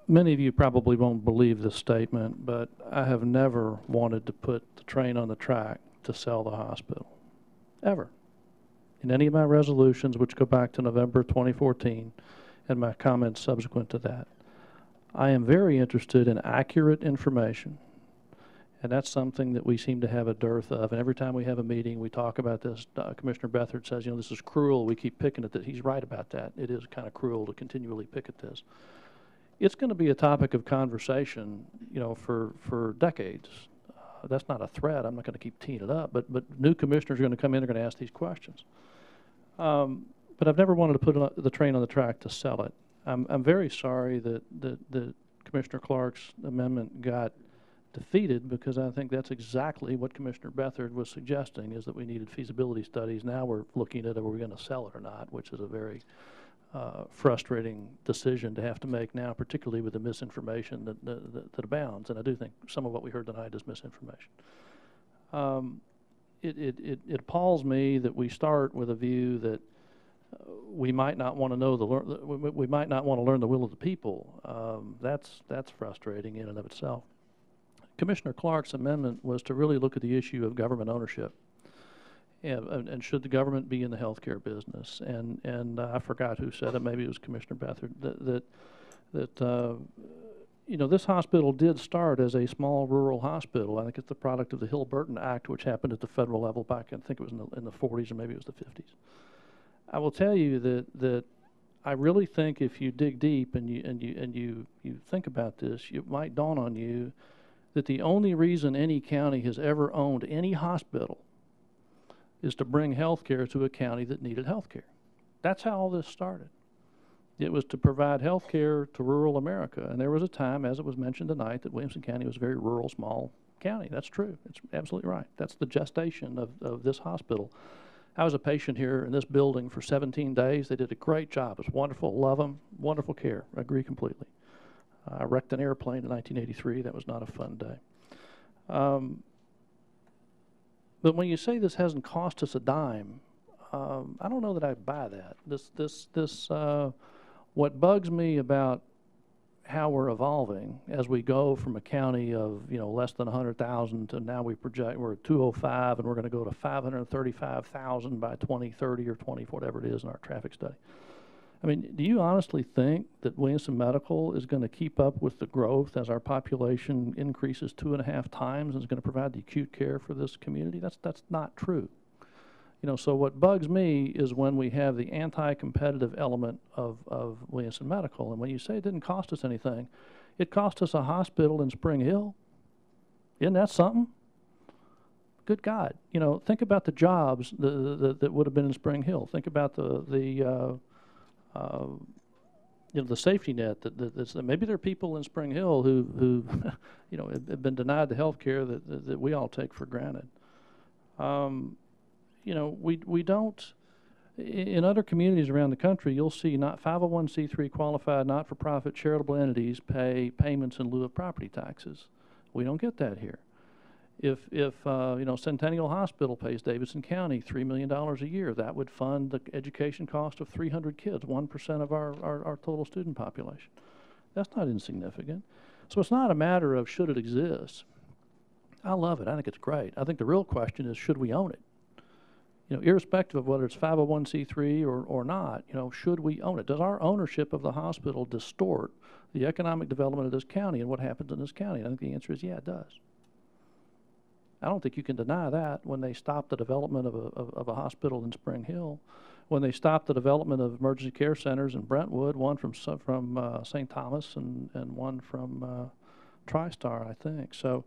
Many of you probably won't believe this statement, but I have never wanted to put the train on the track to sell the hospital, ever. In any of my resolutions, which go back to November 2014, and my comments subsequent to that, I am very interested in accurate information. And that's something that we seem to have a dearth of. And every time we have a meeting, we talk about this. Commissioner Bethard says, you know, this is cruel. We keep picking at this. He's right about that. It is kind of cruel to continually pick at this. It's going to be a topic of conversation, you know, for decades. That's not a threat. I'm not going to keep teeing it up. But new commissioners are going to come in and are going to ask these questions. But I've never wanted to put the train on the track to sell it. I'm very sorry that Commissioner Clark's amendment got defeated, because I think that's exactly what Commissioner Bethard was suggesting, is that we needed feasibility studies. Now we're looking at, are we going to sell it or not, which is a very frustrating decision to have to make now, particularly with the misinformation that abounds. And I do think some of what we heard tonight is misinformation. It appalls me that we start with a view that we might not want to know we might not want to learn the will of the people. That's frustrating in and of itself. Commissioner Clark's amendment was to really look at the issue of government ownership, and should the government be in the healthcare business? And I forgot who said it. Maybe it was Commissioner Bethard. That you know, this hospital did start as a small rural hospital. I think it's the product of the Hill-Burton Act, which happened at the federal level back, I think it was in the 40s or maybe it was the 50s. I will tell you that I really think if you dig deep and you think about this, it might dawn on you that the only reason any county has ever owned any hospital is to bring health care to a county that needed health care. That's how all this started. It was to provide health care to rural America. And there was a time, as it was mentioned tonight, that Williamson County was a very rural, small county. That's true. It's absolutely right. That's the gestation of this hospital. I was a patient here in this building for 17 days. They did a great job. It was wonderful. Love them. Wonderful care. I agree completely. I wrecked an airplane in 1983. That was not a fun day. But when you say this hasn't cost us a dime, I don't know that I buy that. What bugs me about how we're evolving as we go from a county of, you know, less than 100,000 to now we're at 205, and we're going to go to 535,000 by 2030 or 20, whatever it is in our traffic study. I mean, do you honestly think that Williamson Medical is going to keep up with the growth as our population increases 2.5 times and is going to provide the acute care for this community? That's not true. You know, so what bugs me is when we have the anti-competitive element of Williamson Medical. And when you say it didn't cost us anything, it cost us a hospital in Spring Hill. Isn't that something? Good God. You know, think about the jobs that would have been in Spring Hill. Think about you know, the safety net that's maybe there are people in Spring Hill who you know, have been denied the health care that we all take for granted. You know, we don't, in other communities around the country, you'll see not 501c3 qualified, not-for-profit charitable entities pay payments in lieu of property taxes. We don't get that here. If you know, Centennial Hospital pays Davidson County $3 million a year, that would fund the education cost of 300 kids, 1% of our total student population. That's not insignificant. So it's not a matter of should it exist. I love it. I think it's great. I think the real question is, should we own it? Irrespective of whether it's 501c3 or not, should we own it? Does our ownership of the hospital distort the economic development of this county and what happens in this county? And I think the answer is, yeah, it does. I don't think you can deny that when they stop the development of a hospital in Spring Hill, when they stop the development of emergency care centers in Brentwood, one from St. Thomas and one from TriStar, I think. So,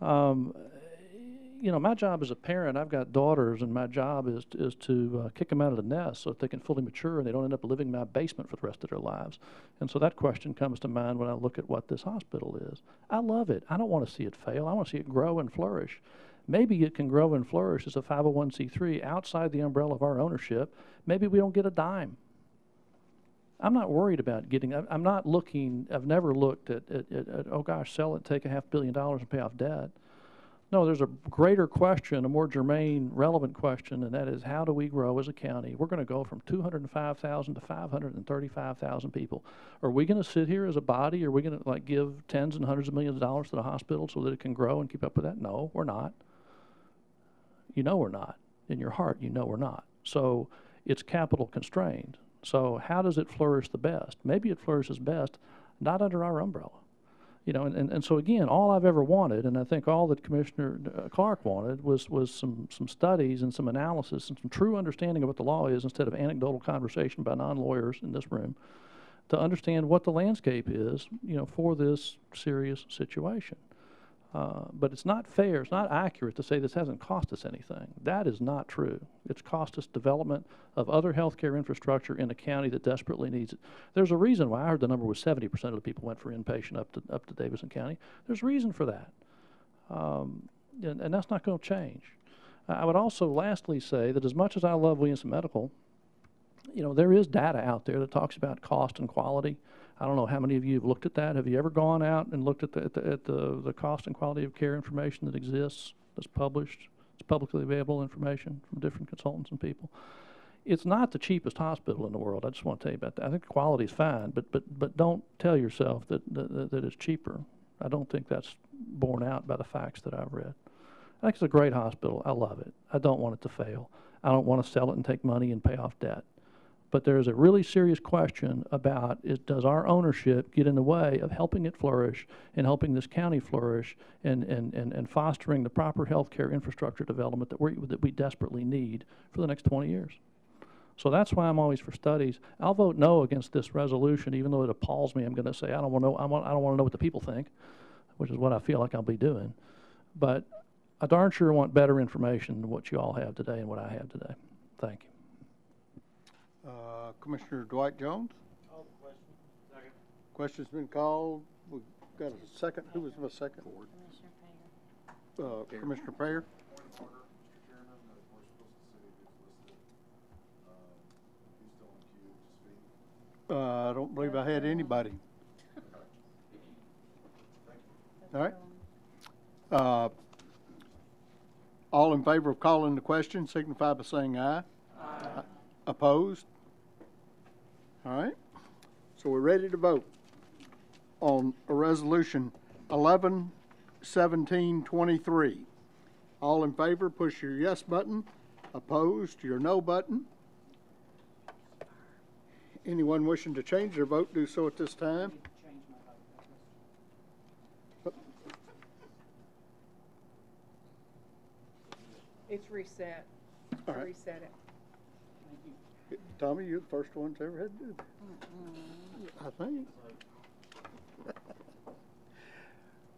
my job as a parent, I've got daughters, and my job is to kick them out of the nest so that they can fully mature and they don't end up living in my basement for the rest of their lives. And so that question comes to mind when I look at what this hospital is. I love it. I don't want to see it fail. I want to see it grow and flourish. Maybe it can grow and flourish as a 501c3 outside the umbrella of our ownership. Maybe we don't get a dime. I'm not worried about getting, I'm not looking, I've never looked at oh gosh, sell it, take $500 million and pay off debt. No, there's a greater question, a more germane, relevant question, and that is, how do we grow as a county? We're going to go from 205,000 to 535,000 people. Are we going to sit here as a body? Are we going to give tens and hundreds of millions of dollars to the hospital so that it can grow and keep up with that? No, we're not. You know we're not. In your heart, you know we're not. So it's capital constrained. So how does it flourish the best? Maybe it flourishes best not under our umbrella. And so again, all I've ever wanted, and I think all that Commissioner Clark wanted, was some studies and some analysis and some true understanding of what the law is instead of anecdotal conversation by non-lawyers in this room, to understand what the landscape is, for this serious situation. But it's not fair, it's not accurate to say this hasn't cost us anything. That is not true. It's cost us development of other healthcare infrastructure in a county that desperately needs it. There's a reason why I heard the number was 70% of the people went for inpatient up to Davidson County. There's a reason for that. And that's not going to change. I would also lastly say that as much as I love Williamson Medical, there is data out there that talks about cost and quality. I don't know how many of you have looked at that. Have you ever gone out and looked at the cost and quality of care information that exists, that's published? It's publicly available information from different consultants and people. It's not the cheapest hospital in the world. I just want to tell you about that. I think the quality is fine, but don't tell yourself that it's cheaper. I don't think that's borne out by the facts that I've read. I think it's a great hospital. I love it. I don't want it to fail. I don't want to sell it and take money and pay off debt. But there is a really serious question about, does our ownership get in the way of helping it flourish and helping this county flourish and fostering the proper healthcare infrastructure development that we desperately need for the next 20 years? So that's why I'm always for studies. I'll vote no against this resolution, even though it appalls me. I'm going to say I don't want to know what the people think, which is what I feel like I'll be doing. But I darn sure want better information than what you all have today and what I have today. Thank you. Commissioner Dwight Jones? Call the question. Second. Question's been called. We've got a second. Who was the second? Commissioner Payer. I don't believe I had anybody. All right. All in favor of calling the question signify by saying aye. Aye. Opposed? All right. So we're ready to vote on a resolution 11-17-23. All in favor, push your yes button. Opposed, your no button. Anyone wishing to change their vote, do so at this time. It's reset. All right. Reset it. Tommy, you're the first one to ever had to do that. I think.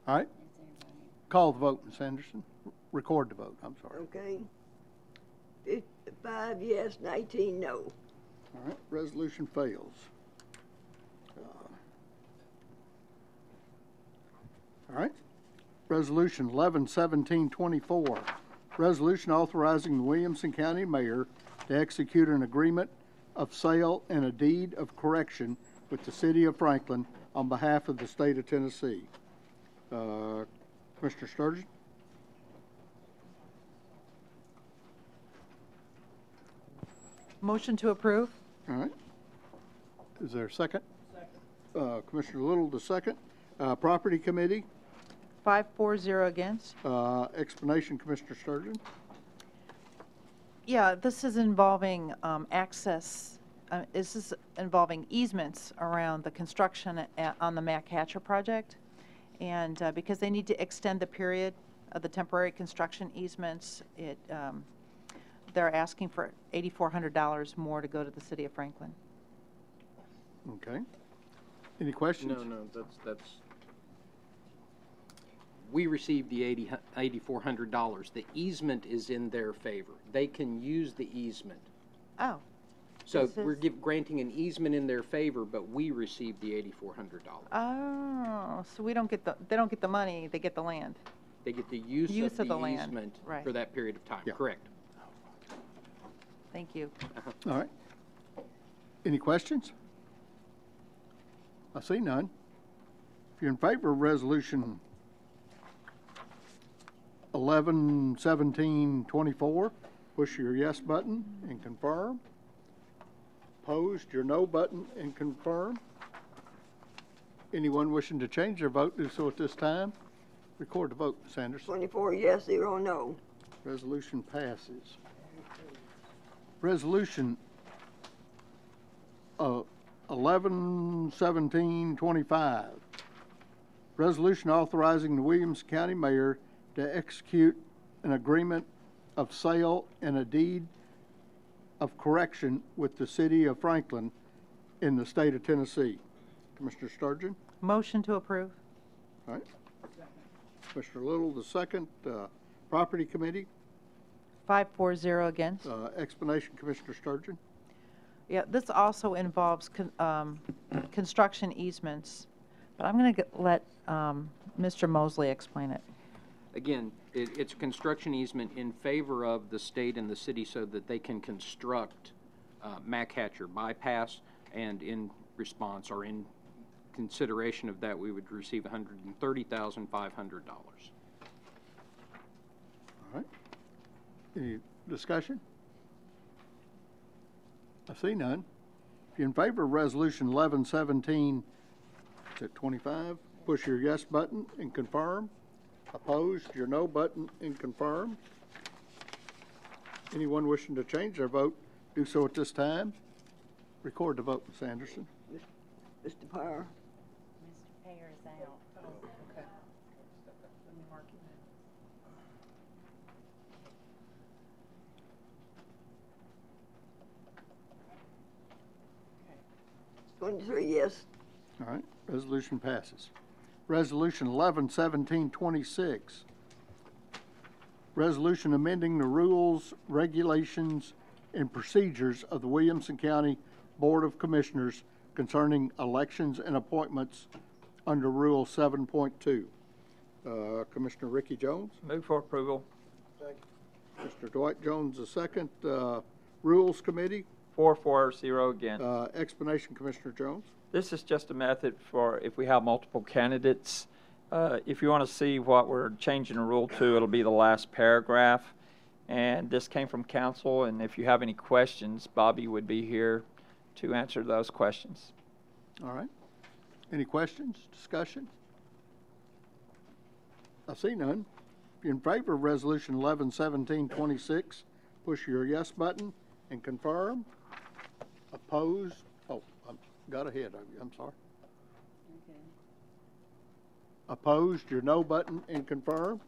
All right. Call the vote, Ms. Anderson. Record the vote, I'm sorry. Okay. 55 yes, 19 no. All right, resolution fails. All right. Resolution 11-17-24. Resolution authorizing the Williamson County Mayor to execute an agreement of sale and a deed of correction with the City of Franklin on behalf of the state of Tennessee. Commissioner Sturgeon? Motion to approve. All right. Is there a second? Second. Commissioner Little, the second. Property Committee, 5-4-0 against. explanation, Commissioner Sturgeon. Yeah, this is involving access, this is involving easements around the construction on the Mac Hatcher project. And because they need to extend the period of the temporary construction easements, they're asking for $8,400 more to go to the city of Franklin. Okay. Any questions? No, that's, we received the $8,400. The easement is in their favor. They can use the easement. Oh. So we're granting an easement in their favor, but we received the $8,400. Oh, so they don't get the money, they get the land. They get the use of the easement right. for that period of time, Yeah. correct? Thank you. All right. Any questions? I see none. If you're in favor of resolution 11-17-24, push your yes button and confirm. Opposed, your no button and confirm. Anyone wishing to change their vote, do so at this time. Record the vote, Ms. Anderson. 24 yes, 0 no. Resolution passes. Resolution 11-17-25. Resolution authorizing the Williamson County Mayor to execute an agreement of sale and a deed of correction with the city of Franklin in the state of Tennessee. Commissioner Sturgeon? Motion to approve. All right. Commissioner Little, the second. Property Committee? 5-4-0 against. Explanation, Commissioner Sturgeon. Yeah, this also involves construction easements, but I'm going to let Mr. Mosley explain it. Again, it's a construction easement in favor of the state and the city so that they can construct Mac Hatcher bypass, and in response or in consideration of that, we would receive $130,500. All right. Any discussion? I see none. If you're in favor of resolution 11-17 to 25, push your yes button and confirm. Opposed, your no button and confirm. Anyone wishing to change their vote, do so at this time. Record the vote, Ms. Anderson. Mr. Parr. Mr. Payer is out. Oh, okay. Let me mark you Okay. 23 yes. All right, resolution passes. Resolution 11-17-26. Resolution amending the rules, regulations, and procedures of the Williamson County Board of Commissioners concerning elections and appointments under Rule 7.2. Commissioner Ricky Jones? Move for approval. Mr. Dwight Jones, the second. Rules Committee? 4-4-0 again. Explanation, Commissioner Jones? This is just a method for if we have multiple candidates. If you want to see what we're changing the rule to, it'll be the last paragraph. And this came from council, and if you have any questions, Bobby would be here to answer those questions. All right. Any questions, discussion? I see none. If you're in favor of resolution 11-17-26, push your yes button and confirm. Opposed? Oh, I got ahead of you. I'm sorry. Okay. Opposed, your no button and confirm.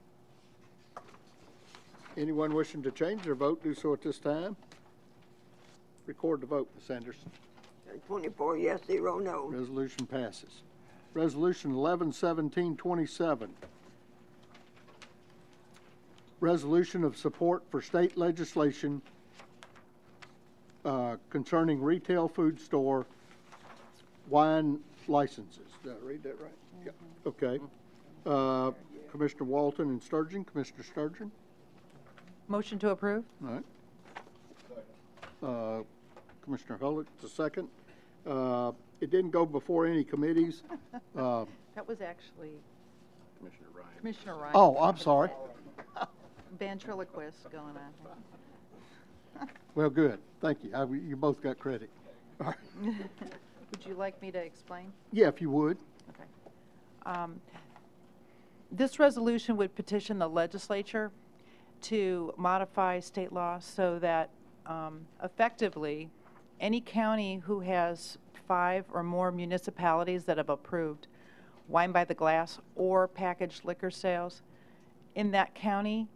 Anyone wishing to change their vote, do so at this time. Record the vote, Ms. Anderson. 24 yes, 0 no. Resolution passes. Resolution 11-17-27. Resolution of support for state legislation concerning retail food store wine licenses. Did I read that right? Mm-hmm. Yeah. Okay. Commissioner Walton and Sturgeon. Commissioner Sturgeon. Motion to approve. All right. Commissioner Hullock, the second. It didn't go before any committees. That was actually Commissioner Ryan. Commissioner Ryan. Oh, I'm sorry. Ventriloquist going on. Well, good. Thank you. You both got credit. All right. Would you like me to explain? Yeah, if you would. Okay. This resolution would petition the legislature to modify state law so that effectively any county who has 5 or more municipalities that have approved wine by the glass or packaged liquor sales, in that county,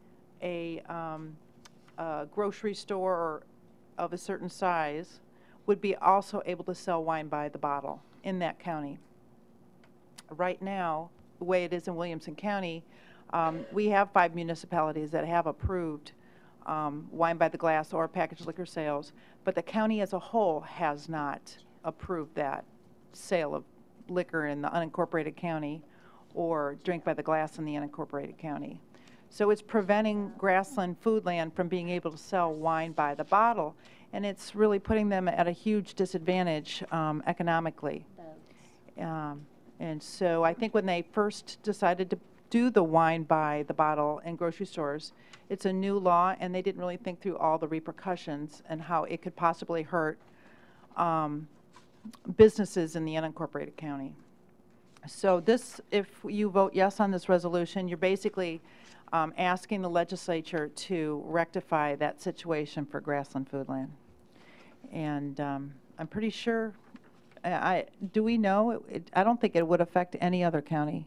a grocery store of a certain size would be also able to sell wine by the bottle in that county. Right now, the way it is in Williamson County, we have 5 municipalities that have approved wine by the glass or packaged liquor sales, but the county as a whole has not approved that sale of liquor in the unincorporated county or drink by the glass in the unincorporated county. So it's preventing Grassland Foodland from being able to sell wine by the bottle, and it's really putting them at a huge disadvantage economically. And so I think when they first decided to do the wine by the bottle in grocery stores, it's a new law, and they didn't really think through all the repercussions and how it could possibly hurt businesses in the unincorporated county. So this, if you vote yes on this resolution, you're basically asking the legislature to rectify that situation for Grassland Foodland. And I'm pretty sure, do we know, I don't think it would affect any other county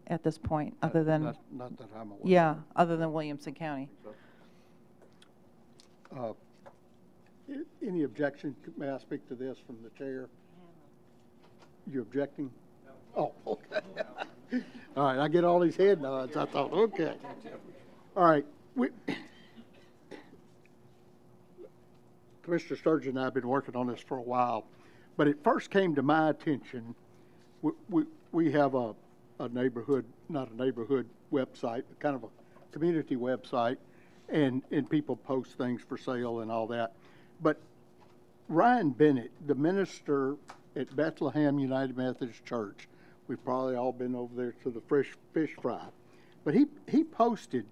at this point, other than, not that I'm aware. yeah, other than Williamson County. Any objection? May I speak to this from the chair? You objecting? No. Oh, okay. All right, I get all these head nods. I thought, okay. All right. Commissioner Sturgeon and I have been working on this for a while, but it first came to my attention. We have a neighborhood, not a neighborhood website, but kind of a community website, and people post things for sale and all that. But Ryan Bennett, the minister at Bethlehem United Methodist Church, we've probably all been over there to the fresh fish fry, but he posted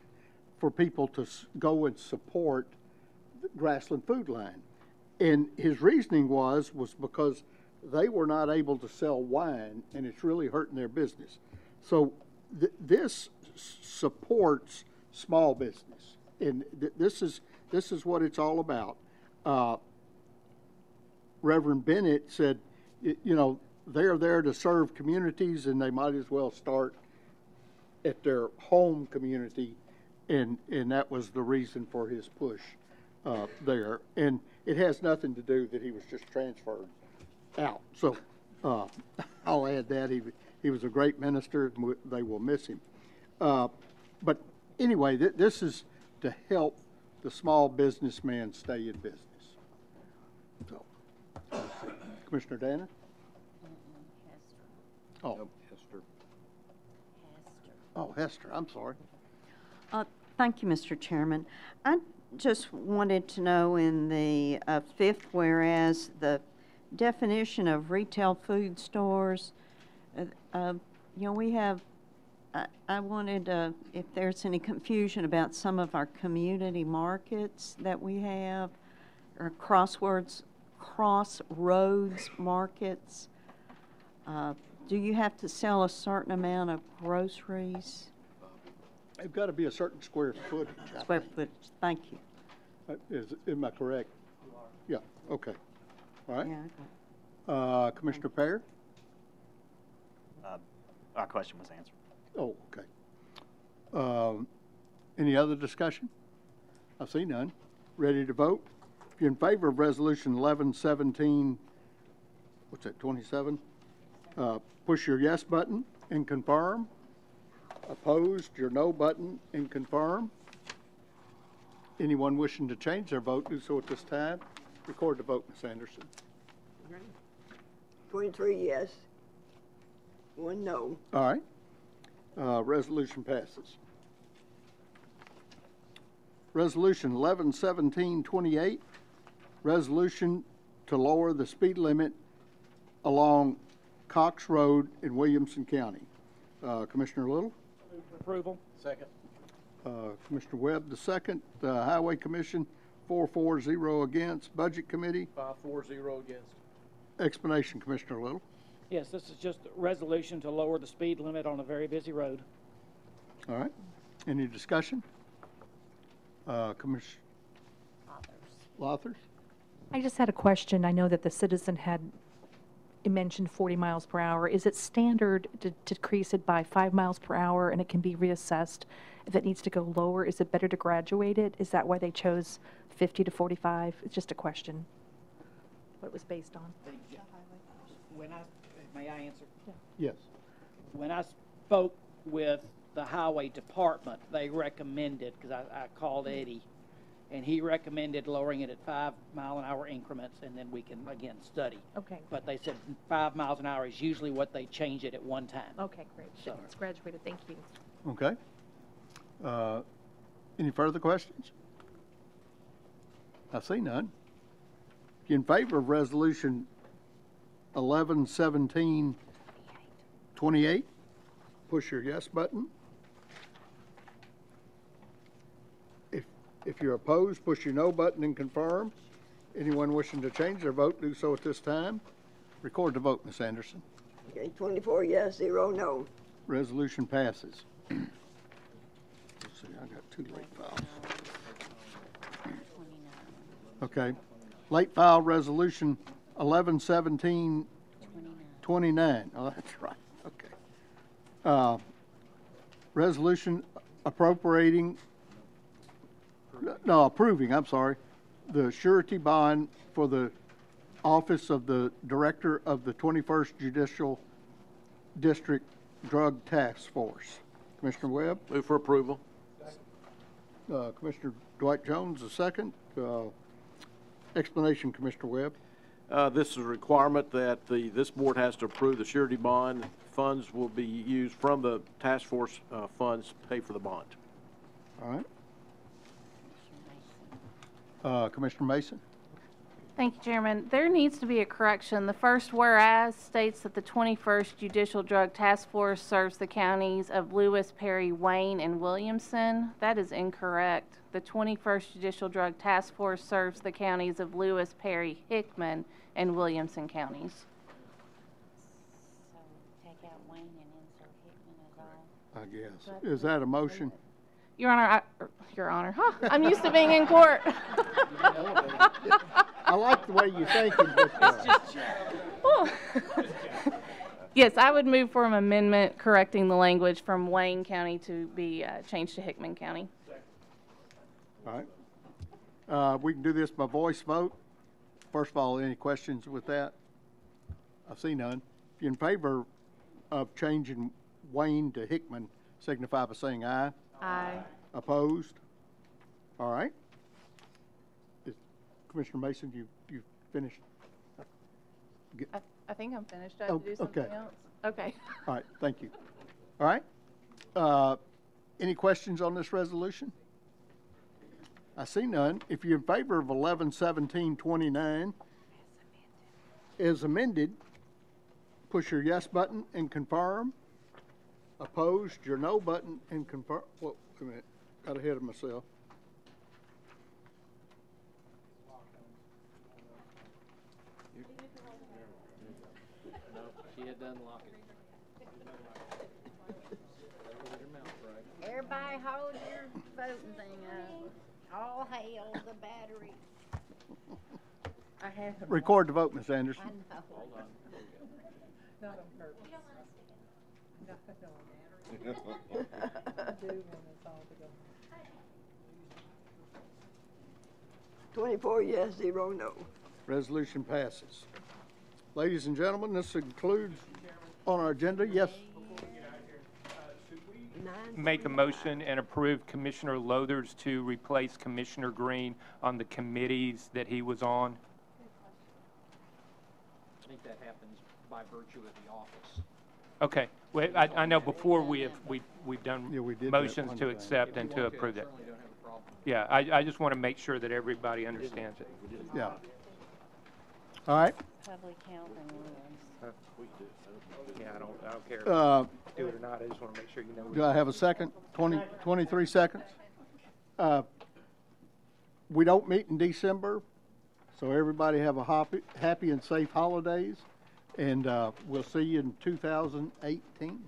for people to go and support Grassland Foodland. And his reasoning was because they were not able to sell wine, and it's really hurting their business. So this supports small business, and this is what it's all about. Reverend Bennett said, you know, they're there to serve communities, and they might as well start at their home community, and that was the reason for his push there. And it has nothing to do that he was just transferred out. So I'll add that he was a great minister, and they will miss him. But anyway, this is to help the small businessman stay in business. So, Commissioner Danner? Oh, nope, Hester. Oh, Hester, I'm sorry. Thank you, Mr. Chairman. I just wanted to know in the fifth whereas, the definition of retail food stores, you know, we have, I wanted, if there's any confusion about some of our community markets that we have, or crossroads markets. Do you have to sell a certain amount of groceries? They've got to be a certain square footage. Square footage, thank you. Am I correct? Yeah, okay. All right. Yeah, Commissioner Pear? Our question was answered. Oh, okay. Any other discussion? I see none. Ready to vote? If you're in favor of Resolution 1117, what's that, 27? Push your yes button and confirm. Opposed, your no button and confirm. Anyone wishing to change their vote, do so at this time. Record the vote, Ms. Anderson. 23 yes, 1 no. All right. Resolution passes. Resolution 111728, resolution to lower the speed limit along Cox Road in Williamson County. Commissioner Little? Move for approval. Second. Commissioner Webb, the second. Highway Commission, 4-4-0 against. Budget Committee? 5-4-0 against. Explanation, Commissioner Little. Yes, this is just a resolution to lower the speed limit on a very busy road. All right. Any discussion? Commissioner Lothers? I just had a question. I know that the citizen had mentioned 40 miles per hour. Is it standard to decrease it by 5 miles per hour and it can be reassessed if it needs to go lower? Is it better to graduate it? Is that why they chose 50 to 45? It's just a question. What it was based on. May I answer? Yes. When I spoke with the highway department, they recommended, because I called Eddie, and he recommended lowering it at 5 mile an hour increments, and then we can again study. Okay. But they said 5 miles an hour is usually what they change it at one time. Okay, great. So It's graduated. Thank you. Okay. Any further questions? I see none. In favor of resolution 11-17-28, push your yes button. If you're opposed, push your no button and confirm. Anyone wishing to change their vote, do so at this time. Record the vote, Ms. Anderson. Okay, 24 yes, 0 no. Resolution passes. Let's see, I got 2 late files. Okay. Late file resolution 11-17-29. Oh, that's right. Okay. Resolution approving, I'm sorry, the surety bond for the office of the Director of the 21st Judicial District Drug Task Force. Commissioner Webb? Move for approval. Commissioner Dwight Jones, a second. Explanation, Commissioner Webb. This is a requirement that this board has to approve the surety bond. Funds will be used from the task force funds to pay for the bond. All right. Commissioner Mason? Thank you, Chairman. There needs to be a correction. The first whereas states that the 21st Judicial Drug Task Force serves the counties of Lewis, Perry, Wayne, and Williamson. That is incorrect. The 21st Judicial Drug Task Force serves the counties of Lewis, Perry, Hickman, and Williamson counties. So take out Wayne and insert Hickman as all. I guess. Is that a motion? Your Honor, Your Honor, huh? I'm used to being in court. I like the way you're thinking, but yes, I would move for an amendment correcting the language from Wayne County to be changed to Hickman County. all right. We can do this by voice vote. First of all, any questions with that? I see none. If you're in favor of changing Wayne to Hickman, signify by saying aye. Aye. Opposed? All right. Commissioner Mason, you finished? I think I'm finished. Do I have to do something else? Okay. All right, thank you. All right. Any questions on this resolution? I see none. If you're in favor of 11-17-29 as amended, push your yes button and confirm. Opposed, your no button and confirm. Whoa, wait a minute. Got ahead of myself. She had done locking. Everybody hold your voting thing up. All hail the battery. Record the vote, Ms. Anderson. I know. Hold on. Not on purpose. 24 yes, 0 no. Resolution passes. Ladies and gentlemen, this concludes on our agenda. Yes. Make a motion and approve Commissioner Lothers to replace Commissioner Green on the committees that he was on. I think that happens by virtue of the office. Okay. Well, I know before we've done we did motions to accept and to approve that. Yeah, I just want to make sure that everybody understands it. Yeah. All right. Public health and Williams. Yeah, I don't care if Do you do it or not. I just want to make sure you know. Do I have a second? 23 seconds? We don't meet in December, So everybody have a happy and safe holidays, and we'll see you in 2018.